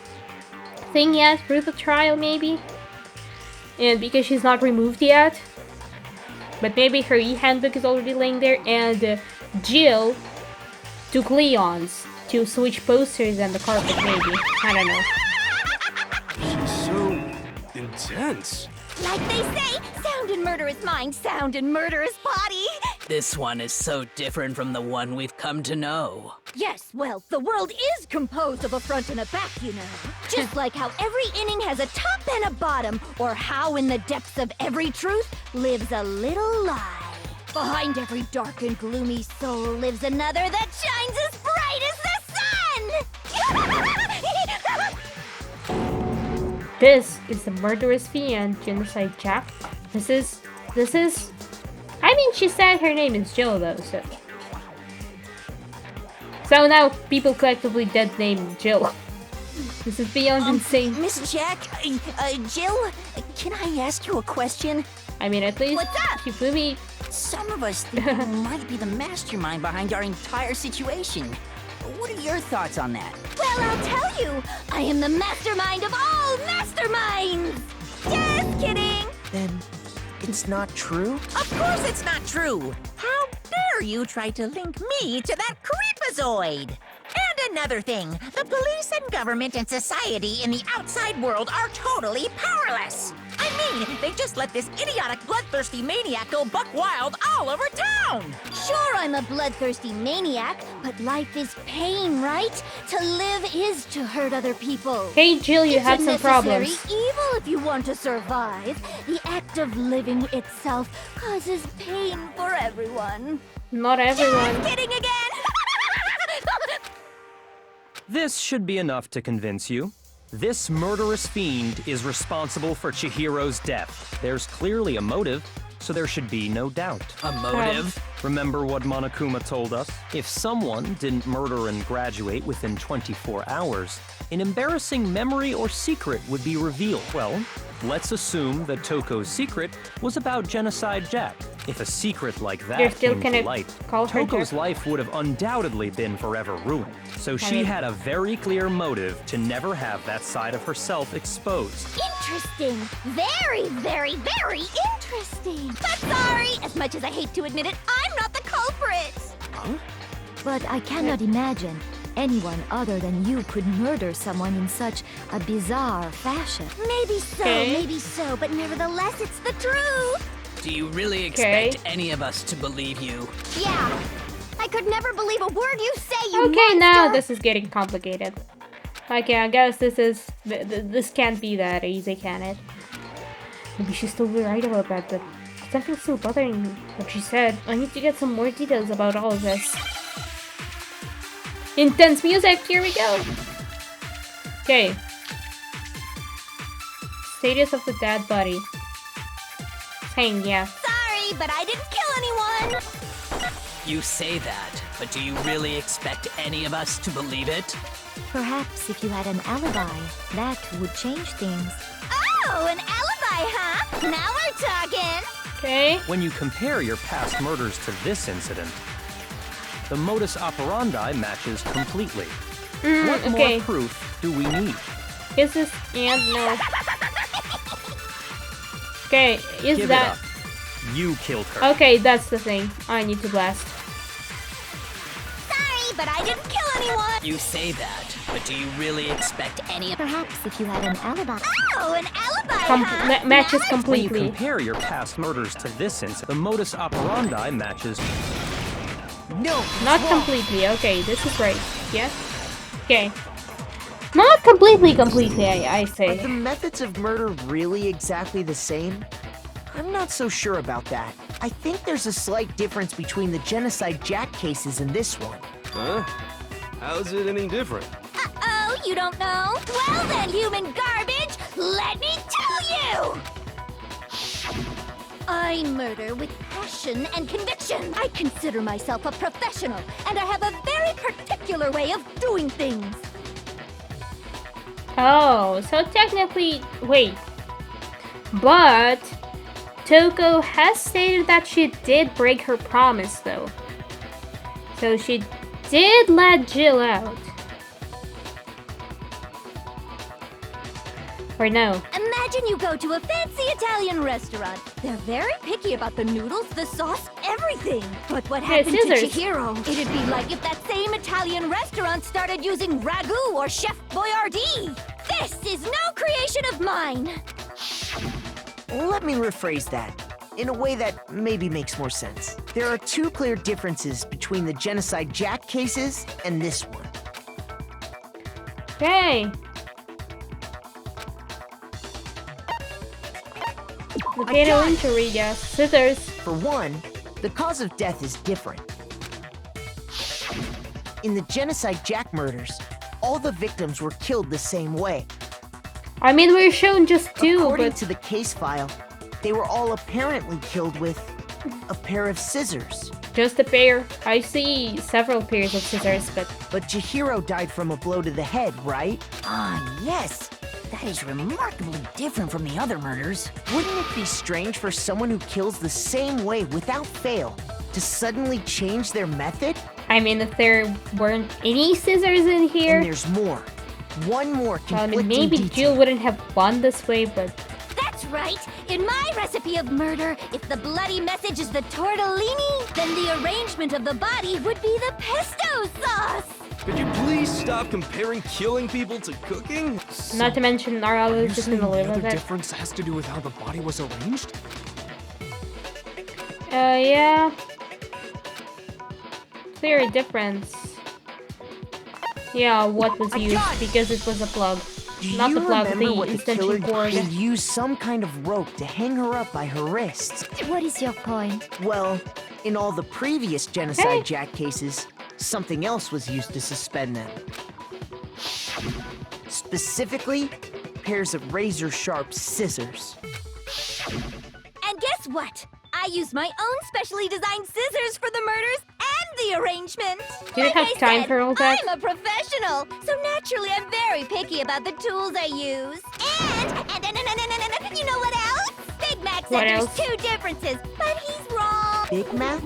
thing yet, through the trial maybe. And because she's not removed yet. But maybe her e-handbook is already laying there, and Jill took Leon's to switch posters and the carpet maybe. I don't know. She's so intense. Like they say, sound in murderous mind, sound in murderous body. This one is so different from the one we've come to know. Yes, well, the world is composed of a front and a back, you know. Just like how every inning has a top and a bottom, or how in the depths of every truth lives a little lie. Behind every dark and gloomy soul lives another that shines as bright as the sun! This is the murderous fiend, Genocide Jack. This is... I mean, she said her name is Jill though, so... So now people collectively dead name Jill. This is beyond insane. Miss Jack, Jill, can I ask you a question? I mean, at least What's up? Shifumi... Some of us think you might be the mastermind behind our entire situation. What are your thoughts on that? Well, I'll tell you, I am the mastermind of all masterminds! Just kidding! Then it's not true? Of course it's not true! How dare you try to link me to that creepazoid? And another thing, the police and government and society in the outside world are totally powerless! I mean, they just let this idiotic bloodthirsty maniac go buck wild all over town! Sure, I'm a bloodthirsty maniac, but life is pain, right? To live is to hurt other people. Hey Jill, you have some problems. It's a necessary evil if you want to survive. The act of living itself causes pain for everyone. Not everyone. Just kidding again! This should be enough to convince you. This murderous fiend is responsible for Chihiro's death. There's clearly a motive, so there should be no doubt. A motive? Remember what Monokuma told us? If someone didn't murder and graduate within 24 hours, an embarrassing memory or secret would be revealed. Well, let's assume that Toko's secret was about Genocide Jack. If a secret like that came to light, Toko's life would have undoubtedly been forever ruined. So she had a very clear motive to never have that side of herself exposed. Interesting. Very, very, very interesting. But sorry, as much as I hate to admit it, I'm not the culprit. Huh? But I cannot imagine anyone other than you could murder someone in such a bizarre fashion. Maybe so, but nevertheless, it's the truth. Do you really expect any of us to believe you? Yeah. I could never believe a word you say, you Okay, monster. now this is getting complicated. Okay, I guess this can't be that easy, can it? Maybe she's still right about that, but something's still bothering me. Like she said, I need to get some more details about all of this. Intense music, here we go! Okay. Status of the dead body. Saying, yeah. Sorry, but I didn't kill anyone. You say that, but do you really expect any of us to believe it? Perhaps if you had an alibi, that would change things. Oh, an alibi, huh? Now we're talking! Okay. When you compare your past murders to this incident, the modus operandi matches completely. What more proof do we need? Is this and no? Okay, is Give that? it up. You killed her. Okay, that's the thing. I need to blast. Sorry, but I didn't kill anyone! You say that, but do you really expect any of... Perhaps if you had an alibi. Oh, an alibi, huh? Matches When completely. you compare your past murders to this incident, the modus operandi matches. No, Not completely. Okay, this is right. Yes. Okay. Not completely, I Are say. the methods of murder really exactly the same? I'm not so sure about that. I think there's a slight difference between the Genocide Jack cases and this one. Huh? How's it any different? Uh-oh, you don't know? Well then, human garbage, let me tell you! I murder with passion and conviction. I consider myself a professional, and I have a very particular way of doing things. Oh, so technically, wait. But Toko has stated that she did break her promise, though. So she did let Jill out. Or no? Imagine you go to a fancy Italian restaurant. They're very picky about the noodles, the sauce, everything. But what happened to scissors. Chihiro? It'd be like if that same Italian restaurant started using ragu or Chef Boyardee. This is no creation of mine. Let me rephrase that in a way that maybe makes more sense. There are two clear differences between the Genocide Jack cases and this one. Okay. The fatal injury, yes. Scissors. For one, the cause of death is different. In the Genocide Jack murders, all the victims were killed the same way. I mean, we're shown just two, According but... to the case file, they were all apparently killed with a pair of scissors. Just a pair. I see several pairs of scissors, but... But Chihiro died from a blow to the head, right? Ah, yes. That is remarkably different from the other murders. Wouldn't it be strange for someone who kills the same way without fail to suddenly change their method? I mean, if there weren't any scissors in here... And there's more. One more conflicting I mean, maybe detail. Jill wouldn't have won this way, but... That's right. In my recipe of murder, if the bloody message is the tortellini, then the arrangement of the body would be the pesto sauce. Could you please stop comparing killing people to cooking? Not to mention our Are you others just in saying a the little other bit. difference has to do with how the body was arranged? Yeah. Clear difference. Yeah, what was used, because it was a plug. Not the plug, remember what the the killer extension cord. did? He used some kind of rope to hang her up by her wrists. What is your point? Well, in all the previous Genocide Jack cases, something else was used to suspend them. Specifically, pairs of razor-sharp scissors. And guess what? I used my own specially designed scissors for the murders and the arrangement. Do you have time for all that? I'm a professional, so naturally I'm very picky about the tools I use. And you know what else? Big Mac What said there's else? two differences, but he's wrong. Big Mac?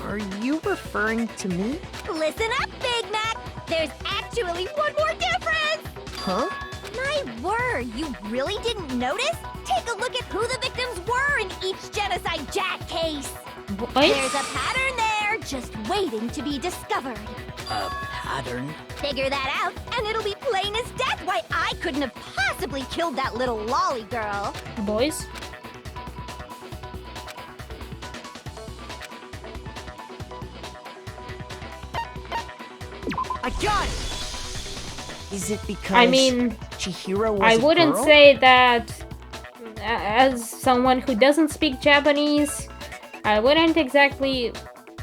Are you referring to me? Listen up, Big Mac. There's actually one more difference. Huh? My word, you really didn't notice? Take a look at who the victims were in each Genocide Jack case. What? There's a pattern there, just waiting to be discovered. A pattern? Figure that out, and it'll be plain as death why I couldn't have possibly killed that little lolly girl. Boys? I got it! Is it because I mean, Chihiro was I a wouldn't girl? say that as someone who doesn't speak Japanese, I wouldn't exactly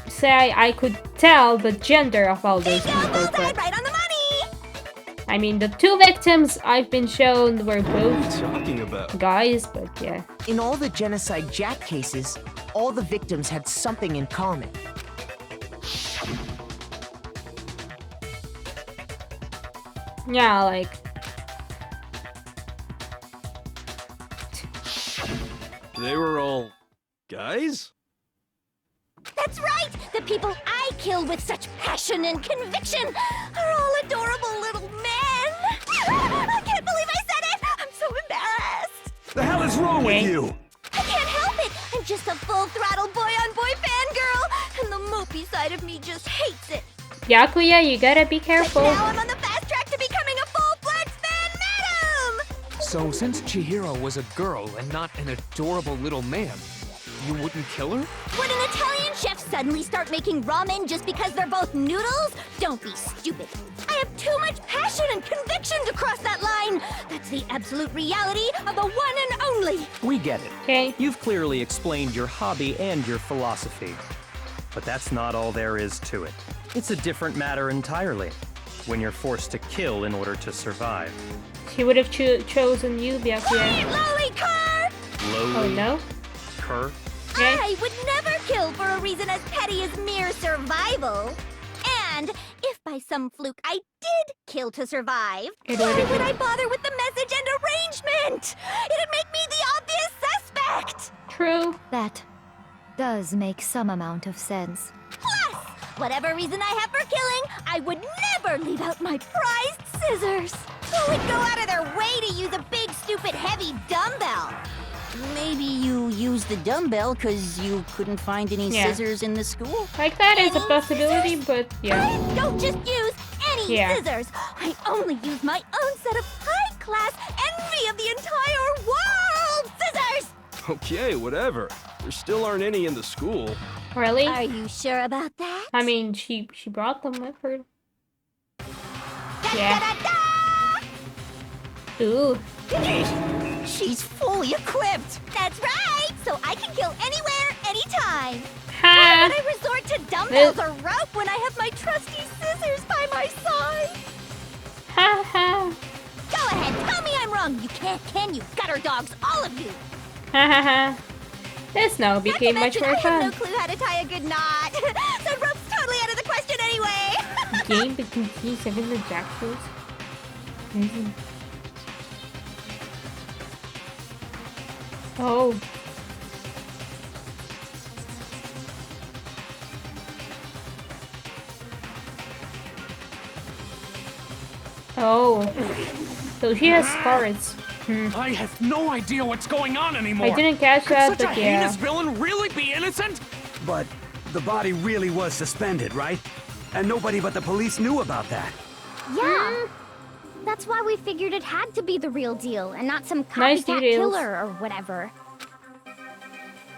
say I could tell the gender of all those people, but Right on the money! I mean, the two victims I've been shown were What are both you talking about? guys, but yeah. In all the Genocide Jack cases, all the victims had something in common. Yeah, like... They were all guys? That's right! The people I kill with such passion and conviction are all adorable little men! I can't believe I said it! I'm so embarrassed! The hell is wrong with you? I can't help it! I'm just a full-throttle boy-on-boy fangirl, and the mopey side of me just hates it. Byakuya, you gotta be careful. But now I'm on the fast track to becoming a full-fledged fan madam! So since Chihiro was a girl and not an adorable little man, you wouldn't kill her? Would an Italian chef suddenly start making ramen just because they're both noodles? Don't be stupid. I have too much passion and conviction to cross that line. That's the absolute reality of the one and only. We get it. Okay. You've clearly explained your hobby and your philosophy. But that's not all there is to it. It's a different matter entirely. When you're forced to kill in order to survive. He would have chosen you, Byakuya. Lowly cur! Oh no? Cur? Okay. I would never kill for a reason as petty as mere survival. And if by some fluke I did kill to survive, why would I bother with the message and arrangement? It'd make me the obvious suspect! True. That does make some amount of sense. Plus, whatever reason I have for killing, I would never leave out my prized scissors. Who would go out of their way to use a big, stupid, heavy dumbbell? Maybe you used the dumbbell because you couldn't find any Yeah. scissors in the school? Like that is a possibility, but yeah. I don't just use any Yeah. scissors. I only use my own set of high-class envy of the entire world scissors! Okay, whatever. There still aren't any in the school. Really? Are you sure about that? I mean, she brought them with her. Yeah. Ooh. She's fully equipped! That's right! So I can kill anywhere, anytime! Ha! Why would I resort to dumbbells or rope when I have my trusty scissors by my side? Ha ha! Go ahead, tell me I'm wrong! You can't, can you? Gutter dogs, all of you! Ha ha ha! This now became much more I have no fun. clue how to tie a good knot! So rope's totally out of the question anyway! Game between T7 and Jackals. Amazing. Oh. Oh. So she has scars. I have no idea what's going on anymore. I didn't catch that, Could such but a yeah. heinous villain really be innocent? But the body really was suspended, right? And nobody but the police knew about that. Yeah. That's why we figured it had to be the real deal and not some Nice copycat details. killer or whatever.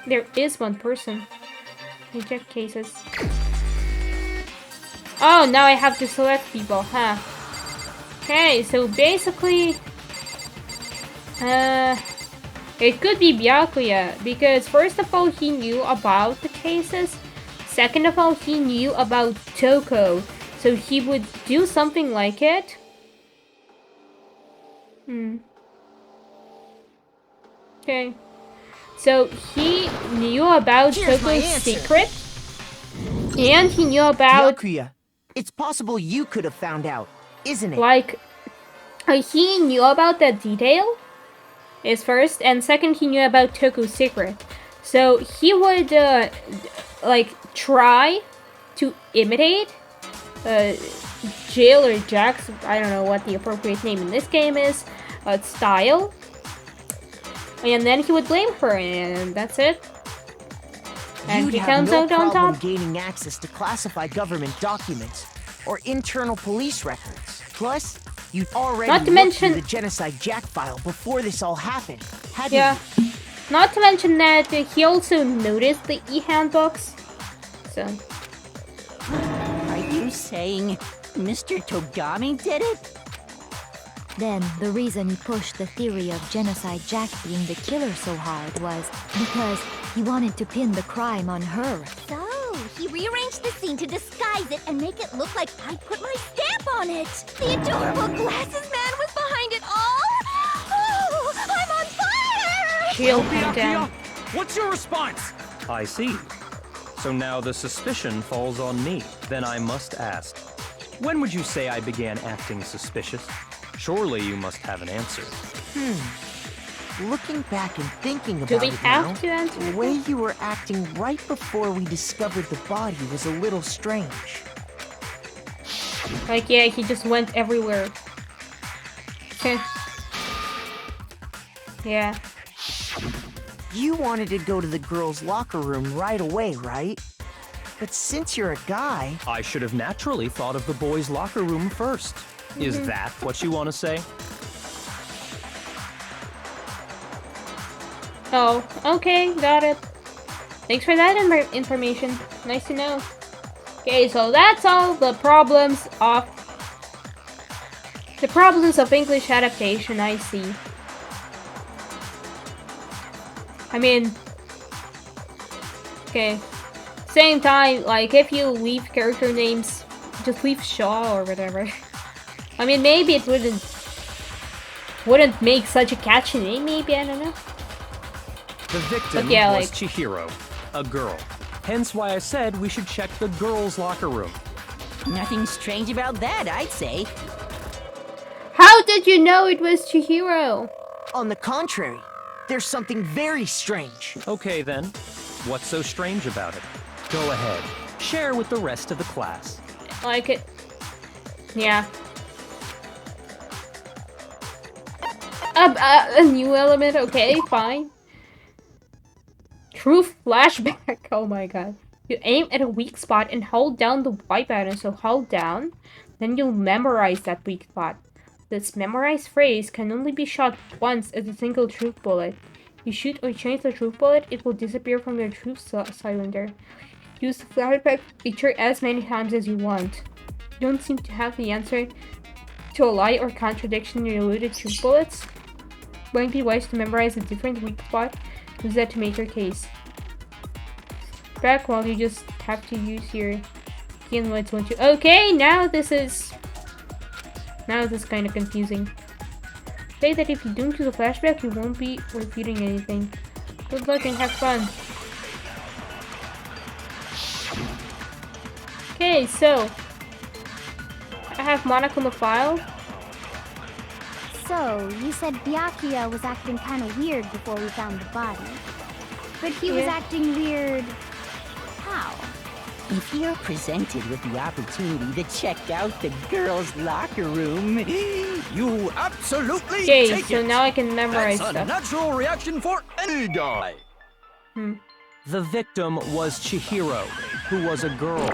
There is one person. Reject cases. Oh, now I have to select people, huh? Okay, so basically... it could be Byakuya, because first of all, he knew about the cases. Second of all, he knew about Toko, so he would do something like it. Okay. So he knew about Here's my Toko's answer. secret, and he knew about Byakuya, it's possible you could have found out, isn't it? like he knew about that detail is first, and second he knew about Toko's secret. So he would like try to imitate Jill or Jax, I don't know what the appropriate name in this game is, style. And then he would blame her, and that's it. And You'd he have comes no out on problem top. gaining access to classified government documents or internal police records. Plus, you'd already Not to looked through mention- the Genocide Jack file before this all happened, hadn't Yeah. you? Not to mention that he also noticed the e-handbooks. So, Are you saying Mr. Togami did it? Then, the reason he pushed the theory of Genocide Jack being the killer so hard was because he wanted to pin the crime on her. So, he rearranged the scene to disguise it and make it look like I put my stamp on it. The adorable glasses man was behind it all. Oh, I'm on fire! Jill came down. What's your response? I see. So now the suspicion falls on me. Then I must ask, When would you say I began acting suspicious? Surely you must have an answer. Looking back and thinking Do about we it have now, to answer? the way you were acting right before we discovered the body was a little strange. Like, yeah, he just went everywhere. Yeah. You wanted to go to the girls' locker room right away, right? But since you're a guy... I should have naturally thought of the boys' locker room first. Is that what you want to say? Oh, okay, got it. Thanks for that information. Nice to know. Okay, so that's all the problems of English adaptation, I see. I mean, okay. Same time, like if you leave character names, just leave Shaw or whatever. I mean, maybe it wouldn't make such a catchy name. Maybe, I don't know. The victim was Chihiro, a girl. Hence why I said we should check the girls' locker room. Nothing strange about that, I'd say. How did you know it was Chihiro? On the contrary, there's something very strange. Okay then, what's so strange about it? Go ahead, share with the rest of the class. Like it. Yeah. A new element, okay, fine. True flashback, oh my god. You aim at a weak spot and hold down the Y button, so hold down, then you'll memorize that weak spot. This memorized phrase can only be shot once as a single truth bullet. You shoot or change the truth bullet, it will disappear from your truth cylinder. Use the flashback feature as many times as you want. You don't seem to have the answer to a lie or contradiction in your eluded truth bullets? Might be wise to memorize a different weak spot. Use that to make your case. Back while you just have to use your key and lights once you. Okay, now this is kind of confusing. Say that if you don't use a flashback, you won't be repeating anything. Good luck and have fun. Okay, so I have Monokuma file. So, you said Byakuya was acting kind of weird before we found the body. But he was acting weird... how? If you're presented with the opportunity to check out the girls' locker room, you absolutely take it. So now I can memorize That's stuff. a natural reaction for any guy. The victim was Chihiro, who was a girl.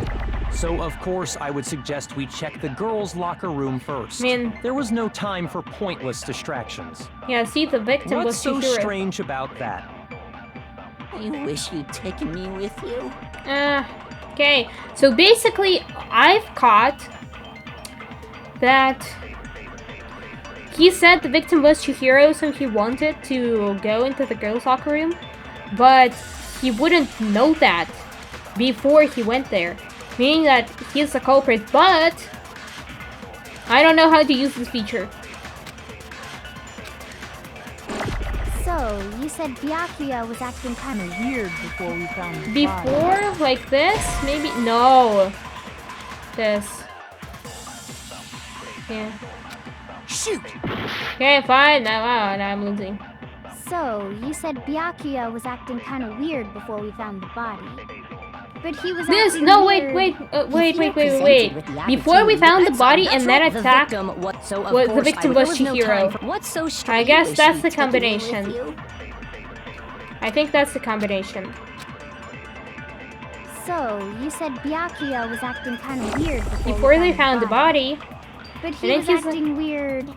So of course I would suggest we check the girls' locker room first. There was no time for pointless distractions. Yeah, see, the victim was Chihiro. What's so Chihiro. strange about that? I wish you'd taken me with you. Okay, so basically, I've caught that he said the victim was Chihiro, so he wanted to go into the girls' locker room, but he wouldn't know that before he went there, meaning that he's the culprit, but I don't know how to use this feature. So, you said Byakuya was acting kind of weird before we found the body. Before? Like this? Maybe? No. This. Yeah. Shoot! Okay, fine. Now I'm losing. So, you said Byakuya was acting kind of weird before we found the body. But he was This, acting no, weird. wait. Before we found the body and then attacked, the victim was Chihiro. What's so I guess that's the combination. I think that's the combination. So, you said Byakuya was acting kind of weird before they found the body. But he was acting weird.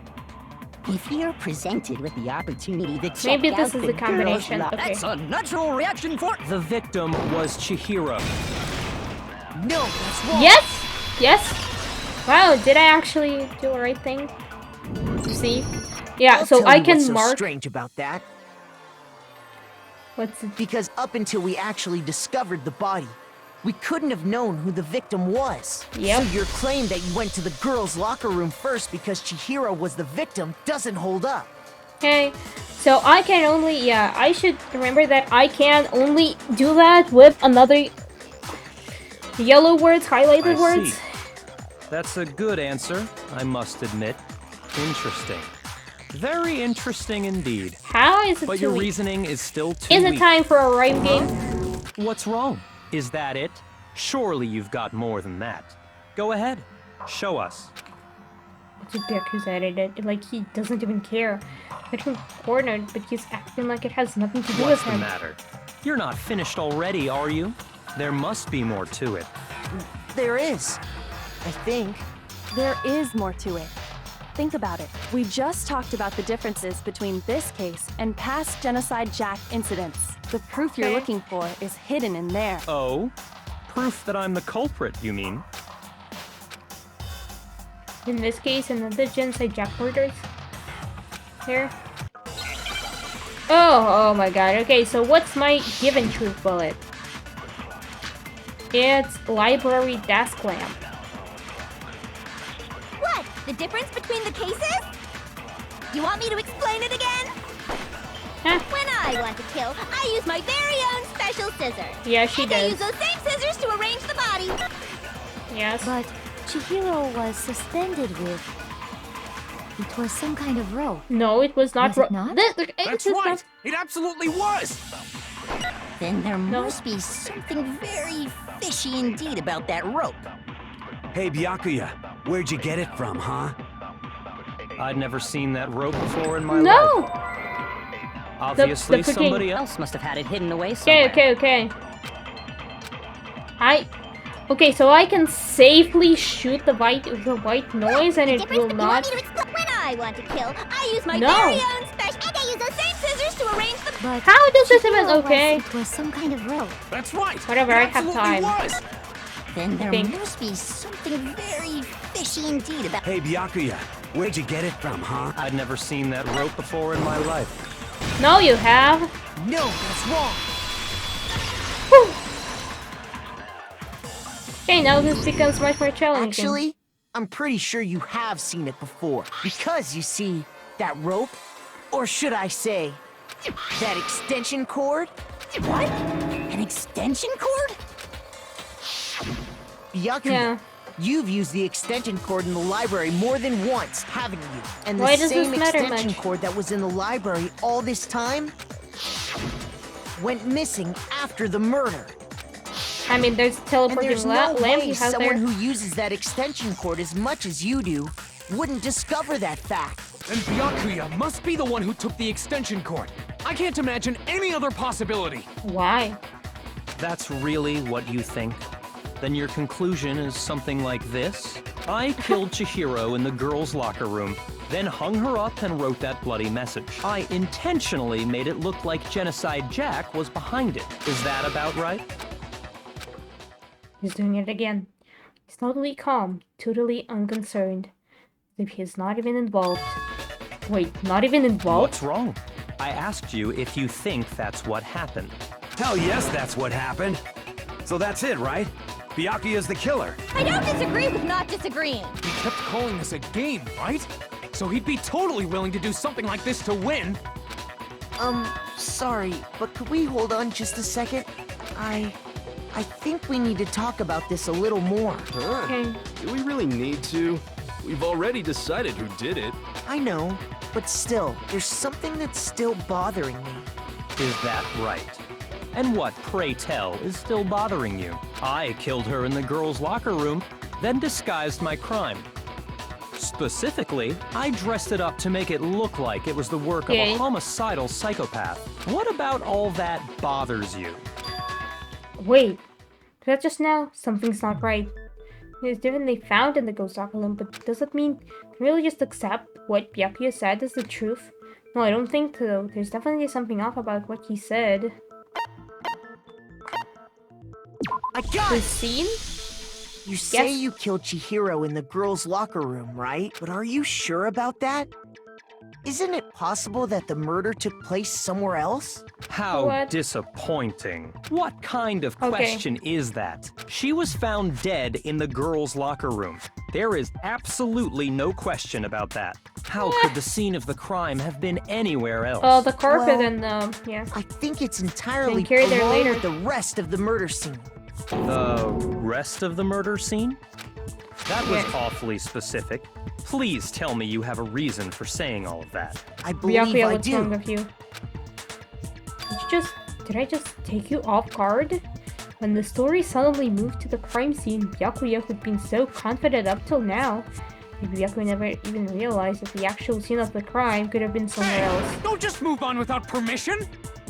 If you're presented with the opportunity to check Maybe this out is the the combination. girls' Okay. That's a natural reaction for... The victim was Chihiro. No, that's wrong. Yes. Wow, did I actually do the right thing? See? Yeah, I'll so tell I you can what's so mark. strange about that. What's it? Because up until we actually discovered the body, we couldn't have known who the victim was. Yep. So your claim that you went to the girls' locker room first because Chihiro was the victim doesn't hold up. Okay, so I can only, yeah, I should remember that I can only do that with another yellow words, highlighted words. That's a good answer, I must admit. Interesting. Very interesting indeed. How is it But too your weak? reasoning is still too Is weak. it time for a rhyme game? What's wrong? Is that it? Surely you've got more than that. Go ahead. Show us. It's a dick who's edited. Like, he doesn't even care. Get him cornered, but he's acting like it has nothing to do What's with the him. matter? You're not finished already, are you? There must be more to it. There is. I think. There is more to it. Think about it. We just talked about the differences between this case and past Genocide Jack incidents. The proof you're looking for is hidden in there. Oh? Proof that I'm the culprit, you mean? In this case, another Genocide Jack murders. Here. Oh my god. Okay, so what's my given truth bullet? It's library desk lamp. What? The difference between the cases? You want me to explain it again? When I want to kill, I use my very own special scissors. Yeah, she and I does. use those same scissors to arrange the body. Yes. But Chihiro was suspended with... It was some kind of rope. No, it was not. Was it not? That's right! It absolutely was! Then there must be something very fishy indeed about that rope. Hey, Byakuya, where'd you get it from, huh? I'd never seen that rope before in my No! life. Obviously, the freaking- somebody else must have had it hidden away Okay. Okay, so I can safely shoot the white noise and it will not. When I want to kill, I use my No. very own special. And I use those same scissors to arrange the. But How does this even Chihiro okay? It was some kind of rope. That's right! Whatever, I have time. Then there think. must be something very fishy indeed about. Hey, Byakuya, where'd you get it from, huh? I'd never seen that rope before in my life. No, you have. No, that's wrong. Okay, now this becomes much more challenging. Actually, I'm pretty sure you have seen it before. Because, you see, that rope, or should I say, that extension cord? What? An extension cord? Byakuya, you've used the extension cord in the library more than once, haven't you? And the Why does same this matter extension much? cord that was in the library all this time went missing after the murder. I mean, there's a And teleporting there's no lamp way he has someone there. who uses that extension cord as much as you do wouldn't discover that fact. Then Byakuya must be the one who took the extension cord. I can't imagine any other possibility. Why? That's really what you think? Then your conclusion is something like this? I killed Chihiro in the girls' locker room, then hung her up and wrote that bloody message. I intentionally made it look like Genocide Jack was behind it. Is that about right? He's doing it again. He's totally calm, totally unconcerned. As if he's not even involved. Wait, not even involved? What's wrong? I asked you if you think that's what happened. Hell yes, that's what happened. So that's it, right? Byakuya's the killer. I don't disagree with not disagreeing. He kept calling this a game, right? So he'd be totally willing to do something like this to win. Sorry, but could we hold on just a second? I think we need to talk about this a little more. Okay. Do we really need to? We've already decided who did it. I know, but still, there's something that's still bothering me. Is that right? And what, pray tell, is still bothering you? I killed her in the girls' locker room, then disguised my crime. Specifically, I dressed it up to make it look like it was the work of a homicidal psychopath. What about all that bothers you? Wait, that just now? Something's not right. It's different they found in the ghost locker room, but does it mean really just accept what Byakuya said as the truth? No, I don't think so. There's definitely something off about what he said. I got The it! scene? You say Yes. you killed Chihiro in the girls' locker room, right? But are you sure about that? Isn't it possible that the murder took place somewhere else? How What? disappointing. What kind of Okay. question is that? She was found dead in the girls' locker room. There is absolutely no question about that. How could the scene of the crime have been anywhere else? Oh, the carpet Well, and yeah. I think it's entirely carry there along later. with the rest of the murder scene. The rest of the murder scene? That was awfully specific. Please tell me you have a reason for saying all of that. I believe Byakuya, I what's do. wrong with you? Did I just take you off guard? When the story suddenly moved to the crime scene, Byakuya, who'd been so confident up till now, maybe Byakuya never even realized that the actual scene of the crime could have been somewhere else. Don't just move on without permission!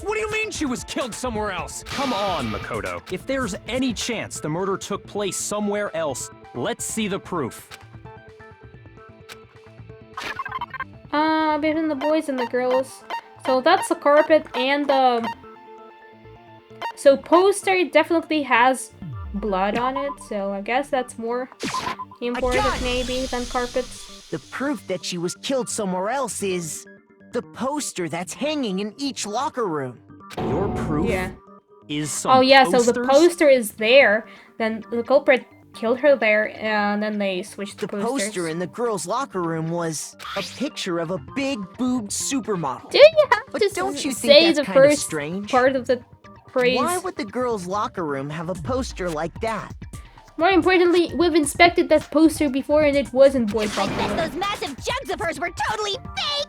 What do you mean she was killed somewhere else? Come on, Makoto. If there's any chance the murder took place somewhere else, let's see the proof. Between the boys and the girls. So that's the carpet and the... So poster definitely has blood on it, so I guess that's more important maybe than carpets. The proof that she was killed somewhere else is the poster that's hanging in each locker room. Your proof is some Oh yeah, posters? so the poster is there, then the culprit killed her there, and then they switched the The posters. poster in the girls' locker room was a picture of a big boobed supermodel. Do you have But to don't you say think the that's kind of first strange? part of the phrase? Why would the girls' locker room have a poster like that? More importantly, we've inspected that poster before and it wasn't boys' I locker bet room. those massive jugs of hers were totally fake!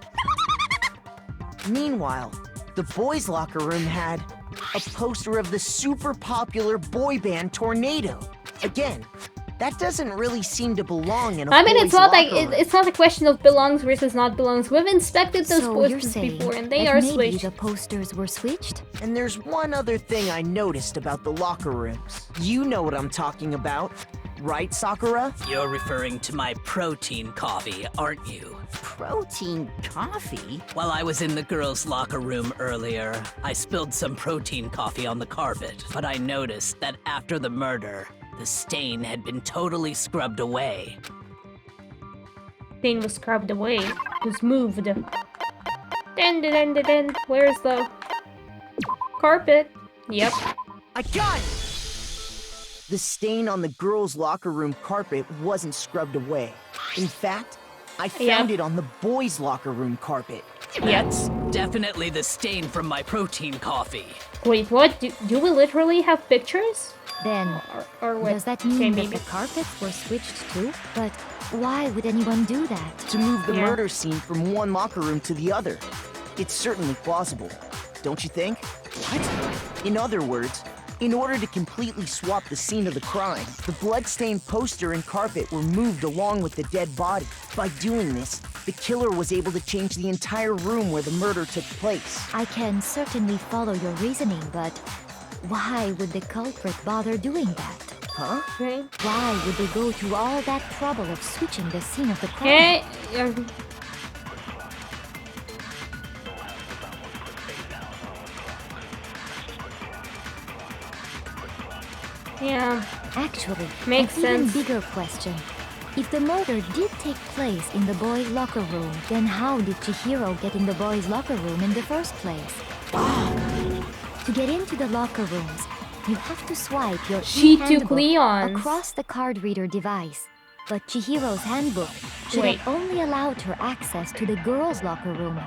Meanwhile, the boys' locker room had a poster of the super popular boy band Tornado. Again, that doesn't really seem to belong in a I mean, boys' it's not like locker room. it's not a question of belongs versus not belongs. We've inspected those So you're posters saying before, and they that are maybe switched. the posters were switched? And there's one other thing I noticed about the locker rooms. You know what I'm talking about, right, Sakura? You're referring to my protein coffee, aren't you? Protein coffee? While I was in the girls' locker room earlier, I spilled some protein coffee on the carpet, but I noticed that after the murder, the stain had been totally scrubbed away. Thing was scrubbed away. It was moved. Then. Where's the carpet? Yep. I got it! The stain on the girls' locker room carpet wasn't scrubbed away. In fact, I found it on the boys' locker room carpet. That's definitely the stain from my protein coffee. Wait, what? Do we literally have pictures? Then, or what? does that mean that maybe. the carpets were switched too? But why would anyone do that? To move the murder scene from one locker room to the other. It's certainly plausible, don't you think? What? In other words, in order to completely swap the scene of the crime, the blood-stained poster and carpet were moved along with the dead body. By doing this, the killer was able to change the entire room where the murder took place. I can certainly follow your reasoning, but why would the culprit bother doing that? Huh? Okay. Why would they go to all that trouble of switching the scene of the crime? Okay. Yeah. Actually, makes an sense. even bigger question. If the murder did take place in the boys' locker room, then how did Chihiro get in the boys' locker room in the first place? To get into the locker rooms, you have to swipe your She took e-handbook Leon's. across the card reader device. But Chihiro's handbook should have only allowed her access to the girls' locker room.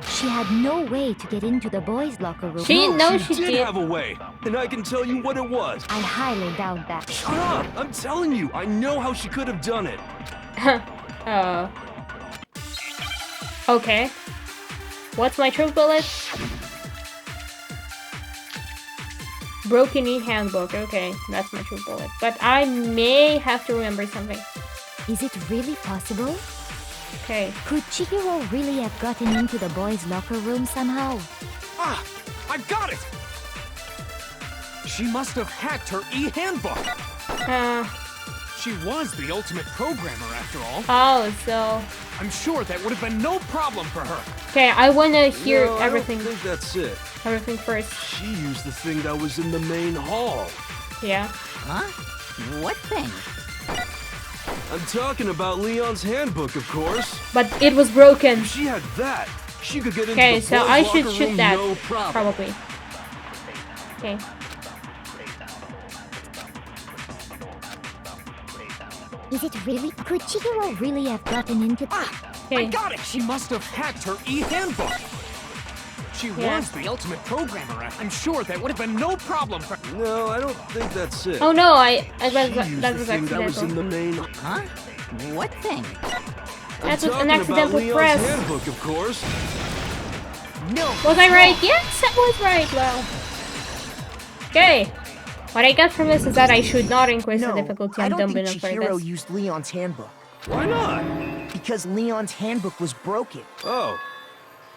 She had no way to get into the boys' locker room. She did have a way, and I can tell you what it was. I highly doubt that. Shut up! I'm telling you, I know how she could have done it. Okay. What's my truth bullet? Broken e-handbook. Okay, that's my truth bullet. But I may have to remember something. Is it really possible? Okay. Could Chihiro really have gotten into the boys' locker room somehow? Ah! I've got it! She must have hacked her e-handbook! She was the ultimate programmer, after all. Oh, so... I'm sure that would have been no problem for her. Okay, I want to hear No, everything. I don't think that's it. Everything first. She used the thing that was in the main hall. Yeah. Huh? What thing? I'm talking about Leon's handbook, of course. But it was broken. If she had that, she could get into Okay, the so boys' I locker should shoot room, that. no problem. Probably. Okay. Is it really? Could Chihiro really have gotten into... I got it! She must have hacked her e-handbook! she was the ultimate programmer, I'm sure that would have been no problem for. No, I don't think that's it. Oh no, that was That was in the accidental. main. Huh? What thing? That was I'm an talking accidental about Leon's press. handbook, of course. No. Was I right? Yes, I was right. Well. Okay. What I got from this is that I should not increase the difficulty. I'm dumb enough for Chihiro this. used Leon's handbook. Why not? Because Leon's handbook was broken. Oh.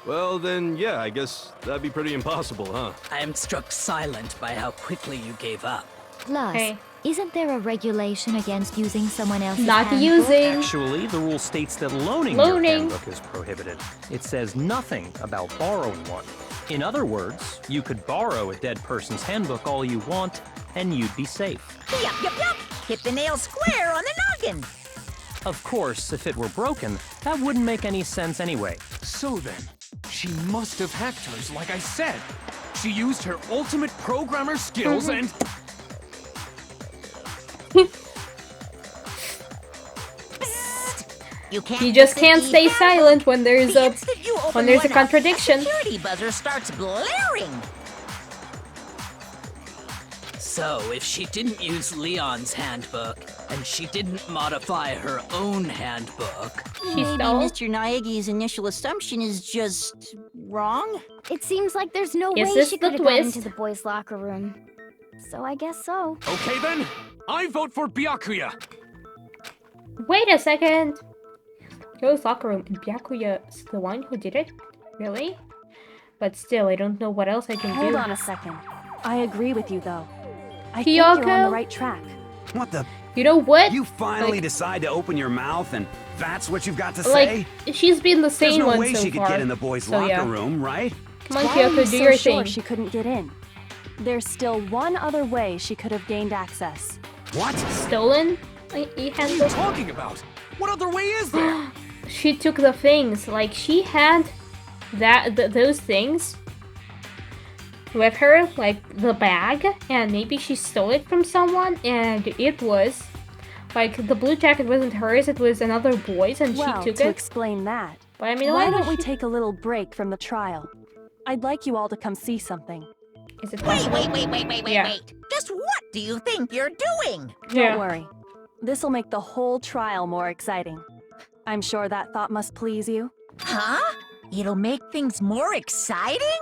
Well, then, yeah, I guess that'd be pretty impossible, huh? I am struck silent by how quickly you gave up. Plus, isn't there a regulation against using someone else's Not handbook? using. Actually, the rule states that loaning your handbook is prohibited. It says nothing about borrowing one. In other words, you could borrow a dead person's handbook all you want, and you'd be safe. Yup. Hit the nail square on the noggin. Of course, if it were broken, that wouldn't make any sense anyway. So then, she must have hacked hers, like I said. She used her ultimate programmer skills and. You just can't stay silent when there's a contradiction. The security buzzer starts blaring. So, if she didn't use Leon's handbook, and she didn't modify her own handbook... Maybe Mr. Naegi's initial assumption is just wrong? It seems like there's no Is way this she the could have gotten twist? into the boys' locker room. So I guess so. Okay then, I vote for Byakuya. Wait a second. Joe's locker room and Byakuya is the one who did it? Really? But still, I don't know what else I can do. Hold on a second. I agree with you, though. I think you're on Kyoko? the right track. What the? You know what? You finally Like- decide to open your mouth and that's what you've got to say? Like, she's been the There's sane no one way so she could far. get in the boys' So, locker yeah. room, right? Come on, Why are you Kyoko, do so your sure thing. she couldn't get in? There's still one other way she could have gained access. What? Stolen? What are you talking about? What other way is there? She took the things. Like, she had those things with her, like the bag, and maybe she stole it from someone, and it was like the blue jacket wasn't hers, it was another boy's, and Well, she took to it. explain that, But I mean, why why don't would we she- take a little break from the trial? I'd like you all to come see something. Is it Wait. Yeah. Just what do you think you're doing? Don't worry. This'll make the whole trial more exciting. I'm sure that thought must please you. Huh? It'll make things more exciting?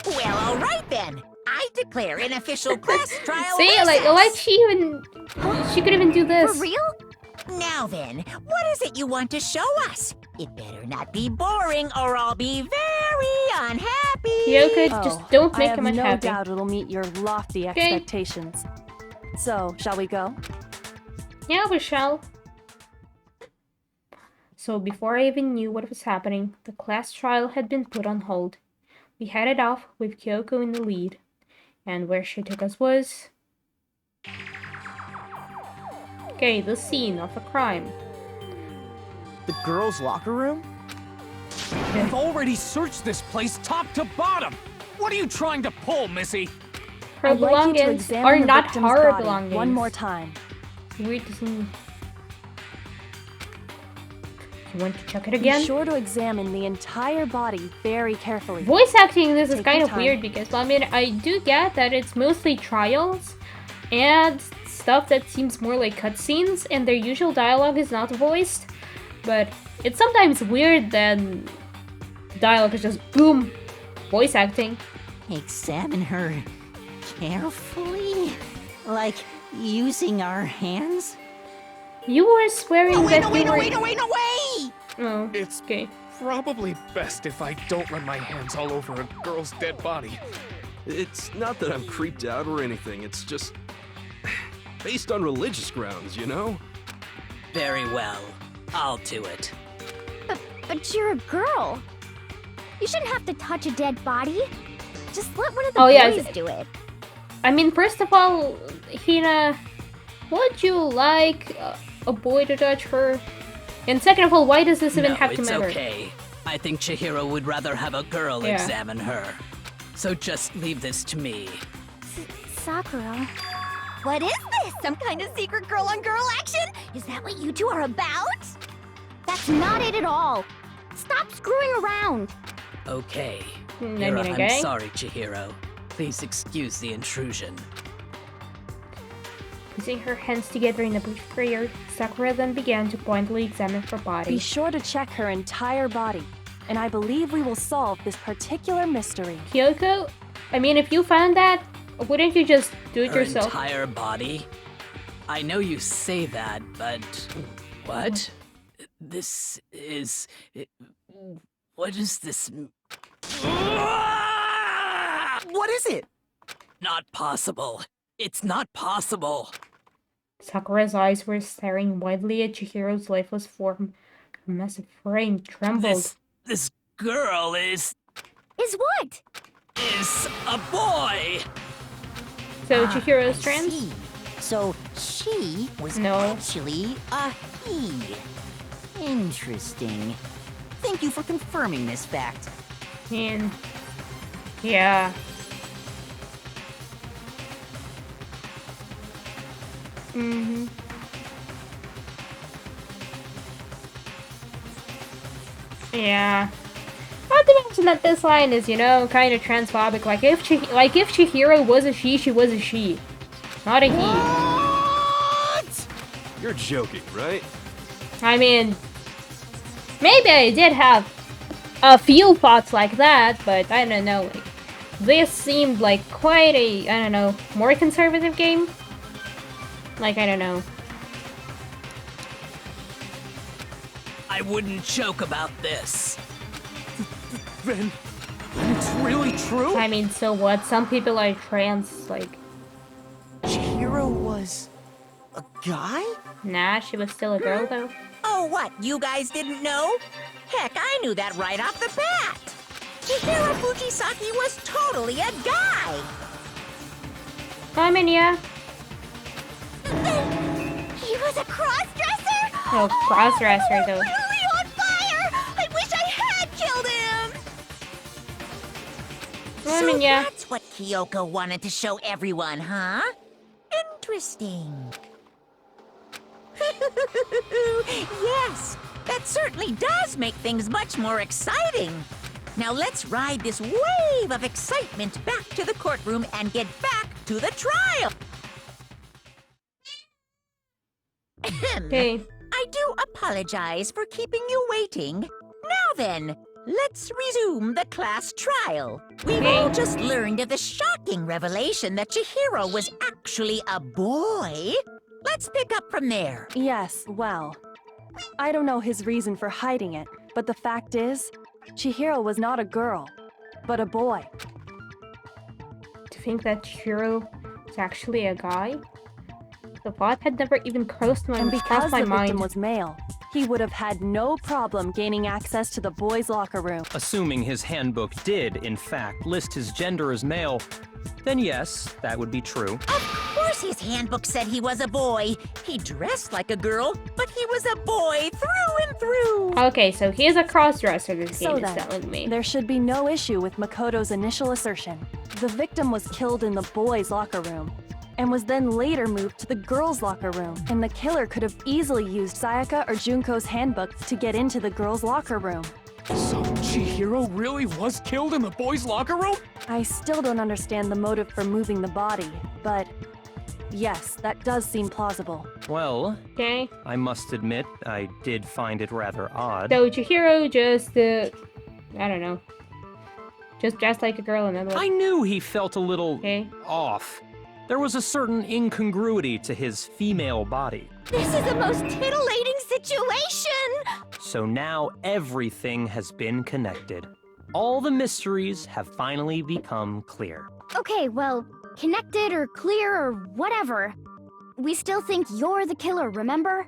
Well, all right then. I declare an official class trial. See, like she could even do this. For real? Now then, what is it you want to show us? It better not be boring or I'll be very unhappy. Kyoko, just don't make I him have no unhappy. doubt it'll meet your lofty expectations. So, shall we go? Yeah, we shall. So before I even knew what was happening, the class trial had been put on hold. We headed off with Kyoko in the lead, and where she took us was... Okay, the scene of a crime. The girls' locker room? I've already searched this place top to bottom. What are you trying to pull, Missy? Her I'd like you to belongings examine are the not victim's her body belongings. one more time. Weird doesn't... You want to check it Be again? sure to examine the entire body very carefully. Voice acting in this is Take kind your of time. weird because, well, I mean, I do get that it's mostly trials and stuff that seems more like cutscenes and their usual dialogue is not voiced, but it's sometimes weird then dialogue is just boom, voice acting. Examine her carefully? Like using our hands? You were swearing that you were... No way! Oh, it's okay. Probably best if I don't run my hands all over a girl's dead body. It's not that I'm creeped out or anything, it's just based on religious grounds, you know? Very well. I'll do it. But you're a girl. You shouldn't have to touch a dead body. Just let one of the Oh, yeah, boys do it. I mean, first of all, Hina, would you like a boy to touch her? And second of all, why does this even No, have to it's matter? okay. I think Chihiro would rather have a girl Yeah. examine her. So just leave this to me. Sakura. What is this? Some kind of secret girl-on-girl action? Is that what you two are about? That's not it at all. Stop screwing around. Okay, I'm sorry, Chihiro. Please excuse the intrusion. Putting her hands together in a brief prayer, Sakura then began to pointedly examine her body. Be sure to check her entire body, and I believe we will solve this particular mystery. Kyoko, I mean, if you found that, wouldn't you just do it Her yourself? Entire body? I know you say that, but what? This is... What is this? What is it? Not possible. It's not possible. Sakura's eyes were staring wildly at Chihiro's lifeless form. Her massive frame trembled. This girl is what? Is a boy. So Chihiro's trans? See. So she was actually a he. Interesting. Thank you for confirming this fact. And yeah. Mm-hmm. Yeah. Not to mention that this line is, you know, kind of transphobic. Like if Chihiro was a she was a she, not a he. What? You're joking, right? I mean, maybe I did have a few thoughts like that, but I don't know. Like, this seemed like quite a, I don't know, more conservative game. Like, I don't know. I wouldn't joke about this. Then it's really true? I mean, so what? Some people are trans, like... Chihiro was... a guy? Nah, she was still a girl, though. Oh, what? You guys didn't know? Heck, I knew that right off the bat. Chihiro Fujisaki was totally a guy. I mean, yeah. He was a cross-dresser? No, cross-dresser, though. Literally on fire! I wish I had killed him! I mean, yeah. That's what Kyoko wanted to show everyone, huh? Interesting. Yes, that certainly does make things much more exciting. Now let's ride this wave of excitement back to the courtroom and get back to the trial. Okay. I do apologize for keeping you waiting. Now then, let's resume the class trial. We've all just learned of the shocking revelation that Chihiro was actually a boy. Let's pick up from there. Yes, well, I don't know his reason for hiding it, but the fact is, Chihiro was not a girl, but a boy. To think that Chihiro is actually a guy? The thought had never even crossed my And because the mind. victim was male, he would have had no problem gaining access to the boys' locker room. Assuming his handbook did, in fact, list his gender as male, then yes, that would be true. Of course his handbook said he was a boy. He dressed like a girl, but he was a boy through and through. Okay, so he is a cross-dresser, this game So is then, telling me. there should be no issue with Makoto's initial assertion. The victim was killed in the boys' locker room, and was then later moved to the girls' locker room. And the killer could have easily used Sayaka or Junko's handbook to get into the girls' locker room. So Chihiro really was killed in the boys' locker room? I still don't understand the motive for moving the body, but yes, that does seem plausible. Well, Okay. I must admit, I did find it rather odd. So Chihiro just, I don't know. Just dressed like a girl and other. I knew he felt a little Okay. off. There was a certain incongruity to his female body. This is the most titillating situation! So now everything has been connected. All the mysteries have finally become clear. Okay, well, connected or clear or whatever. We still think you're the killer, remember?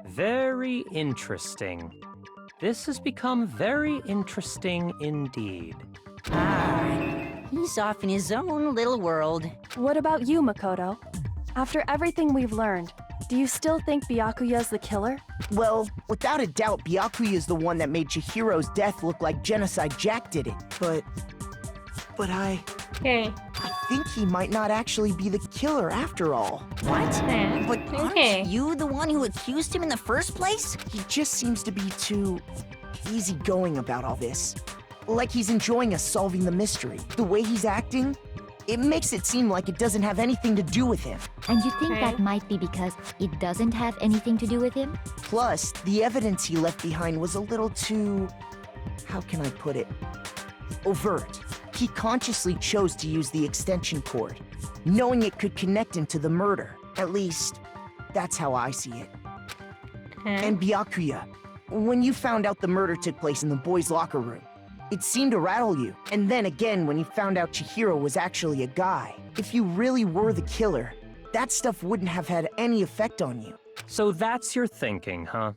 Very interesting. This has become very interesting indeed. He's off in his own little world. What about you, Makoto? After everything we've learned, do you still think Byakuya's the killer? Well, without a doubt, Byakuya is the one that made Chihiro's death look like Genocide Jack did it. But I think he might not actually be the killer after all. What? But Okay. aren't you the one who accused him in the first place? He just seems to be too easygoing about all this. Like he's enjoying us solving the mystery. The way he's acting, it makes it seem like it doesn't have anything to do with him. And you think that might be because it doesn't have anything to do with him? Plus, the evidence he left behind was a little too... how can I put it? Overt. He consciously chose to use the extension cord, knowing it could connect him to the murder. At least, that's how I see it. And Byakuya, when you found out the murder took place in the boys' locker room, it seemed to rattle you. And then again, when you found out Chihiro was actually a guy. If you really were the killer, that stuff wouldn't have had any effect on you. So that's your thinking, huh?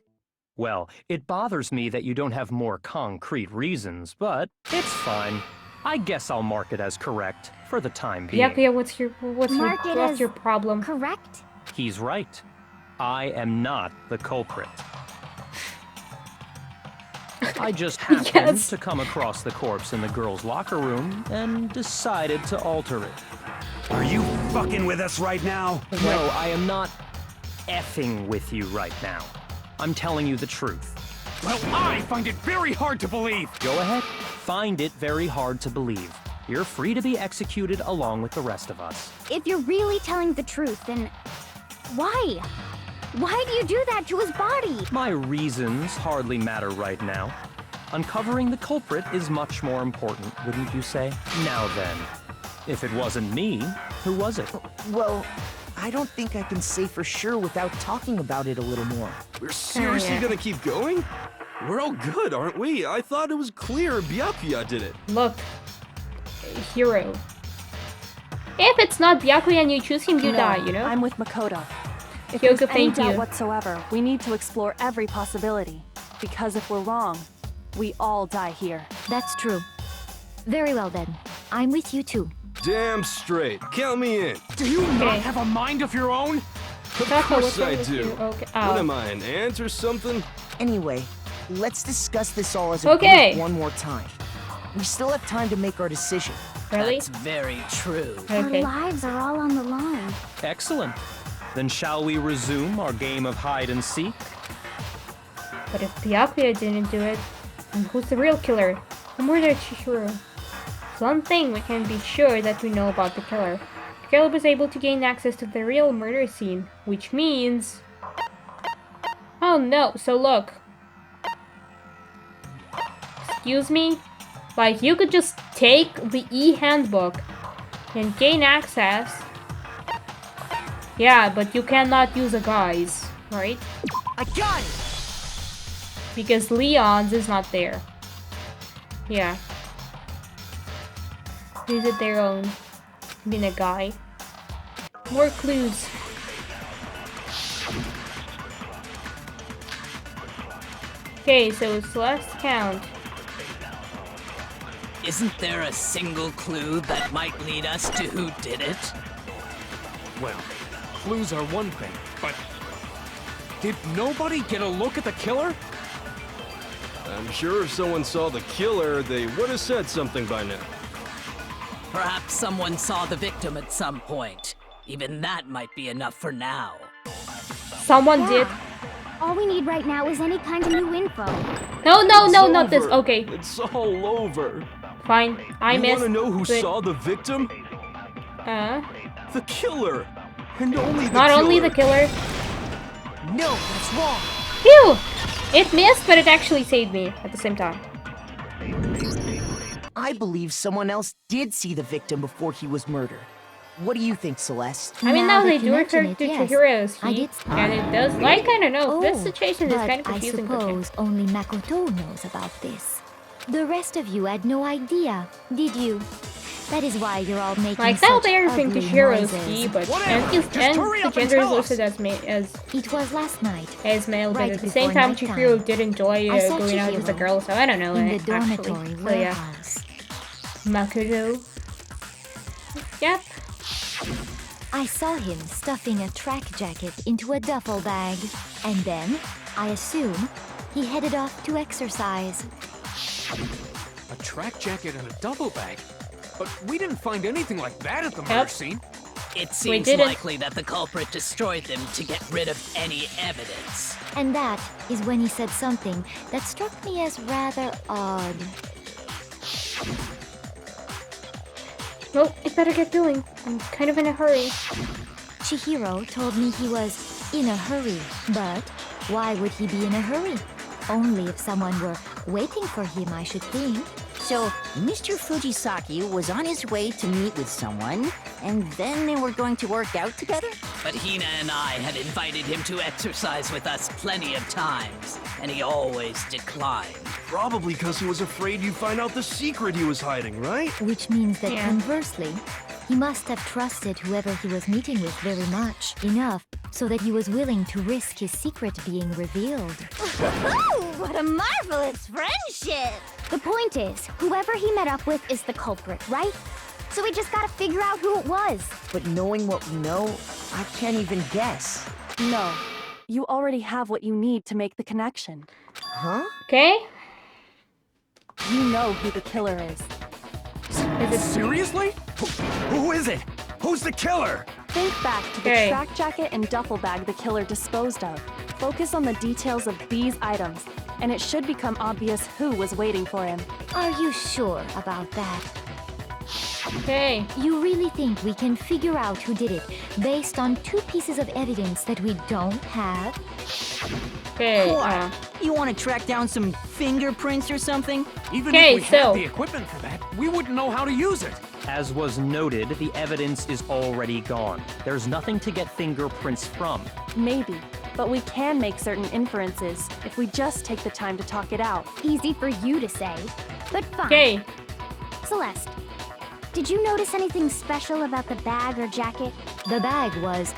Well, it bothers me that you don't have more concrete reasons, but it's fine. I guess I'll mark it as correct for the time being. Byakuya, what's your problem? Correct? He's right. I am not the culprit. I just happened to come across the corpse in the girls' locker room and decided to alter it. Are you fucking with us right now? No, I am not effing with you right now. I'm telling you the truth. Well, I find it very hard to believe. Go ahead. Find it very hard to believe. You're free to be executed along with the rest of us. If you're really telling the truth, then why? Why do you do that to his body? My reasons hardly matter right now. Uncovering the culprit is much more important, wouldn't you say? Now then, if it wasn't me, who was it? Well, I don't think I can say for sure without talking about it a little more. We're seriously gonna keep going? We're all good, aren't we? I thought it was clear Byakuya did it. Look, Hero. If it's not Byakuya and you choose him, you die, you know? I'm with Makoto. If Kyoko, there's any thank doubt you. whatsoever, we need to explore every possibility. Because if we're wrong, we all die here. That's true. Very well then. I'm with you too. Damn straight. Count me in. Do you not have a mind of your own? Of course I do. Okay. What am I, an ant or something? Anyway, let's discuss this all as a Okay. group one more time. We still have time to make our decision. Really? That's very true. Our lives are all on the line. Excellent. Then shall we resume our game of hide and seek? But if Byakuya didn't do it, then who's the real killer? Who murdered Chihiro? There's one thing we can be sure that we know about the killer. The killer was able to gain access to the real murder scene, which means... Oh no, so look. Excuse me? Like, you could just take the e-handbook and gain access. Yeah, but you cannot use a guy's, right? I got it! Because Leon's is not there. Yeah. Use it their own. Being a guy. More clues. Okay, so it's last count. Isn't there a single clue that might lead us to who did it? Well, clues are one thing, but did nobody get a look at the killer? I'm sure if someone saw the killer, they would have said something by now. Perhaps someone saw the victim at some point. Even that might be enough for now. Someone did. All we need right now is any kind of new info. No, It's not this. over. Okay, It's all over. fine. I You missed. want to know who but- saw the victim? The killer. And only the Not killer. only the killer. No, that's wrong. Phew! It missed, but it actually saved me at the same time. I believe someone else did see the victim before he was murdered. What do you think, Celeste? I mean, now that they you do mention refer it, to yes. Chihiro as I he, did. and it does. Like, I don't know. This situation is but kind of confusing. I suppose only Makoto knows about this. The rest of you had no idea, did you? That is why you're all making Like, now such they're referring to ugly Chihiro's noises. he, but Whatever, and just hurry the up and gender is tell us. listed as It was last night. male, Right but at the same before time, nighttime. Chihiro did enjoy I saw going out with a Chihiro girl, so I don't know. in the actually. dormitory So yeah, warehouse. Makoto. Yep. I saw him stuffing a track jacket into a duffel bag. And then, I assume, he headed off to exercise. A track jacket and a duffel bag? But we didn't find anything like that at the murder scene. It seems didn't. likely that the culprit destroyed them to get rid of any evidence. And that is when he said something that struck me as rather odd. Well, I better get going. I'm kind of in a hurry. Chihiro told me he was in a hurry, but why would he be in a hurry? Only if someone were waiting for him, I should think. So, Mr. Fujisaki was on his way to meet with someone, and then they were going to work out together? But Hina and I had invited him to exercise with us plenty of times, and he always declined. Probably because he was afraid you'd find out the secret he was hiding, right? Which means that conversely, he must have trusted whoever he was meeting with very much, enough so that he was willing to risk his secret being revealed. What a marvelous friendship! The point is, whoever he met up with is the culprit, right? So we just gotta figure out who it was. But knowing what we know, I can't even guess. No. You already have what you need to make the connection. Huh? Okay. You know who the killer is. Seriously? Who is it? Who's the killer? Think back to the track jacket and duffel bag the killer disposed of. Focus on the details of these items, and it should become obvious who was waiting for him. Are you sure about that? Okay. You really think we can figure out who did it based on 2 pieces of evidence that we don't have? Okay. What? You want to track down some fingerprints or something? Even if we had the equipment for that, we wouldn't know how to use it. As was noted, the evidence is already gone. There's nothing to get fingerprints from. Maybe, but we can make certain inferences if we just take the time to talk it out. Easy for you to say, but fine. Okay. Celeste, did you notice anything special about the bag or jacket? The bag was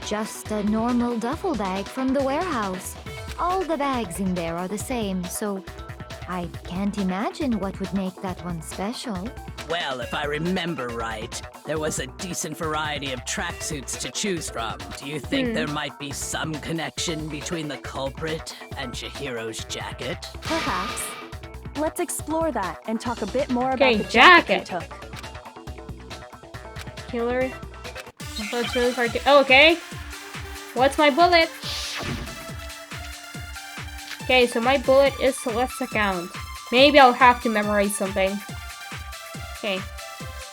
just a normal duffel bag from the warehouse. All the bags in there are the same, so I can't imagine what would make that one special. Well, if I remember right, there was a decent variety of tracksuits to choose from. Do you think there might be some connection between the culprit and Chihiro's jacket? Perhaps. Let's explore that and talk a bit more Okay, about the jacket they took. Killer. So it's really hard to. Oh, okay. What's my bullet? Okay, so my bullet is Celeste's account. Maybe I'll have to memorize something. Okay.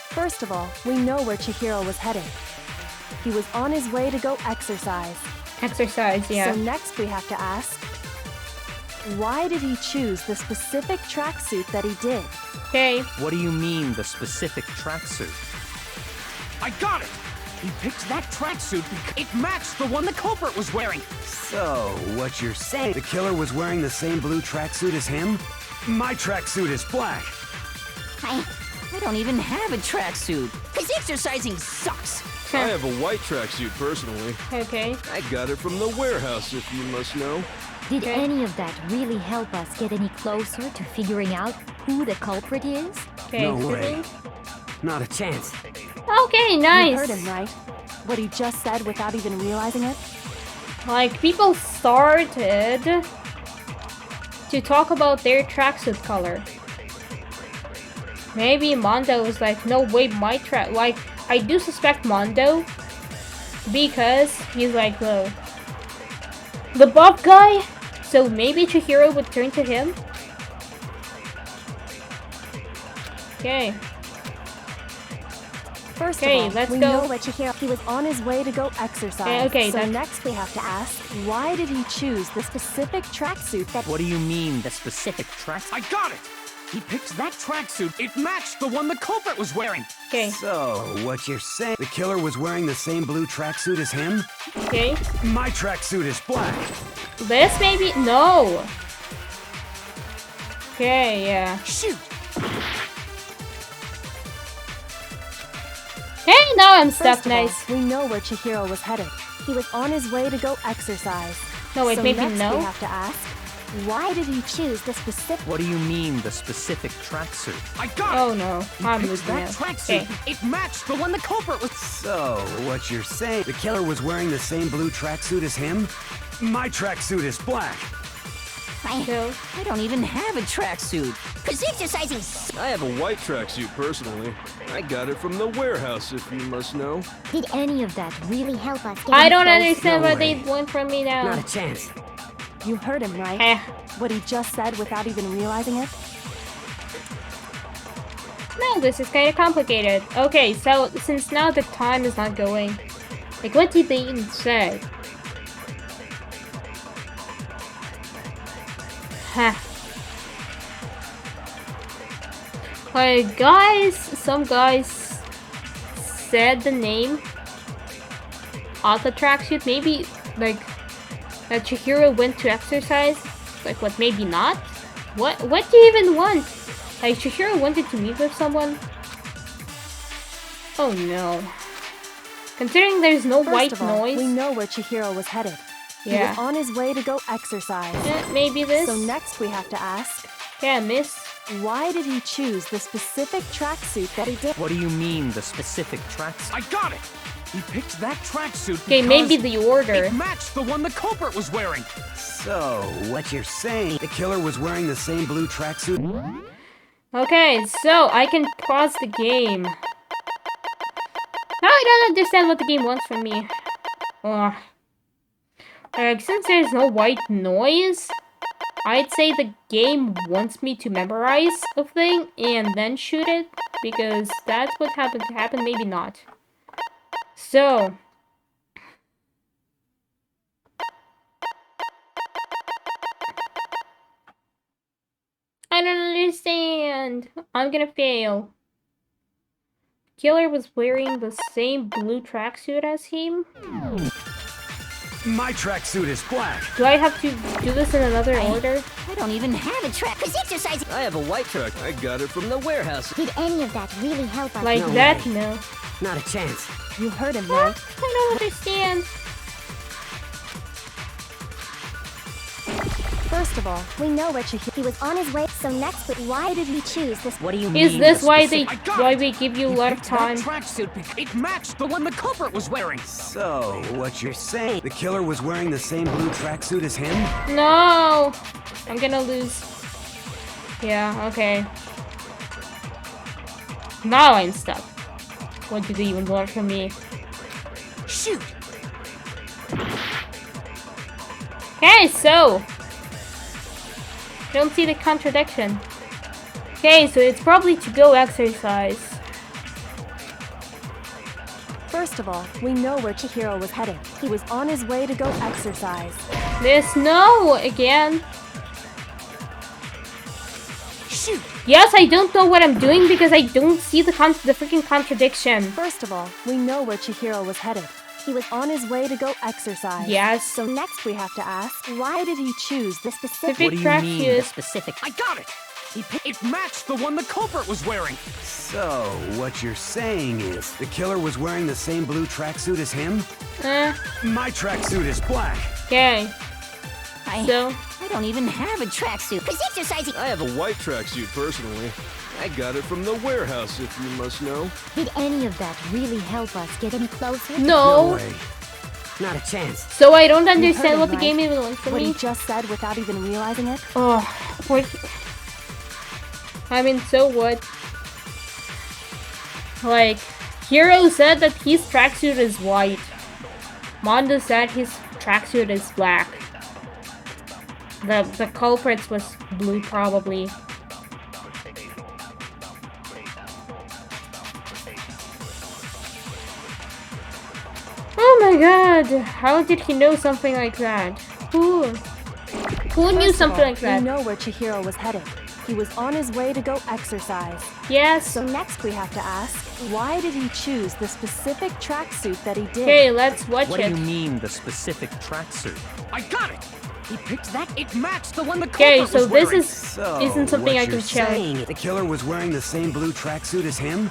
First of all, we know where Chihiro was heading. He was on his way to go exercise. Exercise, yeah. So next we have to ask, why did he choose the specific tracksuit that he did? Okay. What do you mean, the specific tracksuit? I got it! He picked that tracksuit because it matched the one the culprit was wearing. So, what you're saying, the killer was wearing the same blue tracksuit as him? My tracksuit is black. I don't even have a tracksuit, because exercising sucks. I have a white tracksuit, personally. Okay. I got it from the warehouse, if you must know. Did any of that really help us get any closer to figuring out who the culprit is? Okay, No way. Not a chance. Okay, nice. You heard him, right? What he just said without even realizing it? Like, people started to talk about their tracksuit color. Maybe Mondo was like, no way, my track. Like, I do suspect Mondo because he's like the buff guy. So maybe Chihiro would turn to him. Okay. First Okay, of all, let's we go. know that Chihiro, he was on his way to go exercise. Okay, so that's- next we have to ask, why did he choose the specific tracksuit that... What do you mean, the specific tracksuit? I got it! He picked that tracksuit. It matched the one the culprit was wearing. Okay. So, what you're saying, the killer was wearing the same blue tracksuit as him? Okay. My tracksuit is black. This maybe? No. Okay, yeah. Shoot! Hey, now I'm stuck. First of all, Nice. we know where Chihiro was headed. He was on his way to go exercise. No, wait, so maybe next no? we have to ask, why did he choose the specific... What do you mean, the specific tracksuit? I got it! Oh no, I'm Picked losing that it. tracksuit. Okay. It matched the one the culprit was... So, what you're saying, the killer was wearing the same blue tracksuit as him? My tracksuit is black. I don't even have a tracksuit, because exercising sucks. I have a white tracksuit, personally. I got it from the warehouse, if you must know. Did any of that really help us get I any don't closer? understand No what way. they want from me now. Not a chance. You heard him, right? Eh. What he just said without even realizing it? Oh, this is kind of complicated. Okay, so since now the time is not going, like, what did they even say? Huh. Like, some guys said the name of the tracksuit. Maybe, like, that Chihiro went to exercise. Like, what, maybe not? What do you even want? Like, Chihiro wanted to meet with someone? Oh no. Considering there's no white noise. We know where Chihiro was headed. Yeah. He was on his way to go exercise. Maybe this. So next we have to ask. Yeah, miss. Why did he choose the specific tracksuit that he did? What do you mean, the specific tracksuit? I got it! He picked that tracksuit Okay, maybe the order. It matched the one the culprit was wearing. So, what you're saying, the killer was wearing the same blue tracksuit? Okay, so I can pause the game. Now I don't understand what the game wants from me. Ugh. Like, since there's no white noise, I'd say the game wants me to memorize a thing and then shoot it, because that's what happened to happen, maybe not. So, I don't understand. I'm gonna fail. Killer was wearing the same blue tracksuit as him. My tracksuit is black. Do I have to do this in another order? I don't even have a track. Cause exercising. I have a white track. I got it from the warehouse. Did any of that really help us? Like No that? way. No. Not a chance. You heard him, right? I don't understand. First of all, we know where he was on his way, so next, why did he choose this? What do you mean? Is this why I we give you a lot of time? That tracksuit, it matched the one the culprit was wearing. So, what you're saying, the killer was wearing the same blue tracksuit as him? No! I'm gonna lose. Yeah, okay. Now I'm stuck. What do they even want from me? Shoot! Okay, so... Don't see the contradiction. Okay, so it's probably to go exercise. First of all, we know where Chihiro was headed. He was on his way to go exercise. This no again. Shoot! Yes, I don't know what I'm doing because I don't see the freaking contradiction. First of all, we know where Chihiro was headed. He was on his way to go exercise. Yes. So next we have to ask, why did he choose the specific What do you mean, the The specific. I got it! It matched the one the culprit was wearing. So, what you're saying is, the killer was wearing the same blue tracksuit as him? My tracksuit is black. Okay. I don't even have a tracksuit. Cause exercising. I have a white tracksuit personally. I got it from the warehouse, if you must know. Did any of that really help us get any closer? No. way. Not a chance. So I don't You understand heard what him, the game right? even wants from What me. he just said without even realizing it? Oh, wait. I mean, so what? Like, Hero said that his tracksuit is white. Mondo said his tracksuit is black. The culprits was blue, probably. Oh my god! How did he know something like that? Who knew First something of all, like that? We know where Chihiro was headed. He was on his way to go exercise. Yes. So next we have to ask, why did he choose the specific tracksuit that he did? Okay, let's watch What it. do you mean, the specific tracksuit? I got it! He picked that. It matched the one the Okay, culprit so was this wearing. isn't something what I can you're check. saying, the killer was wearing the same blue tracksuit as him?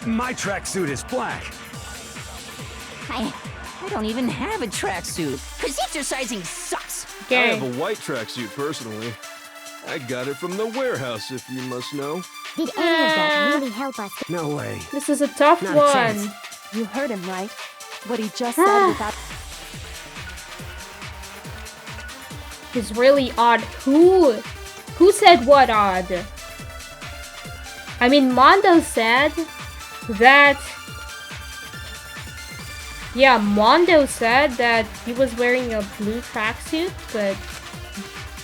My tracksuit is black. I don't even have a tracksuit. Cause exercising sucks. I Okay. have a white tracksuit personally. I got it from the warehouse, if you must know. Did any of that really help us? No way. This is a tough Not a one. chance. You heard him, right? What he just said without... It's really odd. Who said what odd? I mean, Mondo said that... Yeah, Mondo said that he was wearing a blue tracksuit, but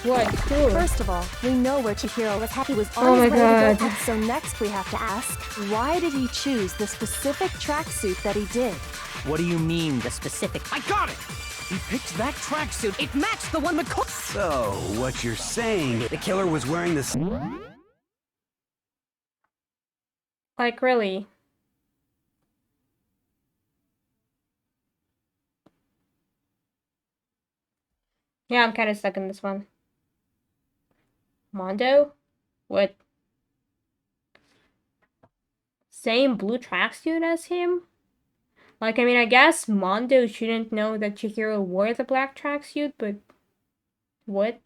What? Who? First of all, we know where Chihiro was happy was on Oh his my way to go. God. So next we have to ask, why did he choose the specific tracksuit that he did? What do you mean, the specific? I got it! He picked that tracksuit. It matched the one Makoto. So, what you're saying, the killer was wearing this. Like, really? Yeah, I'm kind of stuck in this one. Mondo? What? Same blue tracksuit as him? Like, I mean, I guess Mondo shouldn't know that Chihiro wore the black tracksuit, but... What?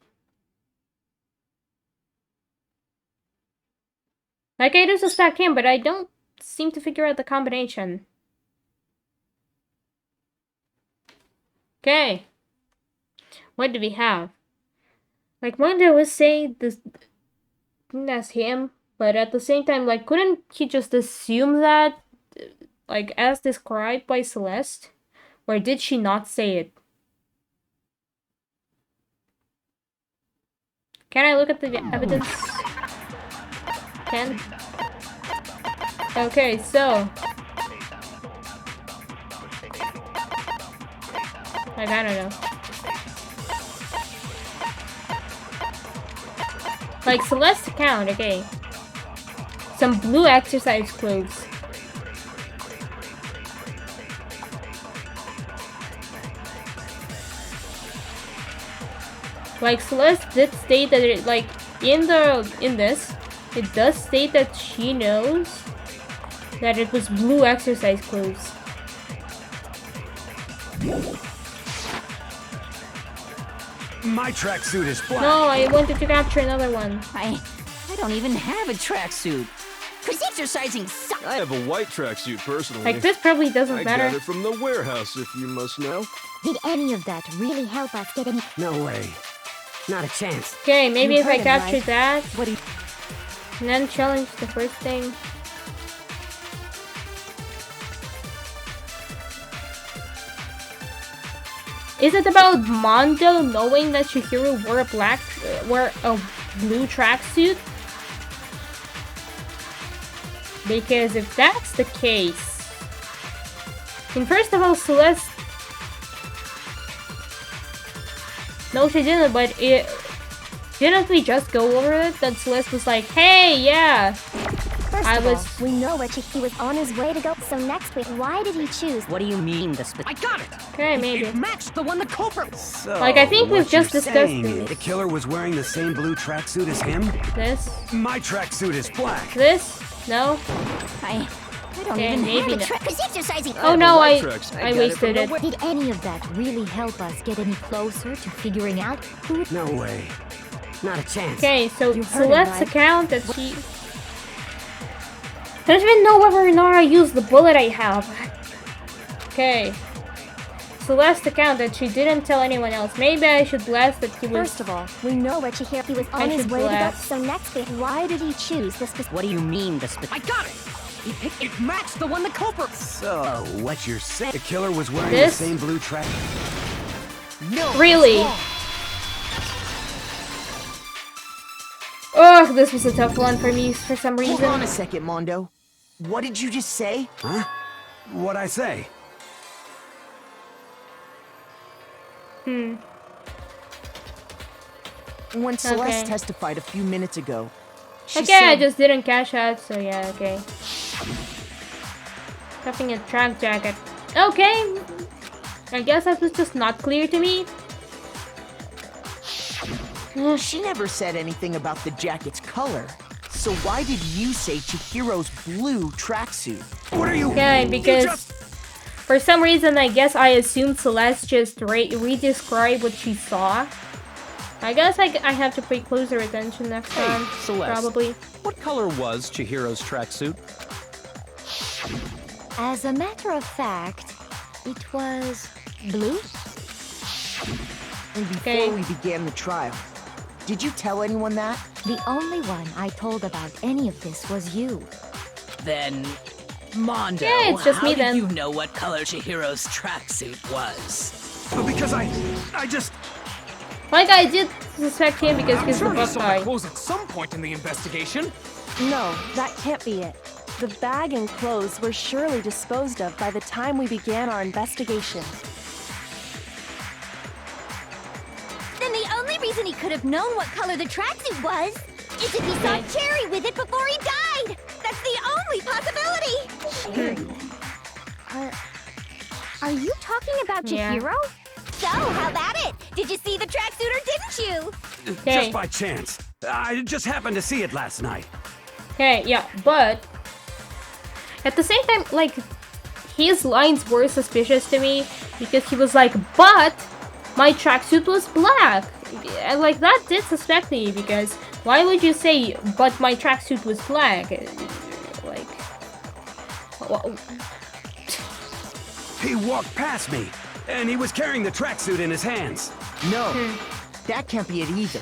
Like, I do suspect him, but I don't seem to figure out the combination. Okay. What do we have? Like, Mondo was saying this... That's him, but at the same time, like, couldn't he just assume that, like, as described by Celeste? Or did she not say it? Can I look at the evidence? Can? Okay, so... Like, I don't know. Like, Celeste's account, okay. Some blue exercise clothes. Like, Celeste did state that it, like, in this, it does state that she knows that it was blue exercise clothes. My tracksuit is black. No, I wanted to capture another one. I don't even have a tracksuit. Cause exercising sucks. I have a white tracksuit personally. Like, this probably doesn't I matter. got it from the warehouse, if you must know. Did any of that really help us get any? No way. Not a chance. Okay, maybe You if I heard him, capture right? that, What do you... and then challenge the first thing. Is it about Mondo knowing that Chihiro wore a blue tracksuit? Because if that's the case, and first of all, Celeste. No, she didn't. But didn't we just go over it? That Celeste was like, "Hey, yeah." First we know where he was on his way to go. So next week, why did he choose? What do you mean, the I got it! Okay, maybe. It matched the one the culprit. So, Like, I think we've what you're just discussed saying, this. the killer was wearing the same blue tracksuit as him? This. My tracksuit is black. This? No. I don't Okay, even maybe have a not. track. Cause exercising. Oh no, I I wasted it. Did any of that really help us get any closer to figuring out who? No way. Not a chance. Okay, so You heard him, Celeste's right? account that she... I don't even know whether or not I used the bullet I have. Okay. Celeste's account that she didn't tell anyone else. Maybe I should blast that he was... First of all, we know where Chihiro... He was I on his should way to go. blast. So next week, why did he choose the specific? What do you mean, the specific? I got it! He picked it matched the one the culprit. So, what you're saying, the killer was wearing This? the same blue track. No. Really? Ugh, this was a tough one for me for some reason. Hold on a second, Mondo. What did you just say? Huh? What'd I say? When Celeste Okay. testified a few minutes ago, she Okay, I said... just didn't cash out, so yeah, okay. Stuffing a track jacket. Okay! I guess that was just not clear to me. She never said anything about the jacket's color. So why did you say Chihiro's blue tracksuit? What are you... Okay, because for some reason, I guess I assumed Celeste just re-described what she saw. I guess I have to pay closer attention next time, Celeste. probably. What color was Chihiro's tracksuit? As a matter of fact, it was blue. And before we began the trial, did you tell anyone that? The only one I told about any of this was you. Then, Mondo, Yeah, it's just how me did then. you know what color Chihiro's tracksuit was? Because I just... Like, I did suspect him because he's the sure he buff saw guy. the clothes at some point in the investigation. No, that can't be it. The bag and clothes were surely disposed of by the time we began our investigation. Then the only reason he could have known what color the tracksuit was is if he saw Cherry with it before he died! That's the only possibility! Are you talking about Chihiro? So, how about it? Did you see the tracksuit or didn't you? Just by chance. I just happened to see it last night. Okay, yeah, but at the same time, like, his lines were suspicious to me because he was like, but my tracksuit was black. And like, that did suspect me because why would you say, but my tracksuit was black? Like, well, He walked past me, and he was carrying the tracksuit in his hands. No, that can't be it either.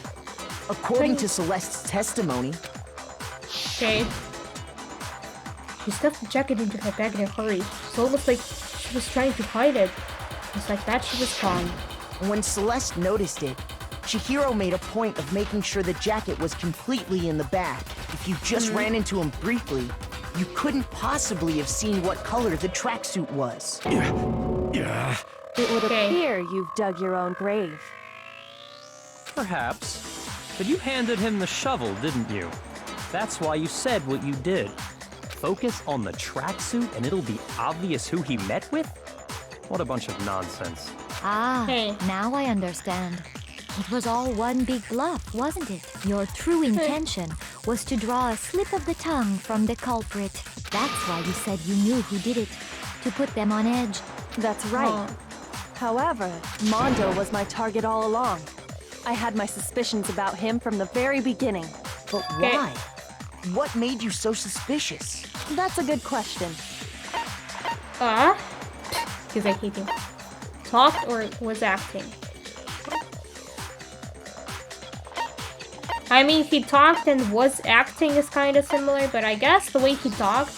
According to Celeste's testimony. okay. She stuffed the jacket into her bag in a hurry. It's almost like she was trying to hide it. Just like that, she was gone. When Celeste noticed it, Chihiro made a point of making sure the jacket was completely in the bag. If you just ran into him briefly, you couldn't possibly have seen what color the tracksuit was. Yeah. It would appear you've dug your own grave. Perhaps. But you handed him the shovel, didn't you? That's why you said what you did. Focus on the tracksuit and it'll be obvious who he met with? What a bunch of nonsense. Ah, now I understand. It was all one big bluff, wasn't it? Your true intention was to draw a slip of the tongue from the culprit. That's why you said you knew who did it. To put them on edge. That's right. However, Mondo was my target all along. I had my suspicions about him from the very beginning. But why? What made you so suspicious? That's a good question. Because I hate him. Talked or was acting? I mean, he talked and was acting is kind of similar, but I guess the way he talked,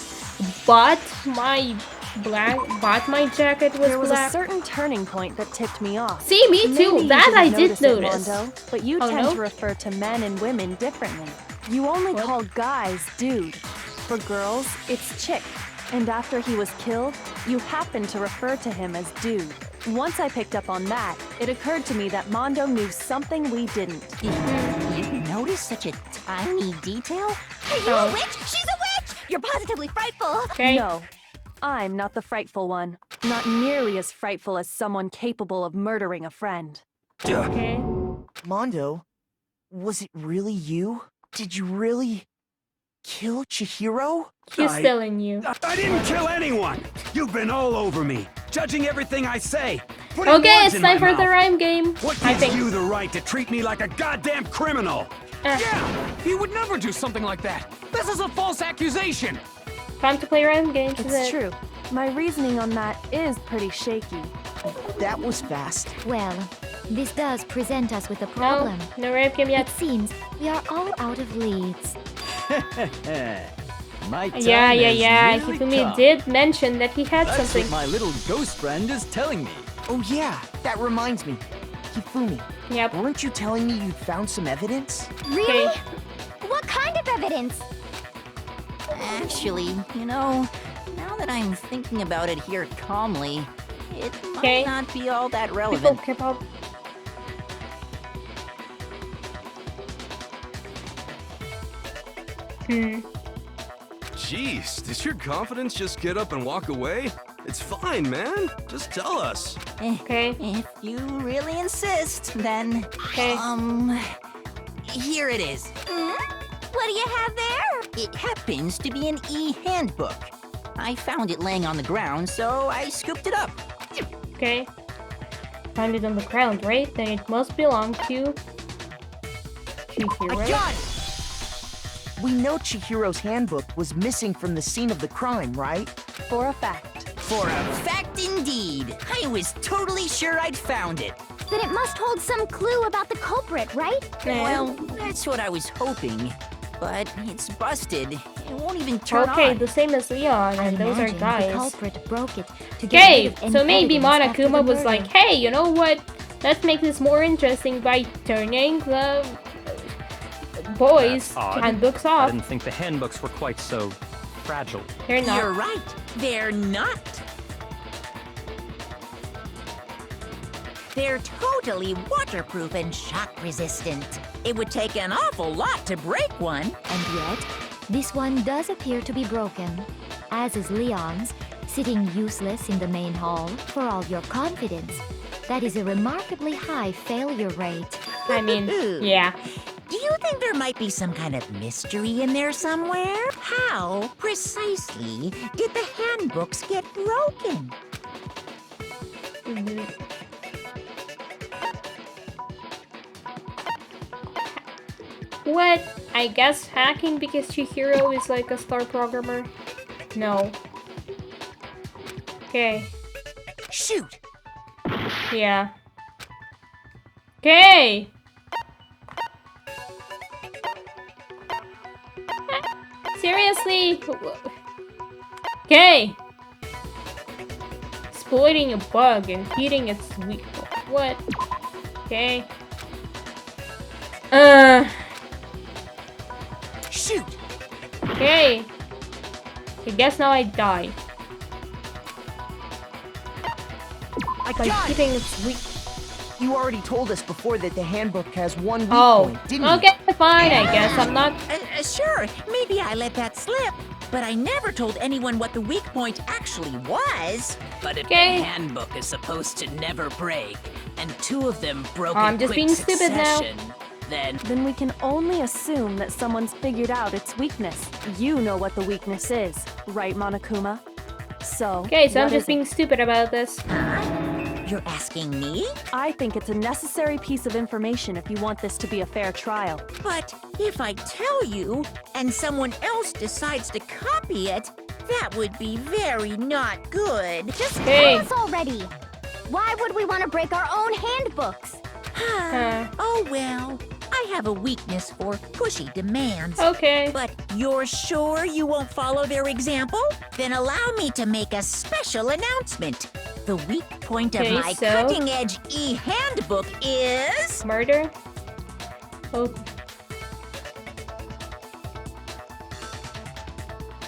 but my jacket was There was black. a certain turning point that tipped me off. See, me too. Maybe you That didn't I did it, notice. Mondo, but you Oh, tend no? to refer to men and women differently. You only call guys dude. For girls, it's chick. And after he was killed, you happened to refer to him as dude. Once I picked up on that, it occurred to me that Mondo knew something we didn't. You noticed such a tiny detail? Are you a witch? She's a witch! You're positively frightful! No, I'm not the frightful one. Not nearly as frightful as someone capable of murdering a friend. Okay. Mondo, was it really you? Did you really kill Chihiro? He's telling you. I didn't kill anyone! You've been all over me, judging everything I say. Okay, it's time for the rhyme game. What I gives think. you the right to treat me like a goddamn criminal? Yeah, he would never do something like that. This is a false accusation. Time to play rhyme games. It's true. My reasoning on that is pretty shaky. That was fast. Well, this does present us with a problem. No rhyme game yet. It seems we are all out of leads. My time Yeah. has really Hifumi come. did mention that he had That's something. what my little ghost friend is telling me. Oh yeah, that reminds me. Hifumi. Yep. Weren't you telling me you'd found some evidence? Really? What kind of evidence? Actually, you know, now that I'm thinking about it here calmly, it might not be all that relevant. K-pop. Jeez, did your confidence just get up and walk away? It's fine, man. Just tell us. Okay. If you really insist, then... here it is. What do you have there? It happens to be an e-handbook. I found it laying on the ground, so I scooped it up. Okay. Find it on the ground, right? Then it must belong to Chihiro. I got it! We know Chihiro's handbook was missing from the scene of the crime, right? For a fact. For a fact indeed. I was totally sure I'd found it. Then it must hold some clue about the culprit, right? Well, that's what I was hoping. But it's busted. It won't even turn Okay, on. the same as Leon, and those are Imagine the guys. culprit broke it to get Okay, rid of any so maybe evidence after Monokuma the was murder. like, hey, you know what? let's make this more interesting by turning the boys' handbooks I off. didn't think the handbooks were quite so fragile. They're not. You're right. They're not. They're totally waterproof and shock resistant. It would take an awful lot to break one. And yet, this one does appear to be broken, as is Leon's, sitting useless in the main hall for all your confidence. That is a remarkably high failure rate. I mean, yeah. Do you think there might be some kind of mystery in there somewhere? How, precisely, did the handbooks get broken? What? I guess hacking because Chihiro is like a star programmer? No. Okay. Shoot! Yeah. Okay! Seriously? Okay! Exploiting a bug and feeding its weak. What? Okay. Shoot! Okay. I guess now I die. By keeping its weak. You already told us before that the handbook has one weak point, didn't you? Okay, fine, I guess. I'm not... Sure, maybe I let that slip. But I never told anyone what the weak point actually was. But if the handbook is supposed to never break, and two of them broke in just quick being stupid now. succession, Then we can only assume that someone's figured out its weakness. You know what the weakness is, right, Monokuma? So, Okay, so I'm what just is being it? stupid about this. You're asking me? I think it's a necessary piece of information if you want this to be a fair trial. But if I tell you, and someone else decides to copy it, that would be very not good. Just tell us already. Why would we want to break our own handbooks? Oh well, I have a weakness for pushy demands. Okay. But you're sure you won't follow their example? Then allow me to make a special announcement. The weak point of my cutting-edge e-handbook is... Murder? Oh.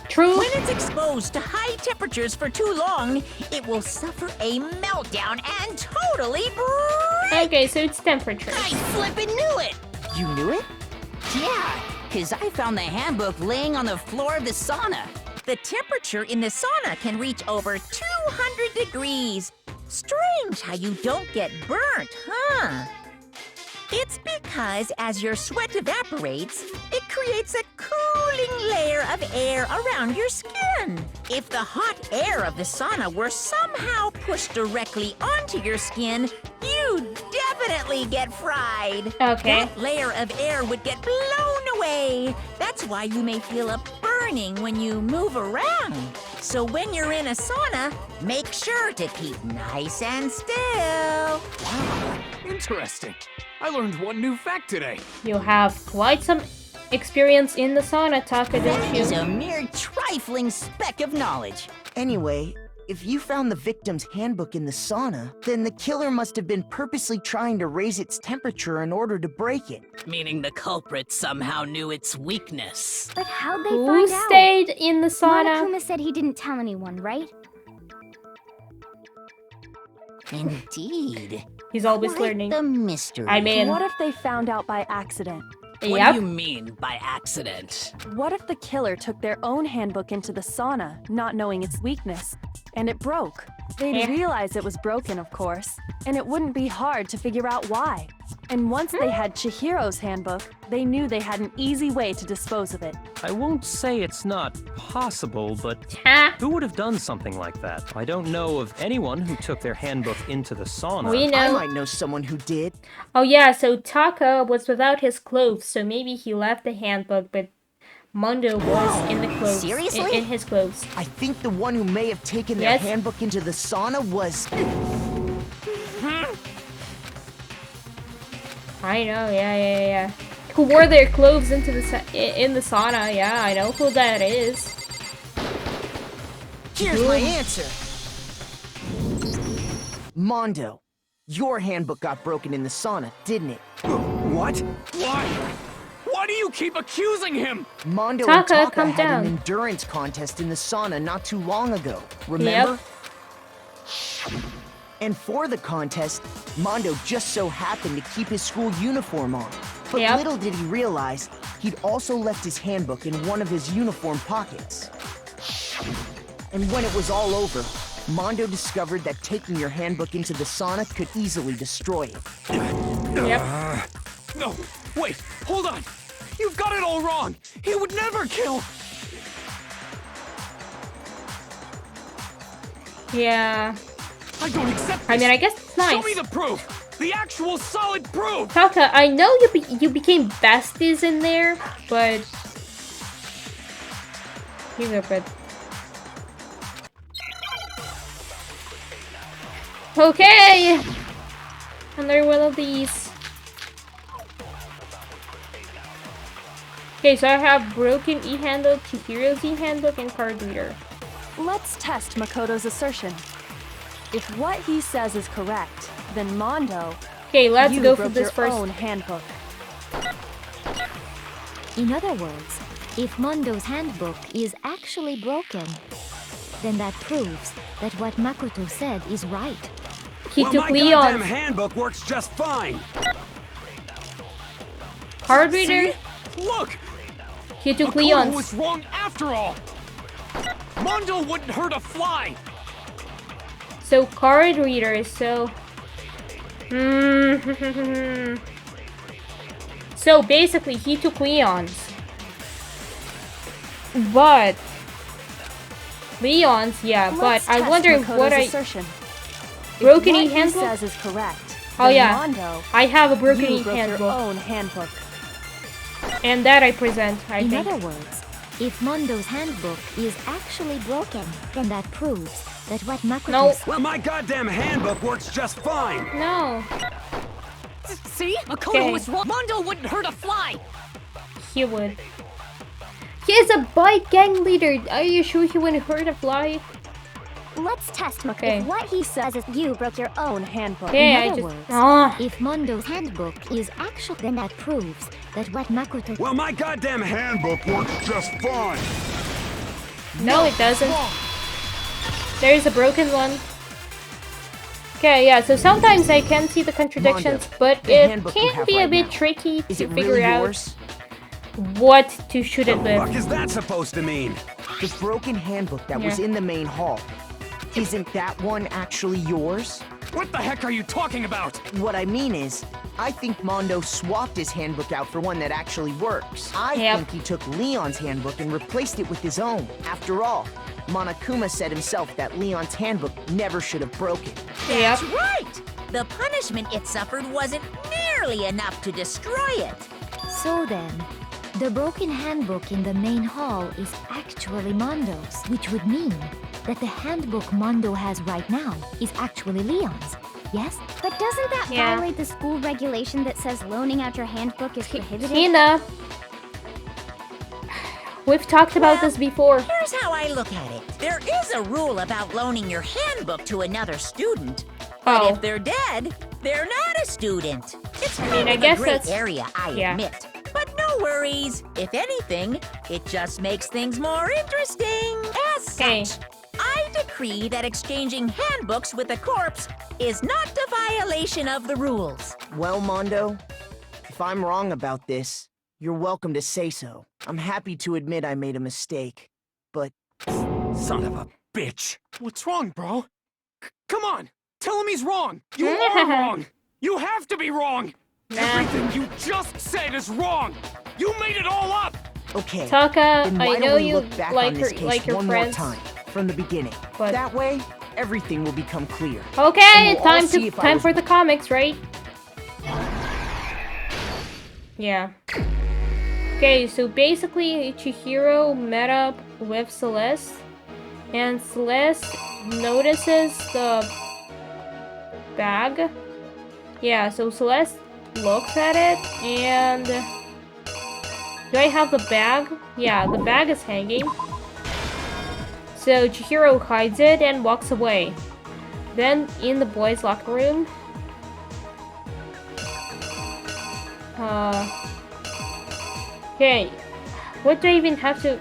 True. When it's exposed to high temperatures for too long, it will suffer a meltdown and totally break. Okay, so it's temperature. I flippin' knew it! You knew it? Yeah, because I found the handbook laying on the floor of the sauna. The temperature in the sauna can reach over 200 degrees. Strange how you don't get burnt, huh? It's because as your sweat evaporates, it creates a cooling layer of air around your skin. If the hot air of the sauna were somehow pushed directly onto your skin, you'd definitely get fried. Okay. That layer of air would get blown away. That's why you may feel a burning when you move around. So when you're in a sauna, make sure to keep nice and still. Wow, interesting. I learned one new fact today. You have quite some experience in the sauna, Taka, don't That you? is a mere trifling speck of knowledge. Anyway, if you found the victim's handbook in the sauna, then the killer must have been purposely trying to raise its temperature in order to break it. Meaning the culprit somehow knew its weakness. But how'd they Who find out? stayed in the sauna? Monokuma said he didn't tell anyone, right? Indeed. He's always Quite learning. the mystery. I mean, What if they found out by accident? What do you mean by accident? What if the killer took their own handbook into the sauna, not knowing its weakness, and it broke? They'd realize it was broken, of course, and it wouldn't be hard to figure out why. And once they had Chihiro's handbook, they knew they had an easy way to dispose of it. I won't say it's not possible, but who would have done something like that? I don't know of anyone who took their handbook into the sauna. We know. I might know someone who did. Oh yeah, so Taka was without his clothes, so maybe he left the handbook, but Mondo was in the clothes. Seriously? In his clothes. I think the one who may have taken their handbook into the sauna was... I know, yeah. Who wore their clothes into the in the sauna? Yeah, I know who that is. Here's my answer. Mondo. Your handbook got broken in the sauna, didn't it? What? Why? Why do you keep accusing him? Mondo Taka, and Taka calm had down. an endurance contest in the sauna not too long ago. Remember? And for the contest, Mondo just so happened to keep his school uniform on. But little did he realize, he'd also left his handbook in one of his uniform pockets. And when it was all over, Mondo discovered that taking your handbook into the sauna could easily destroy it. No, wait, hold on. You've got it all wrong. He would never kill. Yeah. I don't accept this. I mean, I guess it's nice. Show me the proof. The actual solid proof. Taka, I know you became besties in there, but he's a bit. Okay, another one of these. Okay, so I have broken e-handbook, Chihiro's e-handbook, and card reader. Let's test Makoto's assertion. If what he says is correct, then Mondo, okay, let's you go for broke this your first. own handbook. In other words, if Mondo's handbook is actually broken, then that proves that what Makoto said is right. He well, took my Leon's goddamn handbook works just fine. card reader. See? Look, He took Makoto Leon's. was wrong after all. Mondo wouldn't hurt a fly. So card reader, so so basically he took Leon's. But Leon's, yeah, Let's but I test wonder Makoto's what assertion. broken If what e-handbook? he says is correct, Oh then yeah, Mondo, I have a broken you broke your e-handbook. own handbook. And that I present, I In think. other words, if Mondo's handbook is actually broken, then that proves that what Makoto said. Well, my goddamn handbook works just fine. No. See? Makoto Okay. was wrong. Mondo wouldn't hurt a fly. He would. He is a bike gang leader. Are you sure he wouldn't hurt a fly? Let's test Makoto. Okay. If what he says is you broke your own handbook. Okay, In I other just. words, Ah. if Mondo's handbook is actually, then that proves that what Makoto. Well, my goddamn handbook works just fine. No, it doesn't. There is a broken one. Okay, yeah, so sometimes I can see the contradictions, Mondo, but the it handbook you can have be a right bit now, tricky is to it figure really out yours? what to shoot it The with. fuck is that supposed to mean? The broken handbook that was Yeah. in the main hall. Isn't that one actually yours? What the heck are you talking about? What I mean is, I think Mondo swapped his handbook out for one that actually works. I think he took Leon's handbook and replaced it with his own. After all, Monokuma said himself that Leon's handbook never should have broken. That's right! The punishment it suffered wasn't nearly enough to destroy it. So then, the broken handbook in the main hall is actually Mondo's, which would mean that the handbook Mondo has right now is actually Leon's. Yes? But doesn't that Yeah. violate the school regulation that says loaning out your handbook is prohibited? Hina, we've talked about this before. Here's how I look at it. There is a rule about loaning your handbook to another student. But if they're dead, they're not a student. It's kind I of guess a gray that's- area, I yeah. admit. But no worries. If anything, it just makes things more interesting. As such, I decree that exchanging handbooks with a corpse is not a violation of the rules. Well, Mondo, if I'm wrong about this, you're welcome to say so. I'm happy to admit I made a mistake, but... Son of a bitch. What's wrong, bro? Come on, tell him he's wrong. You are wrong. You have to be wrong. Everything you just said is wrong. You made it all up. Okay, Taka, then why I don't know we you look back like on this her, case like your one friends. more time, from the beginning. But- That way, everything will become clear. Okay, And we'll all see if I was for the comics, right? Yeah. Okay, so basically Chihiro met up with Celeste, and Celeste notices the bag. Yeah, so Celeste looks at it, and do I have the bag? Yeah, the bag is hanging. So Chihiro hides it and walks away. Then in the boys' locker room, Okay. What do I even have to...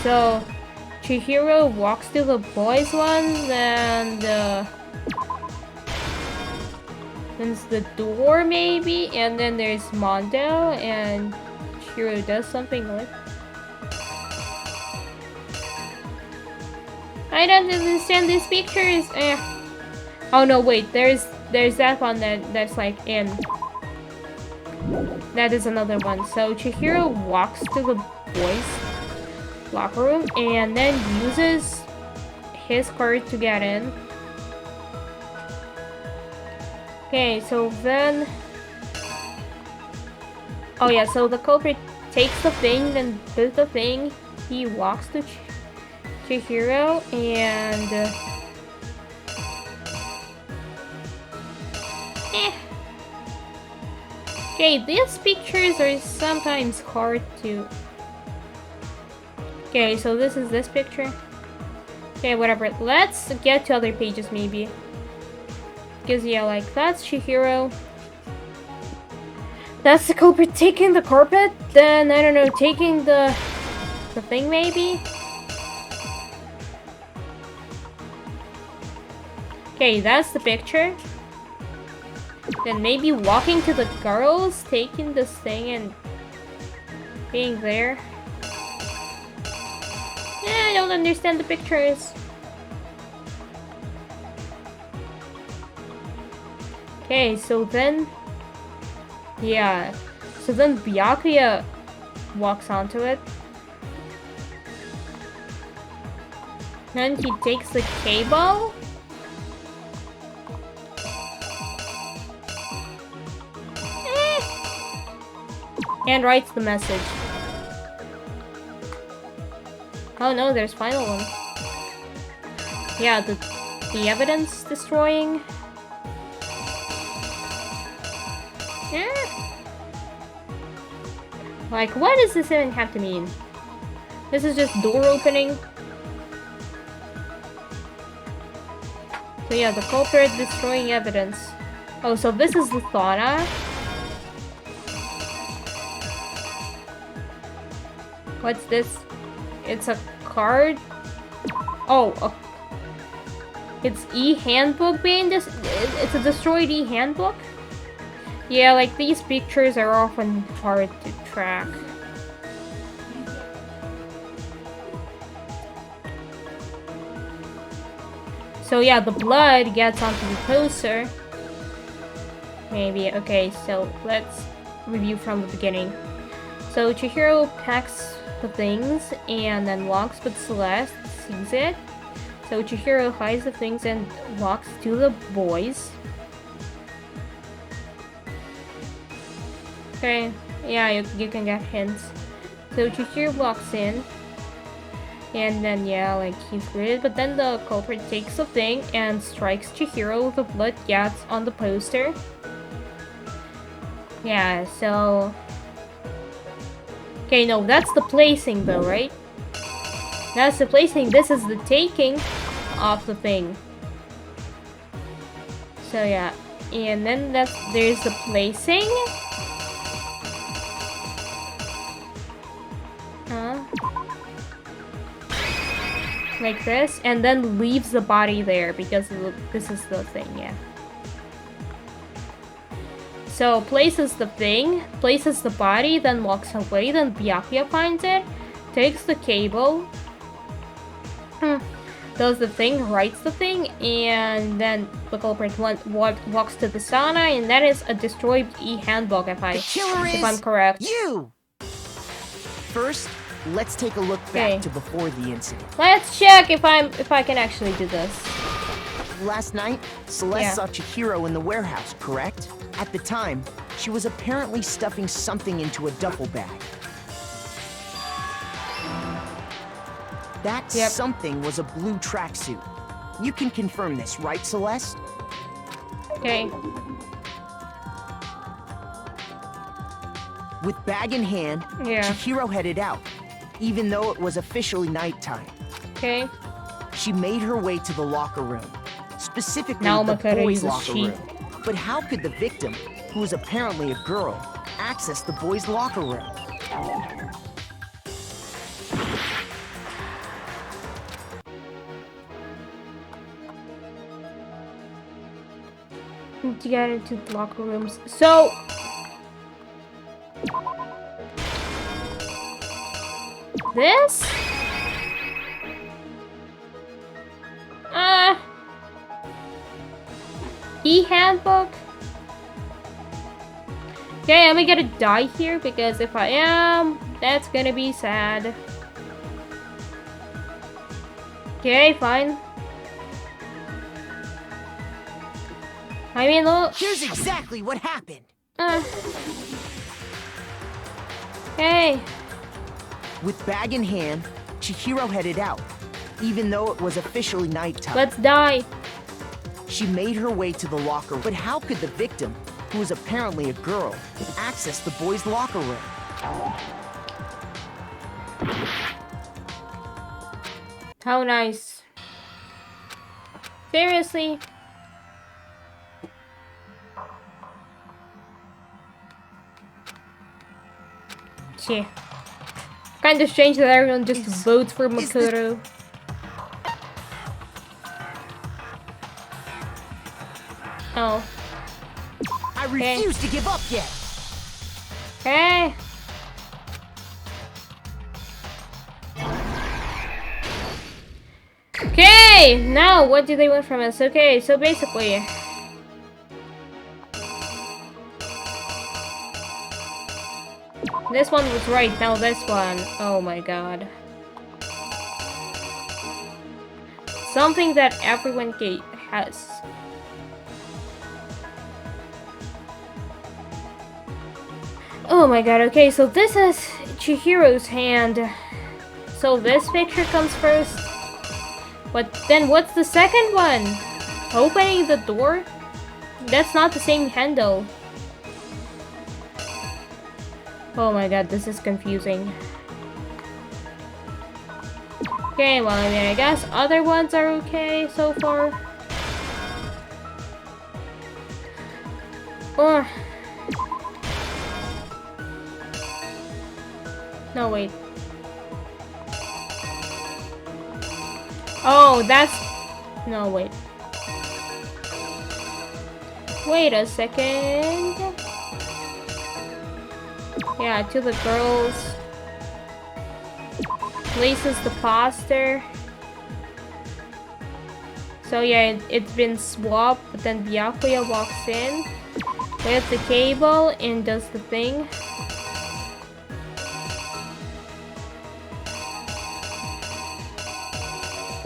So, Chihiro walks to the boys' ones, and there's the door maybe, and then there's Mondo, and Chihiro does something like... I don't understand these pictures. Oh no, wait, there's that one that's like in. That is another one. So Chihiro walks to the boys' locker room and then uses his card to get in. Okay, so then... Oh yeah, so the culprit takes the thing, then puts the thing. He walks to Chihiro and... Okay, these pictures are sometimes hard to... Okay, so this is this picture. Okay, whatever. Let's get to other pages maybe. Because yeah, like that's Chihiro. That's the culprit taking the carpet. Then I don't know, taking the thing maybe. Okay, that's the picture. Then maybe walking to the girls, taking this thing and being there. I don't understand the pictures. Okay, so then... Yeah. So then Byakuya walks onto it. And he takes the cable. And writes the message. Oh no, there's final one. Yeah, the evidence destroying. Like, what does this even have to mean? This is just door opening. So yeah, the culprit destroying evidence. Oh, so this is the sauna. What's this? It's a card? Oh, it's e-handbook being it's a destroyed e-handbook? Yeah, like these pictures are often hard to track. So yeah, the blood gets onto the poster. Maybe, okay, so let's review from the beginning. So Chihiro packs the things and then walks, but Celeste sees it. So Chihiro hides the things and walks to the boys. Okay, yeah, you can get hints. So Chihiro walks in. And then, yeah, like, he's greeted. But then the culprit takes the thing and strikes Chihiro with the blood gets on the poster. Yeah, so... Okay, no, that's the placing though, right? That's the placing. This is the taking of the thing. So yeah, and then there's the placing. Like this, and then leaves the body there because this is the thing, yeah. So places the thing, places the body, then walks away, then Byakuya finds it, takes the cable, does the thing, writes the thing, and then the culprit walks to the sauna, and that is a destroyed e-handbook if I'm correct. You! First, let's take a look back to before the incident. Let's check if I can actually do this. Last night, Celeste saw Chihiro in the warehouse, correct? At the time, she was apparently stuffing something into a duffel bag. That something was a blue tracksuit. You can confirm this, right, Celeste? Okay. With bag in hand, Chihiro headed out, even though it was officially nighttime. Okay. She made her way to the locker room, specifically Now the Makara boys' uses locker room. But how could the victim, who was apparently a girl, access the boys' locker room. To get into the locker rooms. So this? E-handbook? Okay, am I gonna die here? Because if I am, that's gonna be sad. Okay, fine. I mean, look. Here's exactly what happened. Hey. With bag in hand, Chihiro headed out, even though it was officially nighttime. Let's die. She made her way to the locker, but how could the victim, who was apparently a girl, access the boys' locker room? How nice. Seriously? Yeah. Kind of strange that everyone just votes for Makoto. Oh. I refuse to give up yet. Okay. Okay, now what do they want from us? Okay, so basically this one was right, now this one. Oh my god. Something that everyone has. Oh my god, okay, so this is Chihiro's hand. So this picture comes first. But then what's the second one? Opening the door? That's not the same handle. Oh my god, this is confusing. Okay, well, I mean, I guess other ones are okay so far. Or... no, wait. Oh, that's... no, wait. Wait a second. Yeah, to the girls. Places the poster. So yeah, it's been swapped, but then Byakuya walks in with the cable and does the thing.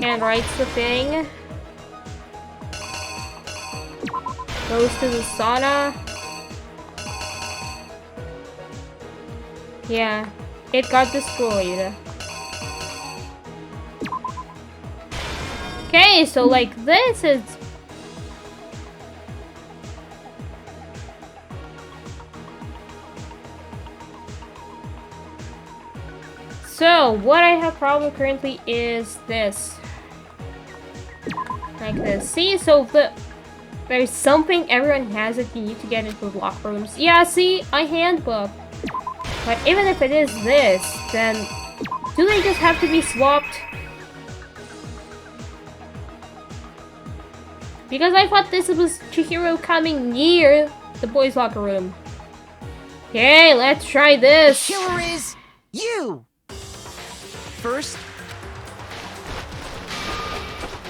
And writes the thing. Goes to the sauna. Yeah, it got destroyed. Okay, so like this is... so, what I have problem currently is this. Like this. See, so there's something everyone has that you need to get into the locker rooms. Yeah, see, a handbook. But even if it is this, then do they just have to be swapped? Because I thought this was Chihiro coming near the boys' locker room. Okay, let's try this. The killer is you! First,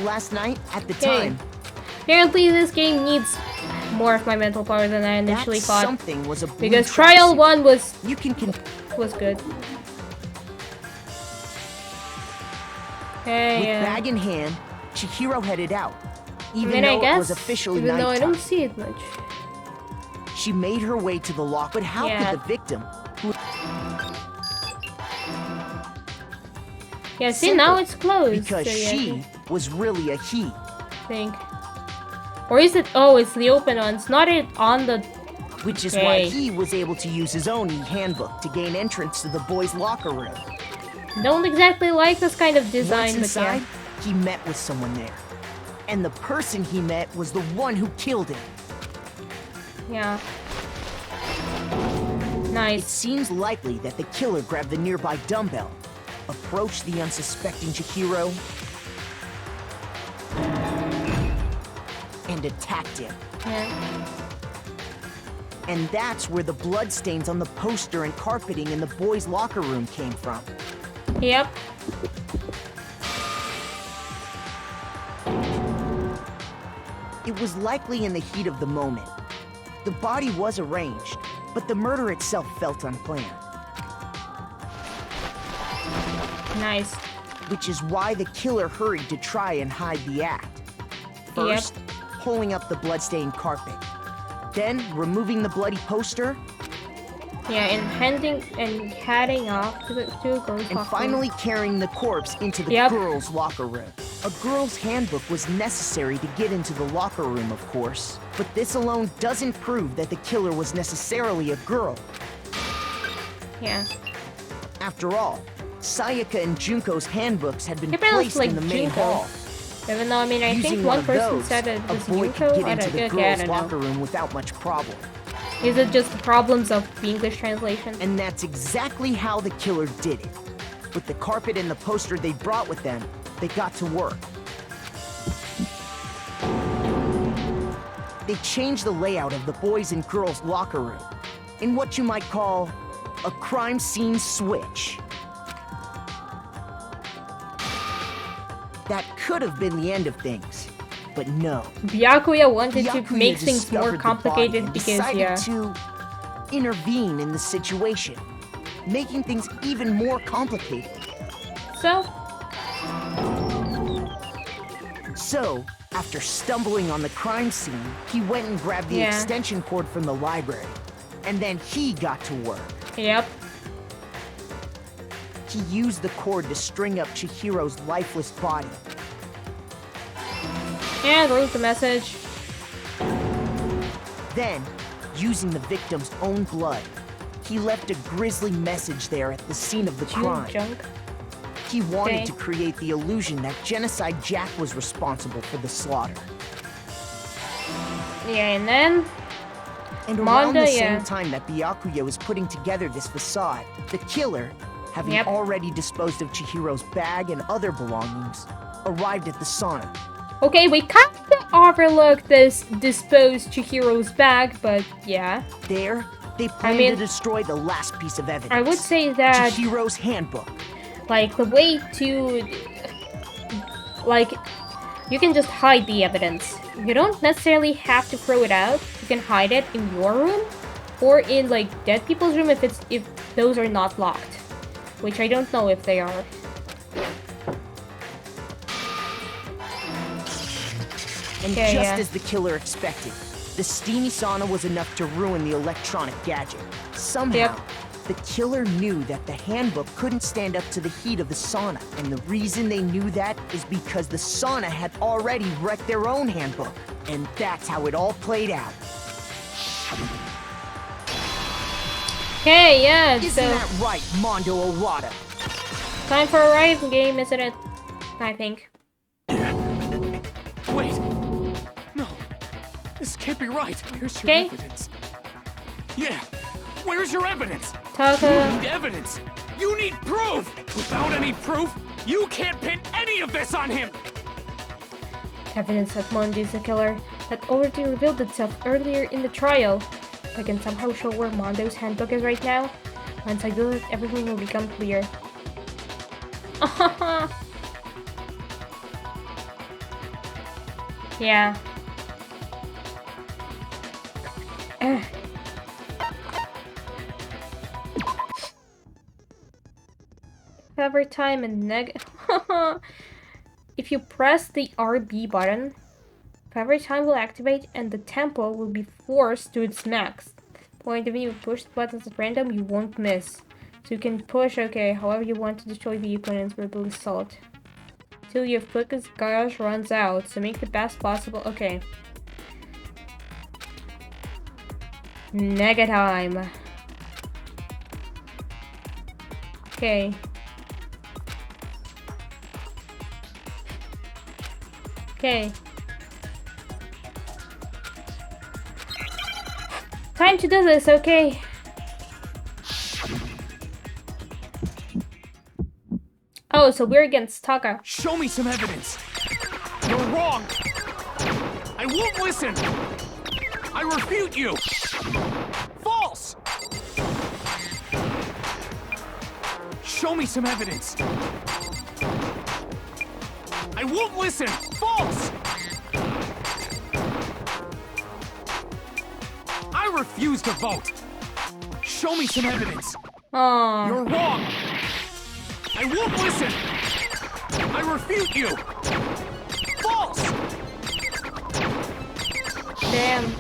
last night at the time. Apparently this game needs more of my mental power than I initially thought. Something was a because Trial 1 was was good. Okay, with bag in hand, Chihiro headed out. Even I mean, though I guess, it was officially even though I nighttime. don't see it much. She made her way to the lock, but how could the victim? Yeah, see, now it's closed. Because so, yeah, she was really a he. I think. Or is it? Oh, it's the open one. It's not it on the... which is why he was able to use his own e-handbook to gain entrance to the boys' locker room. Don't exactly like this kind of design, Once inside, but he met with someone there. And the person he met was the one who killed him. yeah. Nice. It seems likely that the killer grabbed the nearby dumbbell, approached the unsuspecting Chihiro, and attacked him. Yeah. And that's where the bloodstains on the poster and carpeting in the boys' locker room came from. Yep. It was likely in the heat of the moment. The body was arranged, but the murder itself felt unplanned. Nice. Which is why the killer hurried to try and hide the act. First, pulling up the bloodstained carpet. Then, removing the bloody poster. Yeah, and heading off to a girl's locker room. And finally carrying the corpse into the girls' locker room. A girl's handbook was necessary to get into the locker room, of course. But this alone doesn't prove that the killer was necessarily a girl. Yeah. After all, Sayaka and Junko's handbooks had been placed in the main hall. Even though, I mean, I think one person said it was a boy Junko. could get into the girls' I locker don't know. room without much problem. Is it just the problems of the English translation? And that's exactly how the killer did it. With the carpet and the poster they brought with them, they got to work. They changed the layout of the boys' and girls' locker room in what you might call a crime scene switch. That could have been the end of things, but no. Byakuya wanted to Byakuya make things more discovered the body complicated and because, decided to intervene in the situation, making things even more complicated. So, after stumbling on the crime scene, he went and grabbed the extension cord from the library, and then he got to work. Yep. He used the cord to string up Chihiro's lifeless body. And wrote the message. Then, using the victim's own blood, he left a grisly message there at the scene of the crime. He wanted to create the illusion that Genocide Jack was responsible for the slaughter. Yeah, and then... And around the same time that Byakuya was putting together this facade, the killer, having already disposed of Chihiro's bag and other belongings, arrived at the sauna. Okay, we kind of overlooked this disposed Chihiro's bag, but yeah. There, they planned to destroy the last piece of evidence. I would say that... Chihiro's handbook. Like, the way to... Like, you can just hide the evidence. You don't necessarily have to throw it out. You can hide it in your room, or in, like, dead people's room if those are not locked. Which I don't know if they are. And just as the killer expected, the steamy sauna was enough to ruin the electronic gadget. Somehow, the killer knew that the handbook couldn't stand up to the heat of the sauna. And the reason they knew that is because the sauna had already wrecked their own handbook. And that's how it all played out. Okay, yeah, Isn't that right, Mondo Owada? Time for a riot game, isn't it? I think. Wait. No. This can't be right. Where's your evidence? Yeah. Where's your evidence? You need evidence. You need proof. Without any proof, you can't pin any of this on him. Evidence that Mondo is the killer had already revealed itself earlier in the trial. I can somehow show where Mondo's handbook is right now. Once I do it, everything will become clear. Yeah. Every time a if you press the RB button, every time will activate and the tempo will be forced to its max. Point of view, push the buttons at random, you won't miss. So you can push, however you want to destroy the opponent's verbal assault. Till your focus gauge runs out, so make the best possible. Okay. Mega time. Okay. Okay. Time to do this, okay. Oh, so we're against Taka. Show me some evidence. You're wrong. I won't listen. I refute you. False. Show me some evidence. I won't listen. False. I refuse to vote. Show me some evidence. Oh. You're wrong. I won't listen. I refute you. False. Damn.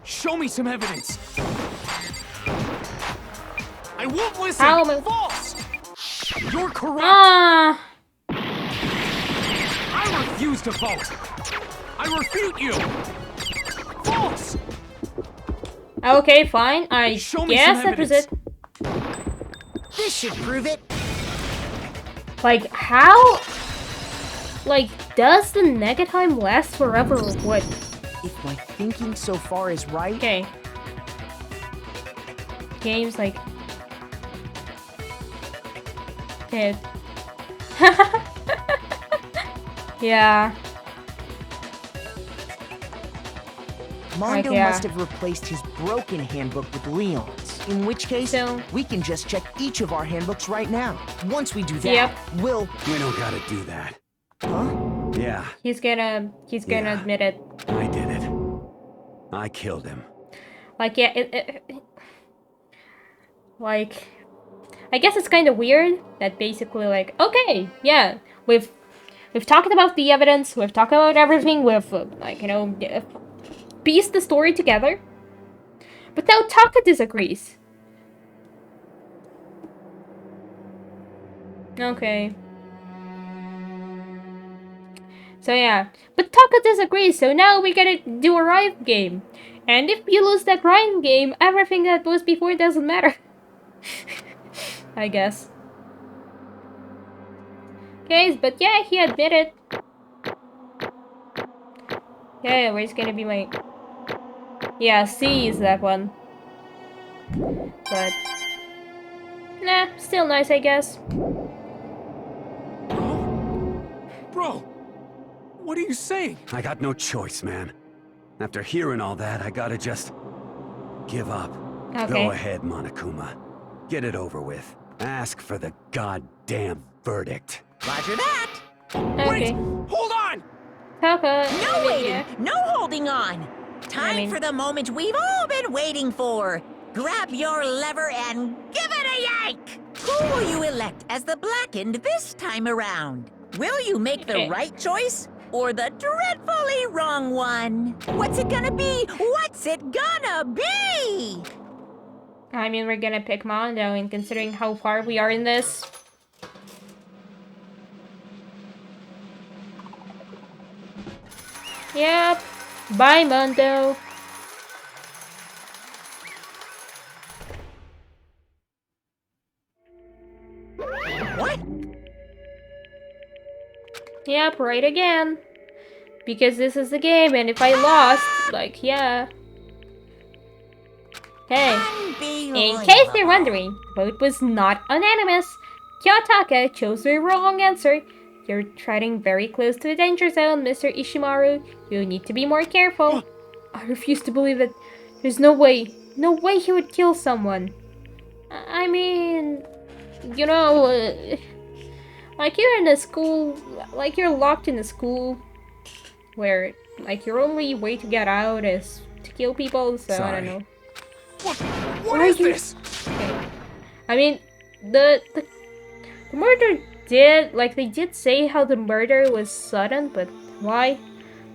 Show me some evidence. I won't listen. How am I... False. You're corrupt. I refuse to vote. I refute you. False. Okay, fine. I guess that was it. This should prove it. Like, how? Like, does the Negatime last forever or what? If my thinking so far is right... Okay. Game's like... Okay. Yeah. Mondo yeah. must have replaced his broken handbook with Leon's. In which case, we can just check each of our handbooks right now. Once we do that, we'll... We don't gotta do that. Huh? Yeah. He's gonna admit it. I did it. I killed him. Like, yeah, like, I guess it's kind of weird that basically, like, okay, yeah, we've talked about the evidence, we've talked about everything, we've, like, you know, pieced the story together, but now Taka disagrees. Okay. So yeah, but Taka disagrees, so now we gotta do a rhyme game. And if you lose that rhyme game, everything that was before doesn't matter. I guess. Okay, but yeah, he admitted. Yeah, where's gonna be my... Yeah, C is that one. But... Nah, still nice, I guess. Bro, what are you saying? I got no choice, man. After hearing all that, I gotta just... give up. Okay. Go ahead, Monokuma. Get it over with. Ask for the goddamn verdict. Roger that. Okay. Hold on! Taka. No waiting, no holding on. Time for the moment we've all been waiting for. Grab your lever and give it a yank! Who will you elect as the Blackened this time around? Will you make the right choice or the dreadfully wrong one? What's it gonna be? What's it gonna be? I mean, we're gonna pick Mondo, and considering how far we are in this... Yep. Bye, Mondo. What? Yep, right again. Because this is the game, and if I lost, like, yeah. Hey, in case you're wondering, the vote was not unanimous. Kyotaka chose the wrong answer. You're treading very close to the danger zone, Mr. Ishimaru. You need to be more careful. I refuse to believe that. There's no way he would kill someone. I mean, you know, like you're in a school, like you're locked in a school where, like, your only way to get out is to kill people, so I don't know. What is this? Okay. I mean, the murder did, like, they did say how the murder was sudden, but why?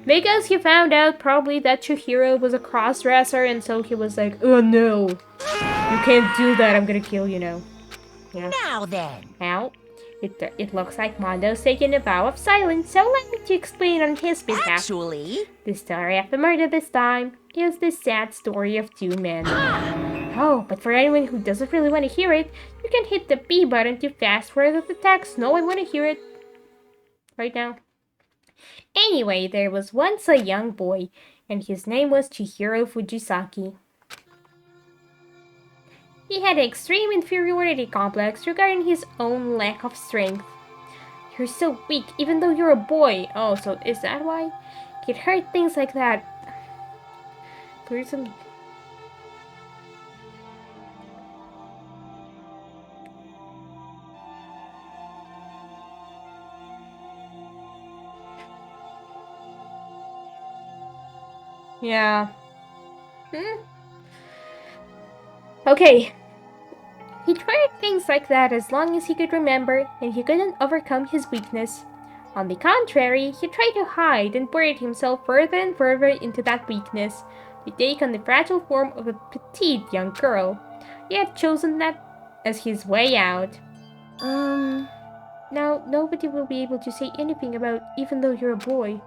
Because he found out probably that Chihiro was a cross-dresser, and so he was like, oh no, you can't do that, I'm gonna kill you now. Yeah. Now then. Now, it looks like Mondo's taking a vow of silence, so let me to explain on his behalf. Actually, the story of the murder this time is the sad story of two men. Oh, but for anyone who doesn't really want to hear it, you can hit the B button to fast forward the text. No, I want to hear it right now. Anyway, there was once a young boy, and his name was Chihiro Fujisaki. He had an extreme inferiority complex regarding his own lack of strength. You're so weak, even though you're a boy. Oh, so is that why? It hurt things like that. Gruesome. Yeah. Okay. He tried things like that as long as he could remember, and he couldn't overcome his weakness. On the contrary, he tried to hide and buried himself further and further into that weakness, to take on the fragile form of a petite young girl. He had chosen that as his way out. Now, nobody will be able to say anything about even though you're a boy.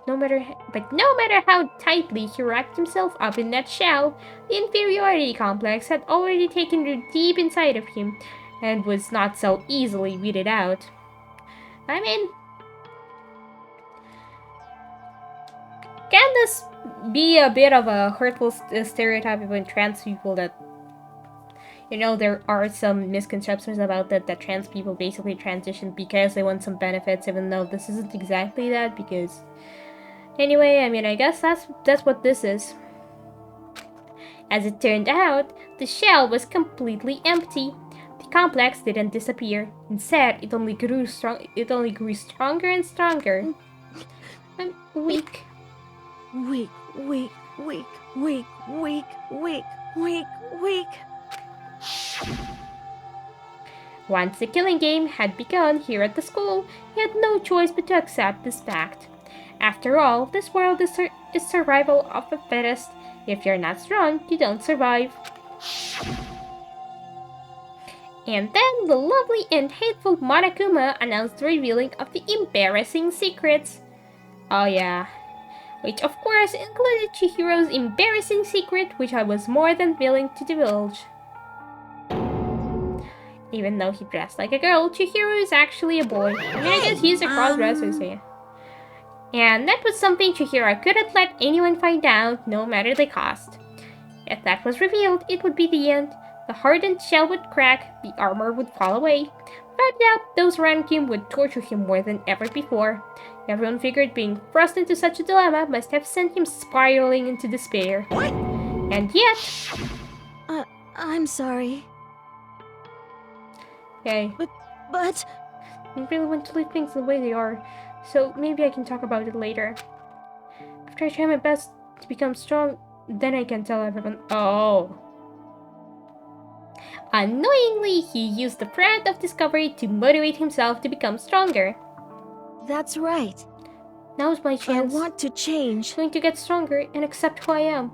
But no matter how tightly he wrapped himself up in that shell, the inferiority complex had already taken root deep inside of him, and was not so easily weeded out. I mean, can this be a bit of a hurtful stereotype about trans people that, you know, there are some misconceptions about that trans people basically transition because they want some benefits, even though this isn't exactly that, because... Anyway, I mean, I guess that's what this is. As it turned out, the shell was completely empty. The complex didn't disappear. Instead, it only grew stronger and stronger. I'm weak. Weak, weak, weak, weak, weak, weak, weak, weak. Once the killing game had begun here at the school, he had no choice but to accept this fact. After all, this world is survival of the fittest. If you're not strong, you don't survive. And then the lovely and hateful Monokuma announced the revealing of the embarrassing secrets. Oh yeah. Which of course included Chihiro's embarrassing secret, which I was more than willing to divulge. Even though he dressed like a girl, Chihiro is actually a boy. I mean, I guess he's a cross-dresser, so yeah. And that was something Chihiro couldn't let anyone find out, no matter the cost. If that was revealed, it would be the end. The hardened shell would crack, the armor would fall away. Without doubt, those around him would torture him more than ever before. Everyone figured being thrust into such a dilemma must have sent him spiraling into despair. What? And yet... I'm sorry. Okay. But... I really want to leave things the way they are. So maybe I can talk about it later. After I try my best to become strong, then I can tell everyone. Oh. Annoyingly, he used the thread of discovery to motivate himself to become stronger. That's right. Now's my chance. I want to change. I'm going to get stronger and accept who I am.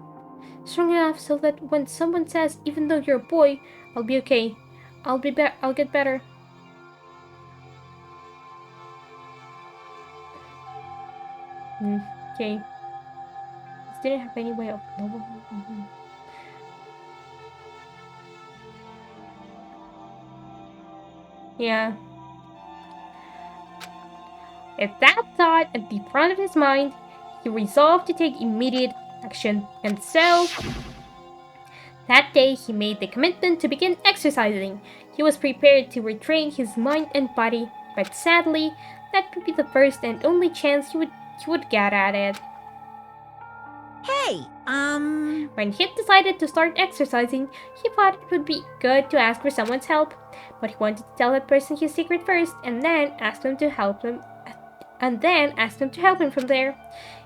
Strong enough so that when someone says, even though you're a boy, I'll be okay. I'll get better. Okay. This didn't have any way of knowing. Yeah. With that thought at the front of his mind, he resolved to take immediate action, and so... That day, he made the commitment to begin exercising. He was prepared to retrain his mind and body, but sadly, that would be the first and only chance he would get at it. Hey, When he decided to start exercising, he thought it would be good to ask for someone's help, but he wanted to tell that person his secret first, and then ask them to help him, from there.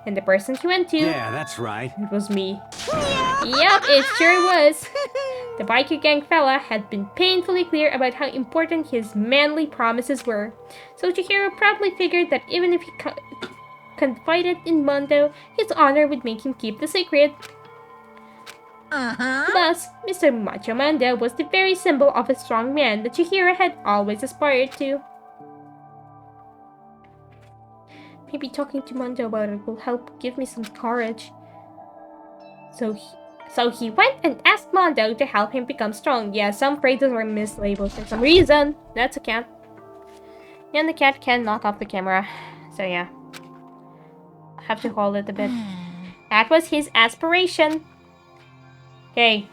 And the person he went to... Yeah, that's right. It was me. Yep, it sure was. The biker gang fella had been painfully clear about how important his manly promises were, so Chihiro probably figured that even if he confided in Mondo, his honor would make him keep the secret. Thus, Mr. Macho Mondo was the very symbol of a strong man that Chihiro had always aspired to. Maybe talking to Mondo about it will help give me some courage. So he went and asked Mondo to help him become strong. Yeah, some phrases were mislabeled for some reason. That's a cat. And the cat can knock off the camera. So yeah. I have to hold it a bit. That was his aspiration. Okay.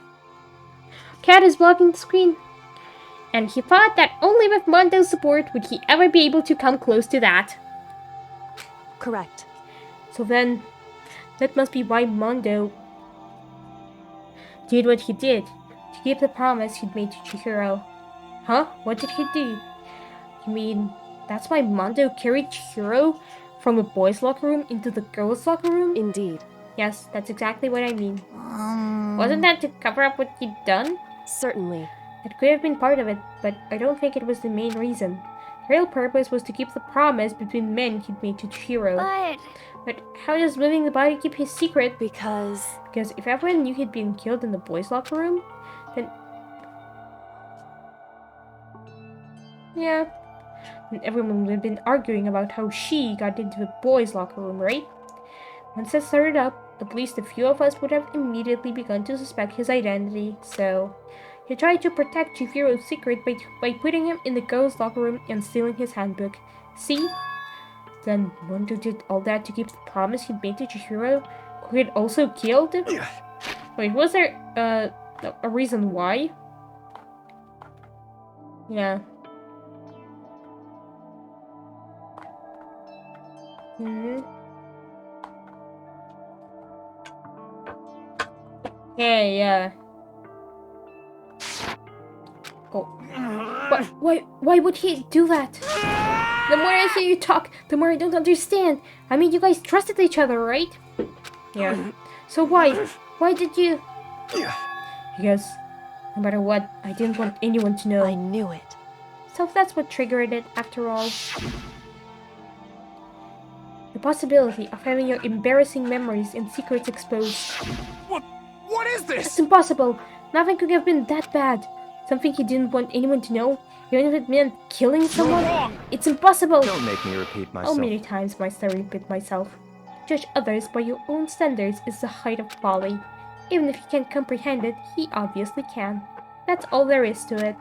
Cat is blocking the screen. And he thought that only with Mondo's support would he ever be able to come close to that. Correct. So then, that must be why Mondo did what he did, to keep the promise he'd made to Chihiro. Huh? What did he do? You mean, that's why Mondo carried Chihiro from the boys' locker room into the girls' locker room? Indeed. Yes, that's exactly what I mean. Wasn't that to cover up what he'd done? Certainly. It could have been part of it, but I don't think it was the main reason. The real purpose was to keep the promise between men he'd made to Chihiro. But how does moving the body keep his secret? Because if everyone knew he'd been killed in the boys' locker room, then... Yeah. And everyone would have been arguing about how she got into the boys' locker room, right? Once that started up, at least a few of us would have immediately begun to suspect his identity, so... He tried to protect Chihiro's secret by putting him in the girls' locker room and stealing his handbook. See? Then Mondo did all that to keep the promise he'd made to Chihiro, who he'd also killed? Wait, was there a reason why? Yeah. Yeah. Oh. Why would he do that? The more I hear you talk, the more I don't understand. I mean, you guys trusted each other, right? Yeah. So why? Why did you? Because, no matter what, I didn't want anyone to know. I knew it. So that's what triggered it, after all. The possibility of having your embarrassing memories and secrets exposed. What is this? It's impossible. Nothing could have been that bad. Something he didn't want anyone to know, even if it meant killing someone. It's impossible. Don't make me repeat myself. How many times must I repeat myself? Judge others by your own standards is the height of folly. Even if he can't comprehend it, he obviously can. That's all there is to it.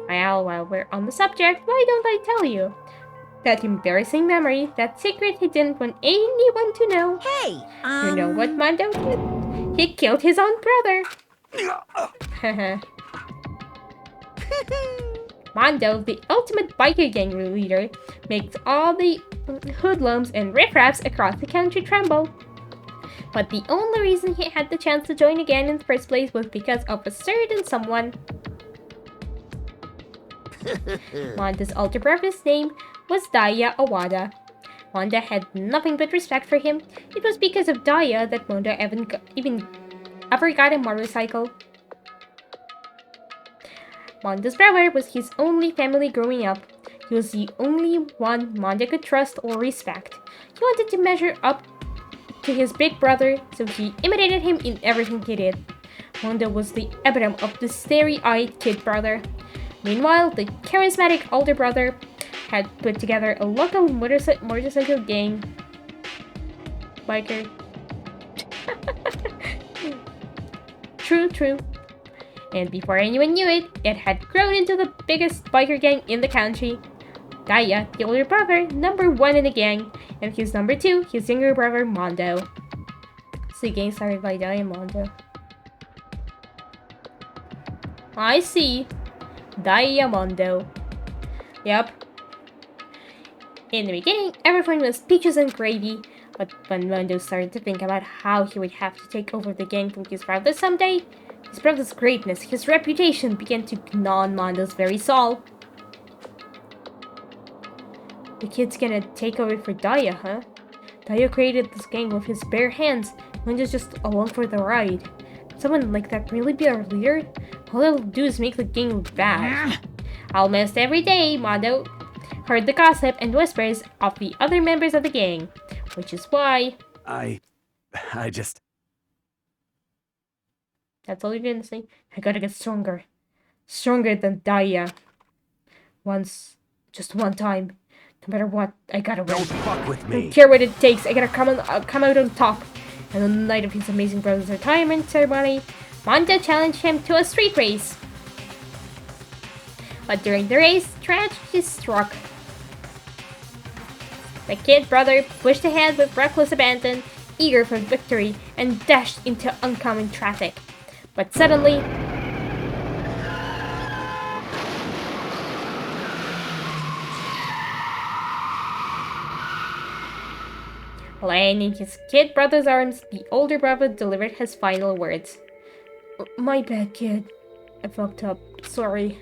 Well, while we're on the subject, why don't I tell you? That embarrassing memory, that secret he didn't want anyone to know. Hey, You know what Mondo did? He killed his own brother. Mondo, the ultimate biker gang leader, makes all the hoodlums and riffraffs across the country tremble. But the only reason he had the chance to join again in the first place was because of a certain someone. Mondo's older brother's name was Daya Awada. Mondo had nothing but respect for him. It was because of Daya that Mondo ever got a motorcycle. Mondo's brother was his only family growing up. He was the only one Mondo could trust or respect. He wanted to measure up to his big brother, so he imitated him in everything he did. Mondo was the epitome of the starry-eyed kid brother. Meanwhile, the charismatic older brother had put together a local motorcycle gang. Biker. True. And before anyone knew it, it had grown into the biggest biker gang in the country. Daya, the older brother, number 1 in the gang, and his number 2, his younger brother, Mondo. So the gang started by Daya and Mondo. I see. Daya Mondo. Yep. In the beginning, everything was peaches and gravy, but when Mondo started to think about how he would have to take over the gang from his brother someday, his brother's greatness, his reputation began to gnaw on Mondo's very soul. The kid's gonna take over for Daya, huh? Daya created this gang with his bare hands. Mondo's just along for the ride. Could someone like that really be our leader? All they'll do is make the gang look bad. Almost every day, Mondo heard the gossip and whispers of the other members of the gang, which is why... I just... That's all you're gonna say? I gotta get stronger. Stronger than Daya. Just one time. No matter what, I gotta win. Don't fuck with me. Don't care what it takes, I gotta come out on top. And on the night of his amazing brother's retirement ceremony, Mondo challenged him to a street race. But during the race, tragedy struck. The kid brother pushed ahead with reckless abandon, eager for victory, and dashed into oncoming traffic. But suddenly... Laying in his kid brother's arms, the older brother delivered his final words. My bad, kid. I fucked up. Sorry.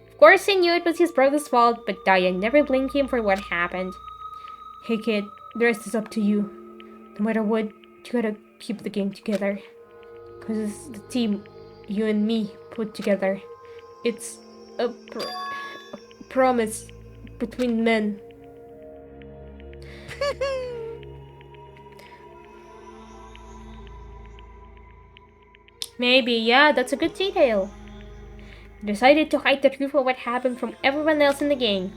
Of course he knew it was his brother's fault, but Diane never blamed him for what happened. Hey kid, the rest is up to you. No matter what, you gotta keep the gang together. Cause it's the team you and me put together. It's a promise between men. Maybe, yeah, that's a good detail. He decided to hide the truth of what happened from everyone else in the gang,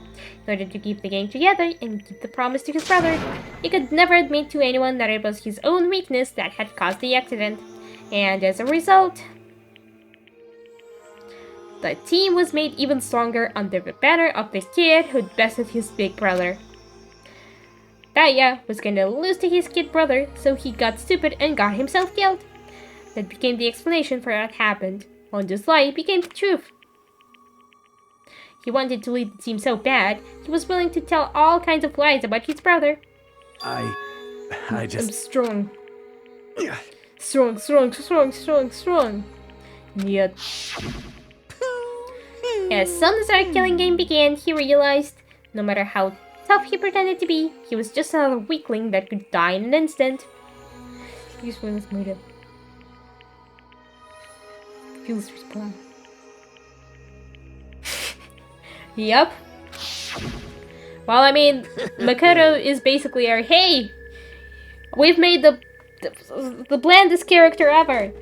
in order to keep the gang together and keep the promise to his brother. He could never admit to anyone that it was his own weakness that had caused the accident, and as a result, the team was made even stronger under the banner of the kid who'd bested his big brother. Daya was gonna lose to his kid brother, so he got stupid and got himself killed. That became the explanation for what happened. Mondo's lie became the truth. He wanted to lead the team so bad, he was willing to tell all kinds of lies about his brother. I just... I'm strong. Strong. Yet... As soon as our killing game began, he realized, no matter how tough he pretended to be, he was just another weakling that could die in an instant. He's really made up. Feels respawn. Yep. Well, I mean, Makoto is basically our, hey, we've made the blandest character ever.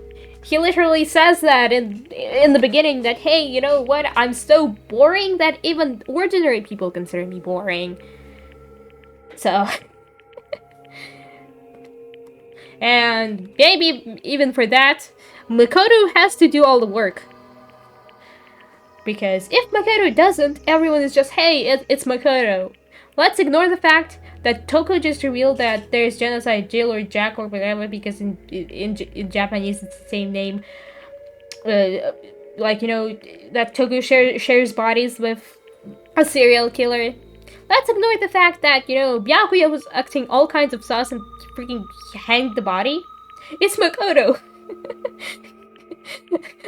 He literally says that in the beginning that, hey, you know what, I'm so boring that even ordinary people consider me boring. So... and maybe even for that, Makoto has to do all the work. Because if Makoto doesn't, everyone is just, hey, it's Makoto. Let's ignore the fact that Toko just revealed that there's genocide, Jill or Jack or whatever, because in Japanese it's the same name. Like, you know, that Toko shares bodies with a serial killer. Let's ignore the fact that, you know, Byakuya was acting all kinds of sus and freaking hanged the body. It's Makoto.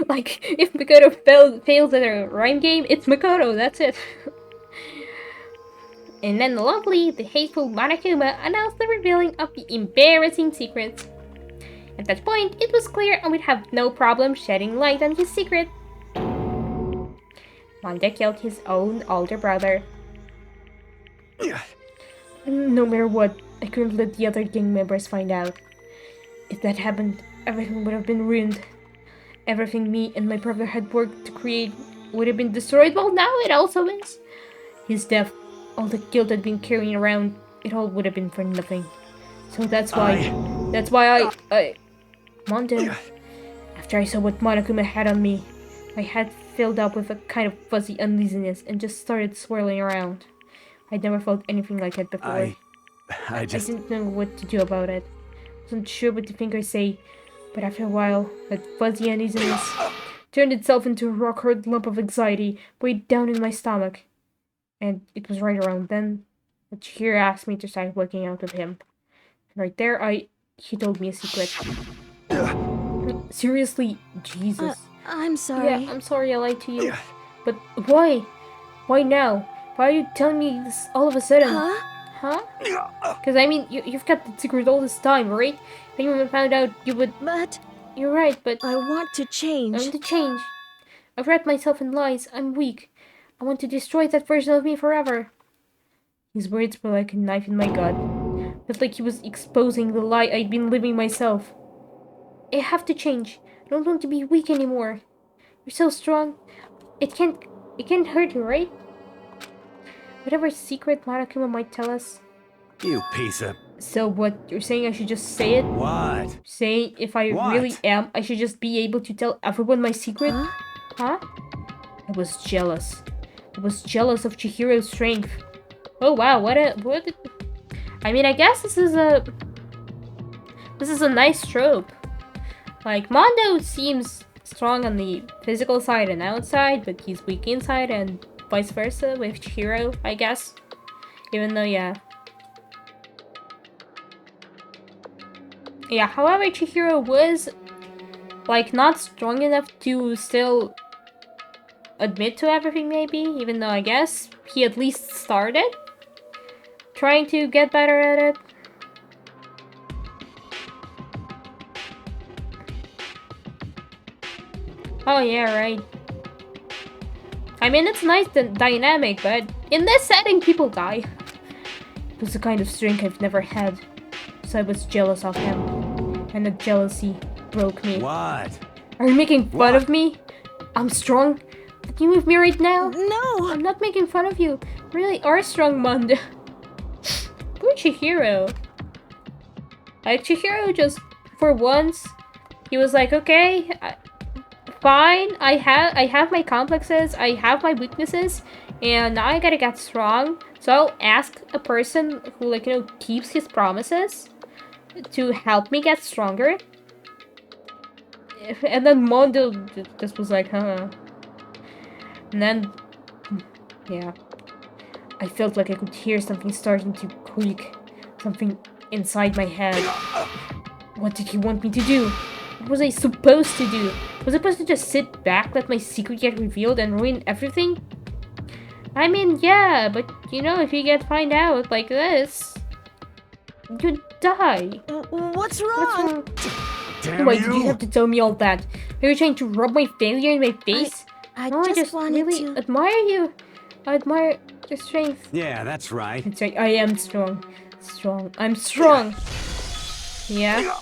Like, if Makoto fails at a rhyme game, it's Makoto, that's it. And then lovely, the hateful Monokuma announced the revealing of the embarrassing secrets. At that point, it was clear and would have no problem shedding light on his secret. Mondo killed his own older brother. No matter what, I couldn't let the other gang members find out. If that happened, everything would have been ruined. Everything me and my brother had worked to create would have been destroyed. Well, now it also is. His death, all the guilt I'd been carrying around, it all would have been for nothing. So that's why I... Mondo, after I saw what Monokuma had on me, my head filled up with a kind of fuzzy uneasiness and just started swirling around. I'd never felt anything like that before. I didn't know what to do about it. Wasn't sure what to think or say, but after a while, that fuzzy uneasiness turned itself into a rock-hard lump of anxiety way down in my stomach. And it was right around then that Chihiro asked me to start working out with him. And right there, he told me a secret. Seriously, Jesus. I'm sorry. Yeah, I'm sorry I lied to you. But why? Why now? Why are you telling me this all of a sudden? Huh? Because, I mean, you've kept the secret all this time, right? Then when I found out you would... But... You're right, but... I want to change. I want to change. I've wrapped myself in lies. I'm weak. I want to destroy that version of me forever. His words were like a knife in my gut. Felt like he was exposing the lie I'd been living myself. I have to change. I don't want to be weak anymore. You're so strong. It can't hurt you, right? Whatever secret Monokuma might tell us. You piece of... So what, you're saying I should just say it? What? Saying if I really am, I should just be able to tell everyone my secret? Huh? I was jealous. I was jealous of Chihiro's strength. Oh wow, what I mean, I guess this is a nice trope. Like, Mondo seems strong on the physical side and outside, but he's weak inside, and vice versa with Chihiro, I guess. Even though, yeah. Yeah, however, Chihiro was, like, not strong enough to still admit to everything, maybe, even though I guess he at least started trying to get better at it. Oh yeah, right. I mean, it's nice dynamic, but in this setting, people die. It was the kind of strength I've never had, so I was jealous of him, and the jealousy broke me. What? Are you making fun of me? I'm strong. Can you move me right now? No! I'm not making fun of you. Really are strong, Mondo. Poor Chihiro. Like, Chihiro just, for once, he was like, okay, fine, I have my complexes, I have my weaknesses, and now I gotta get strong. So I'll ask a person who, like, you know, keeps his promises to help me get stronger. And then Mondo just was like, huh. And then, yeah, I felt like I could hear something starting to creak. Something inside my head. What did he want me to do? What was I supposed to do? Was I supposed to just sit back, let my secret get revealed, and ruin everything? I mean, yeah, but you know, if you get find out like this, you'd die. What's wrong? Damn Why you. did you have to tell me all that? Are you trying to rub my failure in my face? I No, I just wanted really to... admire you. I admire your strength. Yeah, that's right. That's right, I am strong. I'm strong. Yeah?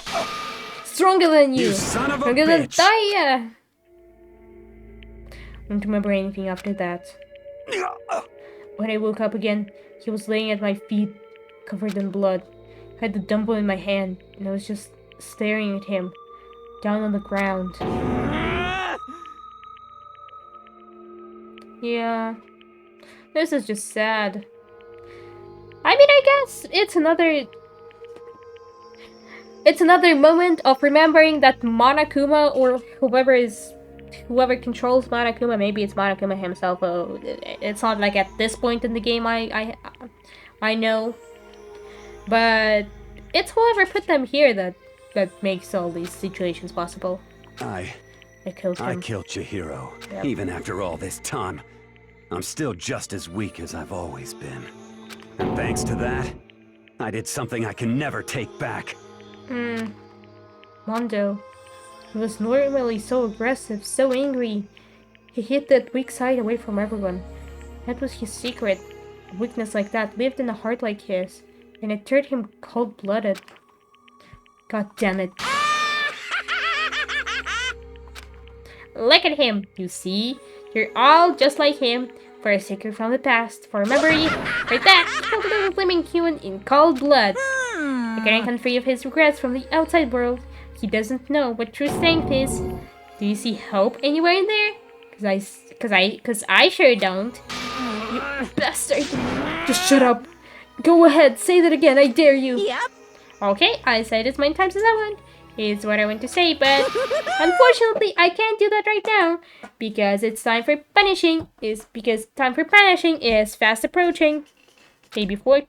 Stronger than you! You son of a Stronger than bitch! I don't remember anything after that. When I woke up again, he was laying at my feet, covered in blood. I had the dumbbell in my hand, and I was just staring at him, down on the ground. Yeah. This is just sad. I mean, I guess it's another moment of remembering that Monokuma, or whoever controls Monokuma, maybe it's Monokuma himself. Oh, it's not like at this point in the game I know, but it's whoever put them here that makes all these situations possible. I killed him. I killed Chihiro. Yep. Even after all this time, I'm still just as weak as I've always been. And thanks to that, I did something I can never take back. Mondo. He was normally so aggressive, so angry. He hid that weak side away from everyone. That was his secret. A weakness like that lived in a heart like his, and it turned him cold-blooded. God damn it. Look at him, you see? You're all just like him. For a secret from the past, for a memory, for that, he killed another living human in cold blood. Getting him free of his regrets from the outside world. He doesn't know what true strength is. Do you see hope anywhere in there? Cause I sure don't. You bastard. Just shut up. Go ahead, say that again, I dare you. Yep. Okay, I said as many times as I want. Is what I want to say, but unfortunately I can't do that right now because time for punishing is fast approaching. Okay, before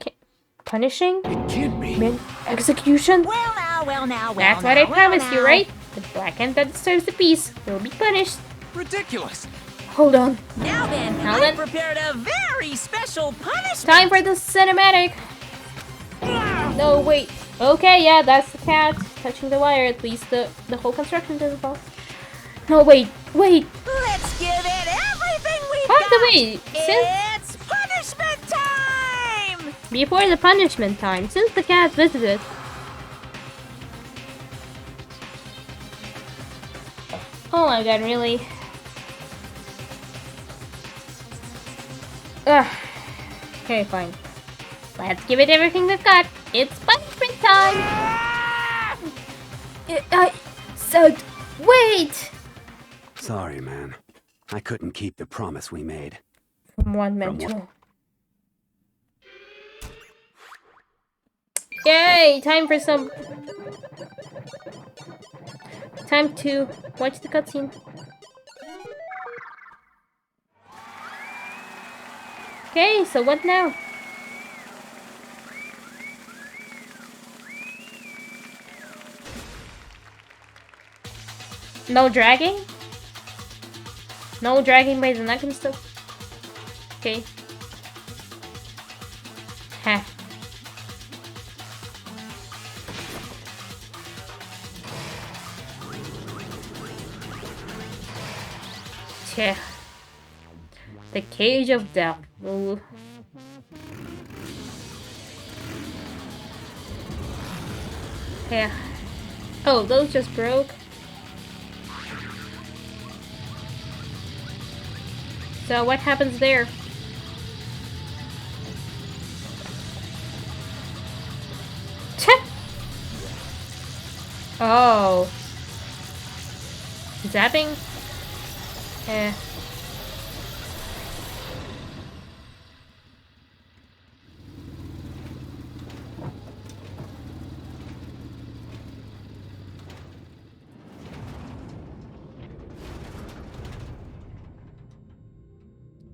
punishing? It can't be. Man, execution? Well now. That's what I promised you, right? The black ant that disturbs the peace will be punished. Ridiculous. Hold on. Now then, I prepared a very special punishment. Time for the cinematic. No, wait. Okay, yeah, that's the cat touching the wire. At least the whole construction doesn't fall. No, wait. Let's give it everything we've got. It's punishment time. Before the punishment time, since the cat visited. Oh my god, really? Ugh. Okay, fine. Let's give it everything we've got. It's punishment time! I said, wait! Sorry, man. I couldn't keep the promise we made. From one mental. Yay! Time to watch the cutscene. Okay, so what now? No dragging? No dragging by the neck and stuff? Okay. Heh. Tch. The cage of death. Ooh. Yeah. Oh, those just broke. So what happens there? Oh. Zapping? Eh.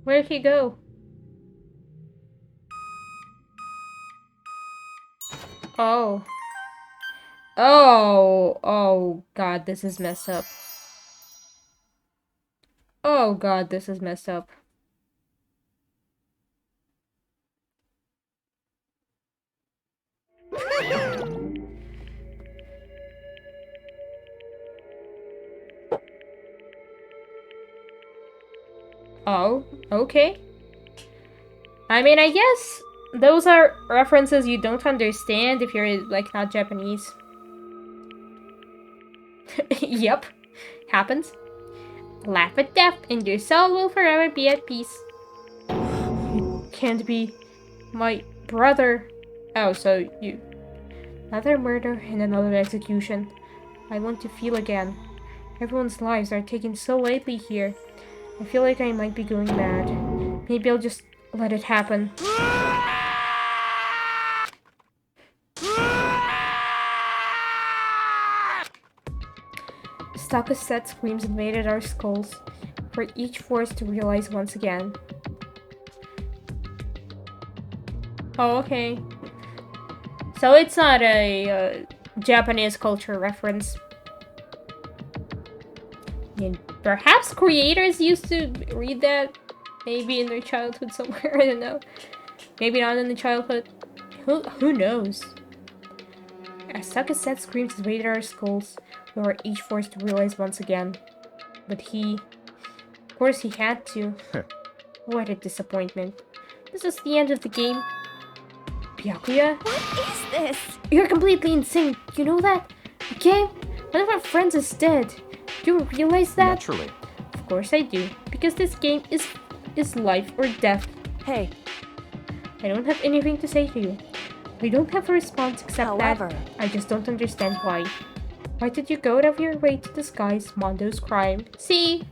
Where'd he go? Oh. Oh. Oh god, this is messed up. Oh god, this is messed up. Oh, okay. I mean, I guess those are references you don't understand if you're, like, not Japanese. Yep. Happens. Laugh at death, and your soul will forever be at peace. You can't be my brother. Oh, so you... Another murder and another execution. I want to feel again. Everyone's lives are taken so lightly here. I feel like I might be going mad. Maybe I'll just let it happen. A stock of sad screams invaded our skulls, for each forced to realize once again. Oh, okay. So it's not a Japanese culture reference. And perhaps creators used to read that, maybe in their childhood somewhere. I don't know. Maybe not in the childhood. Who knows? A stock of sad screams invaded our skulls. We were each forced to realize once again. But of course he had to. What a disappointment. This is the end of the game. Byakuya? What is this? You're completely insane. You know that? The game? One of our friends is dead. Do you realize that? Naturally. Of course I do. Because this game is life or death. Hey. I don't have anything to say to you. I don't have a response except However, that I just don't understand why. Why did you go out of your way to disguise Mondo's crime? See?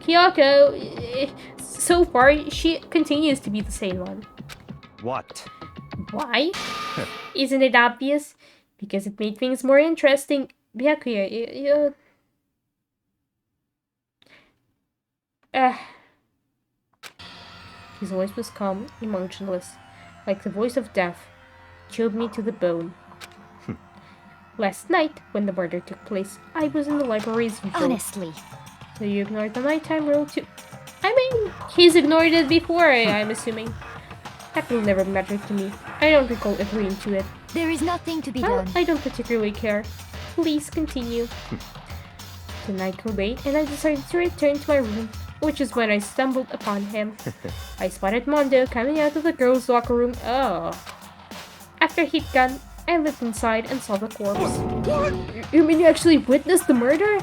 Kyoko, so far, she continues to be the same one. What? Why? Isn't it obvious? Because it made things more interesting. Byakuya, His voice was calm, emotionless, like the voice of death. Chilled me to the bone. Last night, when the murder took place, I was in the library as usual. Honestly. So you ignored the nighttime rule too? I mean, he's ignored it before, I'm assuming. That will never matter to me. I don't recall agreeing to it. There is nothing to be Well, done. I don't particularly care. Please continue. The night grew late, and I decided to return to my room, which is when I stumbled upon him. I spotted Mondo coming out of the girls' locker room. Oh. After he'd gone, I looked inside and saw the corpse. What? You mean you actually witnessed the murder?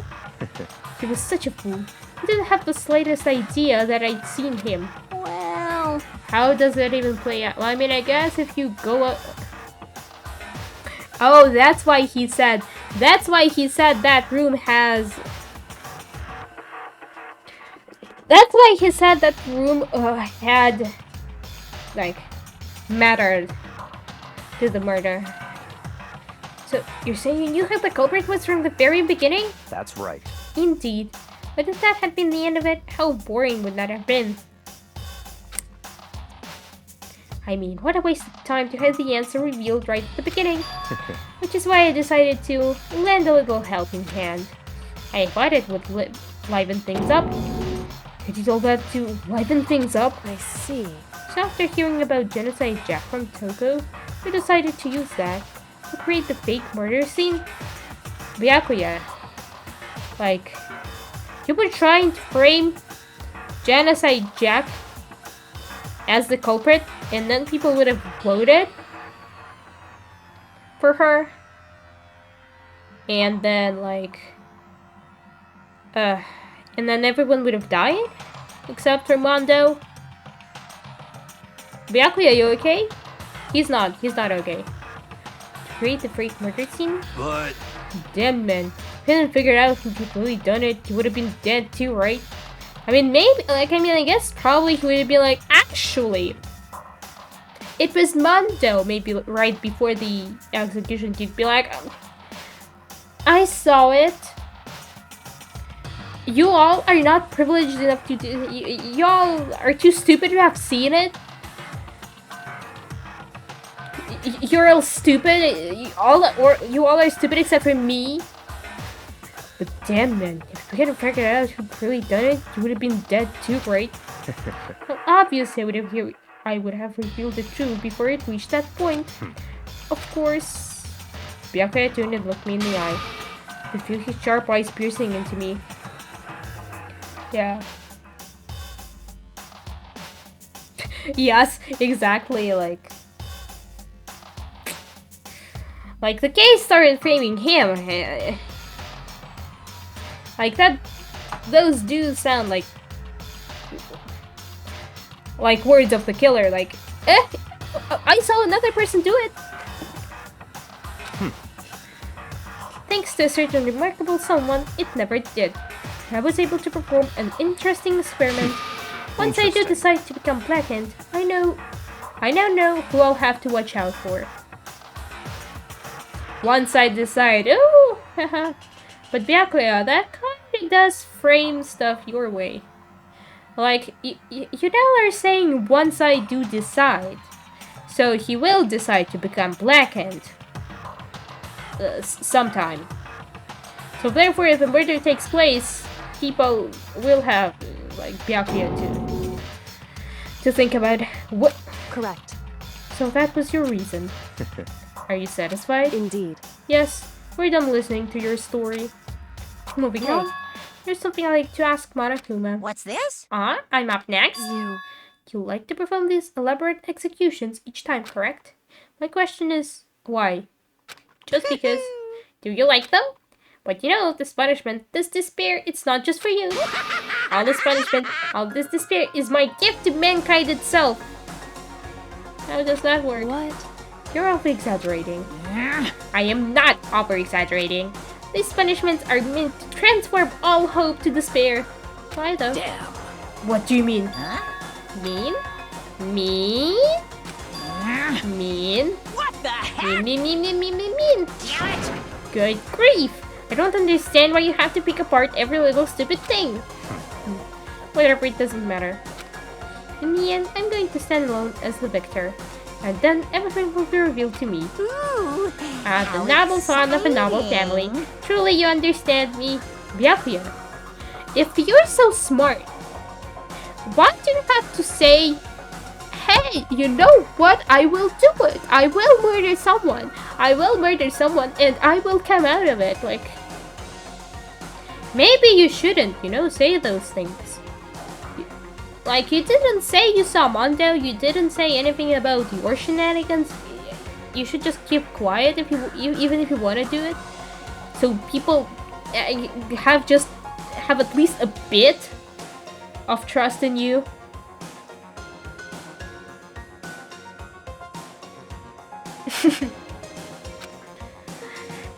He was such a fool. He didn't have the slightest idea that I'd seen him. Well... How does that even play out? Well, I mean, I guess if you go up... Oh, that's why he said... That's why he said that room has... That's why he said that room had... like... mattered to the murder. So, you're saying you knew who the culprit was from the very beginning? That's right. Indeed. But if that had been the end of it, how boring would that have been? I mean, what a waste of time to have the answer revealed right at the beginning. Which is why I decided to lend a little helping hand. I thought it would liven things up. I did all that to liven things up. I see. So after hearing about Genocide Jack from Toko, we decided to use that to create the fake murder scene. Byakuya, like, you were trying to frame Genocide Jack as the culprit, and then people would have voted for her, and then like, and then everyone would have died, except for Mondo. Byakuya, you okay? He's not okay. To create the fake murder scene? But... Damn, man. If he hadn't figured out who really done it, he would have been dead too, right? I mean, maybe, like, I guess probably he would have been like, actually, it was Mondo, maybe right before the execution. He'd be like, I saw it. You all are not privileged enough to do. You all are too stupid to have seen it. You're all stupid. You all are stupid except for me. But damn, man, if we hadn't figured out who really done it, you would have been dead too, right? Well, obviously, I would have revealed the truth before it reached that point. Of course. Byakuya turned and looked me in the eye. I feel his sharp eyes piercing into me. Yeah. Yes, exactly, like the case started framing him. Like that, those do sound like words of the killer, like, I saw another person do it. Thanks to a certain remarkable someone, it never did. I was able to perform an interesting experiment. Once I do decide to become blackened, I now know who I'll have to watch out for. Once I decide, oh, haha. But Byakuya, that kinda does frame stuff your way. Like, you now are saying once I do decide. So he will decide to become blackened. Sometime. So therefore, if a murder takes place, people will have, like, Byakuya to think about what... Correct. So that was your reason. Are you satisfied? Indeed. Yes, we're done listening to your story. Moving on. There's something I like to ask Monokuma. What's this? I'm up next. You like to perform these elaborate executions each time, correct? My question is, why? Just because. Do you like them? But you know, this punishment, this despair, it's not just for you. All this punishment, all this despair is my gift to mankind itself. How does that work? What? You're over-exaggerating. I am not over-exaggerating. These punishments are meant to transform all hope to despair. Why though? Damn. What do you mean? Huh? Mean? Mean? Mean? What the heck? Mean. Damn it! Good grief! I don't understand why you have to pick apart every little stupid thing. Whatever, it doesn't matter. In the end, I'm going to stand alone as the victor. And then everything will be revealed to me. Ooh, As the noble son of a noble family, truly you understand me, Byakuya. If you're so smart, why do you have to say, hey, you know what, I will do it. I will murder someone. I will murder someone and I will come out of it. Like, maybe you shouldn't, say those things. Like, you didn't say you saw Mondo, you didn't say anything about your shenanigans. You should just keep quiet if even if you want to do it. So people have at least a bit of trust in you.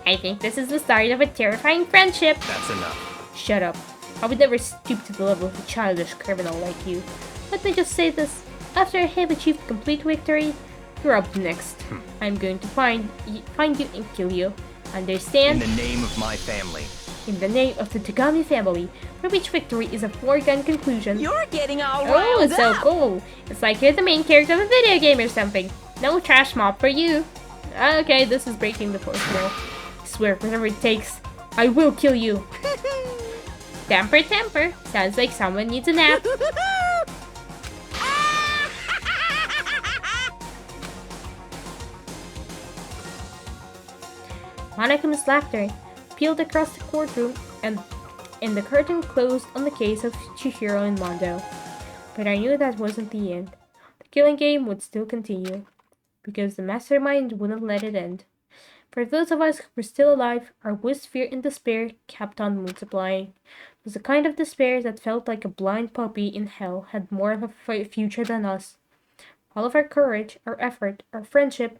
I think this is the start of a terrifying friendship. That's enough. Shut up. I would never stoop to the level of a childish criminal like you. Let me just say this. After I have achieved complete victory, you're up next. I'm going to find you and kill you. Understand? In the name of my family. In the name of the Tagami family, for which victory is a foregone conclusion. You're getting all Oh, riled so up. cool. It's like you're the main character of a video game or something. No trash mob for you. Okay, this is breaking the fourth wall. I swear, whatever it takes, I will kill you. Temper, temper. Sounds like someone needs a nap. Monakuma's laughter peeled across the courtroom, and the curtain closed on the case of Chihiro and Mondo. But I knew that wasn't the end. The killing game would still continue, because the mastermind wouldn't let it end. For those of us who were still alive, our worst fear and despair kept on multiplying. It was the kind of despair that felt like a blind puppy in hell had more of a future than us. All of our courage, our effort, our friendship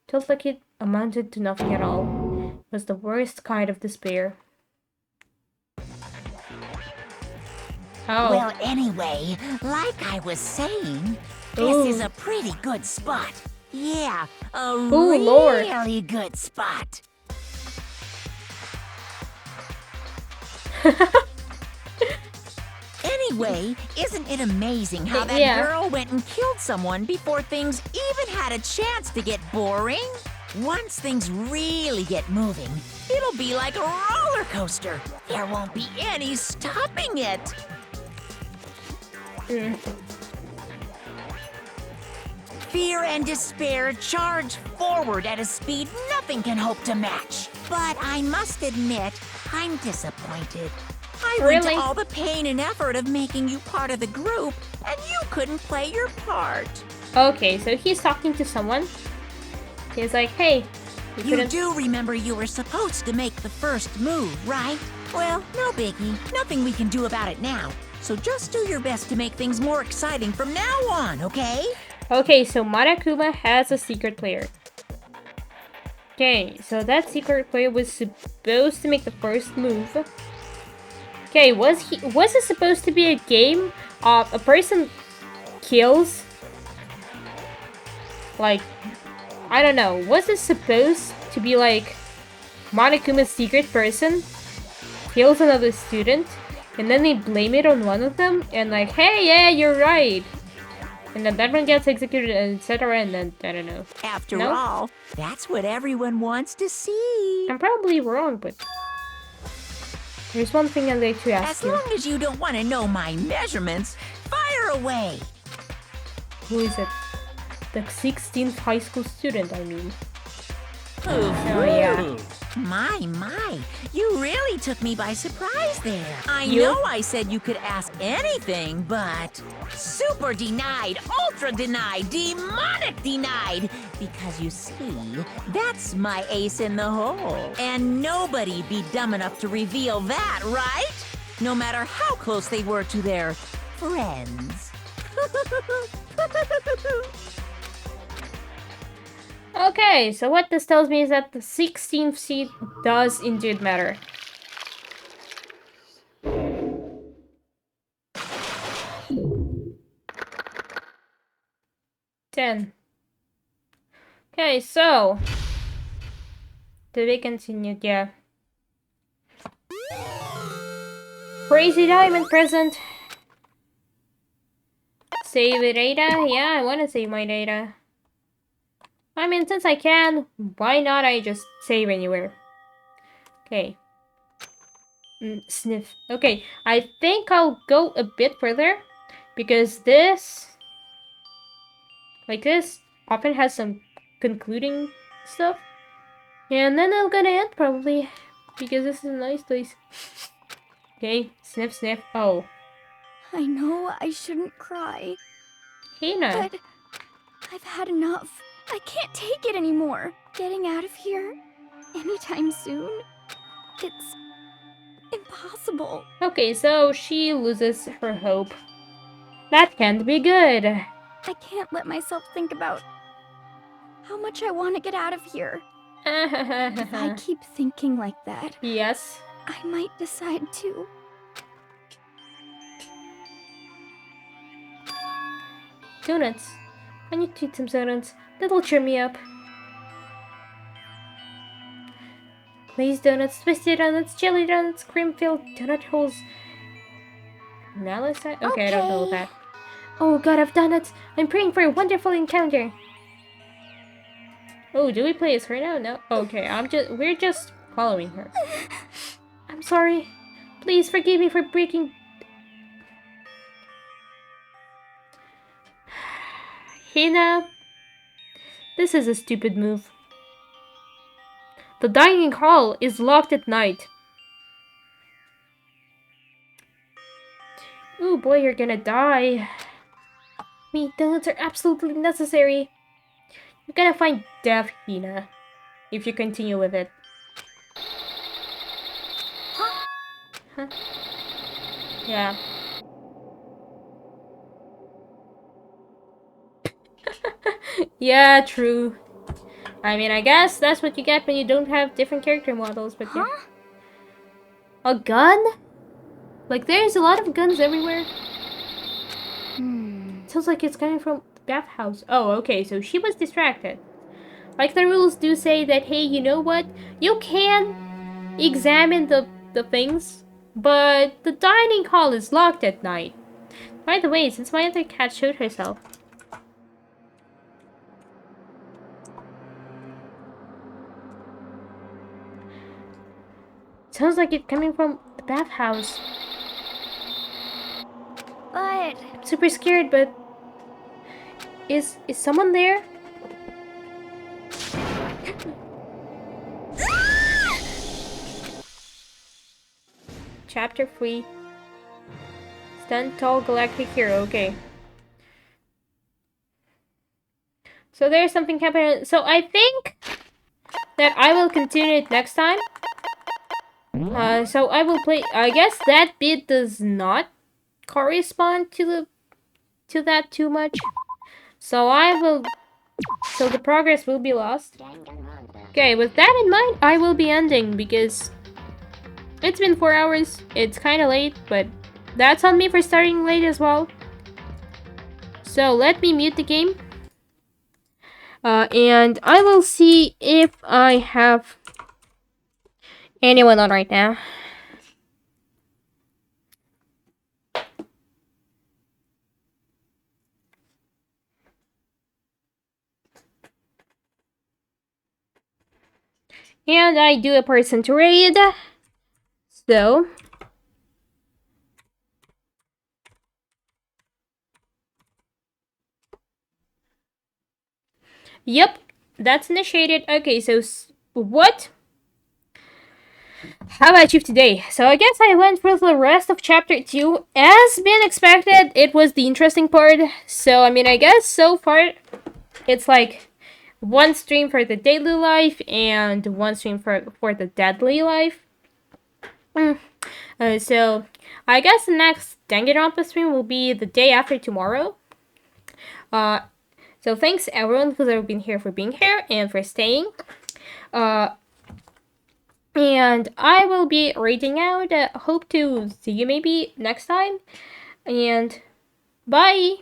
felt like it amounted to nothing at all. It was the worst kind of despair. Oh. Well, anyway, like I was saying, this is a pretty good spot. Yeah, a really good spot. Anyway, isn't it amazing how that girl went and killed someone before things even had a chance to get boring? Once things really get moving, it'll be like a roller coaster. There won't be any stopping it. Fear and despair charge forward at a speed nothing can hope to match. But I must admit, I'm disappointed. I went to all the pain and effort of making you part of the group, and you couldn't play your part. Okay, so he's talking to someone. He's like, hey. You do remember you were supposed to make the first move, right? Well, no biggie. Nothing we can do about it now. So just do your best to make things more exciting from now on, okay? Okay, so Monokuma has a secret player. Okay, so that secret player was supposed to make the first move. Okay, was it supposed to be a game of a person kills? Like, I don't know. Was it supposed to be like Monokuma's secret person kills another student, and then they blame it on one of them, and like, hey, yeah, you're right. And then that one gets executed, etc. And then, I don't know. After all, that's what everyone wants to see. I'm probably wrong, but there's one thing I'd like to ask you. As long as you don't want to know my measurements, fire away. Who is it? The 16th high school student, I mean. Oh, yeah. My, you really took me by surprise there. I know I said you could ask anything, but super denied, ultra denied, demonic denied. Because you see, that's my ace in the hole. And nobody'd be dumb enough to reveal that, right? No matter how close they were to their friends. Okay, so what this tells me is that the 16th seed does indeed matter. Ten. Okay, so to be continued, yeah. Crazy diamond present. Save the data? Yeah, I want to save my data. I mean, since I can, why not I just save anywhere? Okay. Sniff. Okay, I think I'll go a bit further, because this, like this, often has some concluding stuff. And then I'm gonna end, probably, because this is a nice place. Okay, sniff, sniff. Oh. I know I shouldn't cry. Hina. But I've had enough. I can't take it anymore. Getting out of here anytime soon, it's impossible. Okay, so she loses her hope. That can't be good. I can't let myself think about how much I want to get out of here. If I keep thinking like that, yes, I might decide to. Donuts. I need to eat some donuts. That'll cheer me up. Glazed donuts, twisted donuts, jelly donuts, cream-filled donut holes. Malice? Okay, I don't know that. Oh, God of donuts! I'm praying for a wonderful encounter. Oh, do we play as her now? No. Okay, we're just following her. I'm sorry. Please forgive me for breaking... Hina, this is a stupid move. The dining hall is locked at night. Ooh boy, you're gonna die. Maintenance are absolutely necessary. You're gonna find death, Hina, if you continue with it. Huh? Yeah. Yeah, true. I mean, I guess that's what you get when you don't have different character models, but yeah. A gun? Like, there's a lot of guns everywhere. Sounds like it's coming from the bathhouse. Oh, okay, so she was distracted. Like, the rules do say that, hey, you know what? You can examine the things, but the dining hall is locked at night. By the way, since my other cat showed herself. Sounds like it's coming from the bathhouse. But... I'm super scared, but... Is someone there? Chapter 3. Stand tall galactic hero, okay. So there's something happening. So I think that I will continue it next time. So I will play. I guess that bit does not correspond to that too much. So so the progress will be lost. Okay, with that in mind, I will be ending because it's been 4 hours. It's kind of late, but that's on me for starting late as well. So let me mute the game. And I will see if I have anyone on right now. And I do a person to raid. So... Yep, that's initiated. Okay, so what have I achieved today? So I guess I went through the rest of chapter 2. As been expected, it was the interesting part. So, I mean, I guess so far, it's like one stream for the daily life and one stream for the deadly life. So, I guess the next Danganronpa stream will be the day after tomorrow. So thanks everyone who's ever been here for being here and for staying. And I will be raiding out. Hope to see you maybe next time. And bye!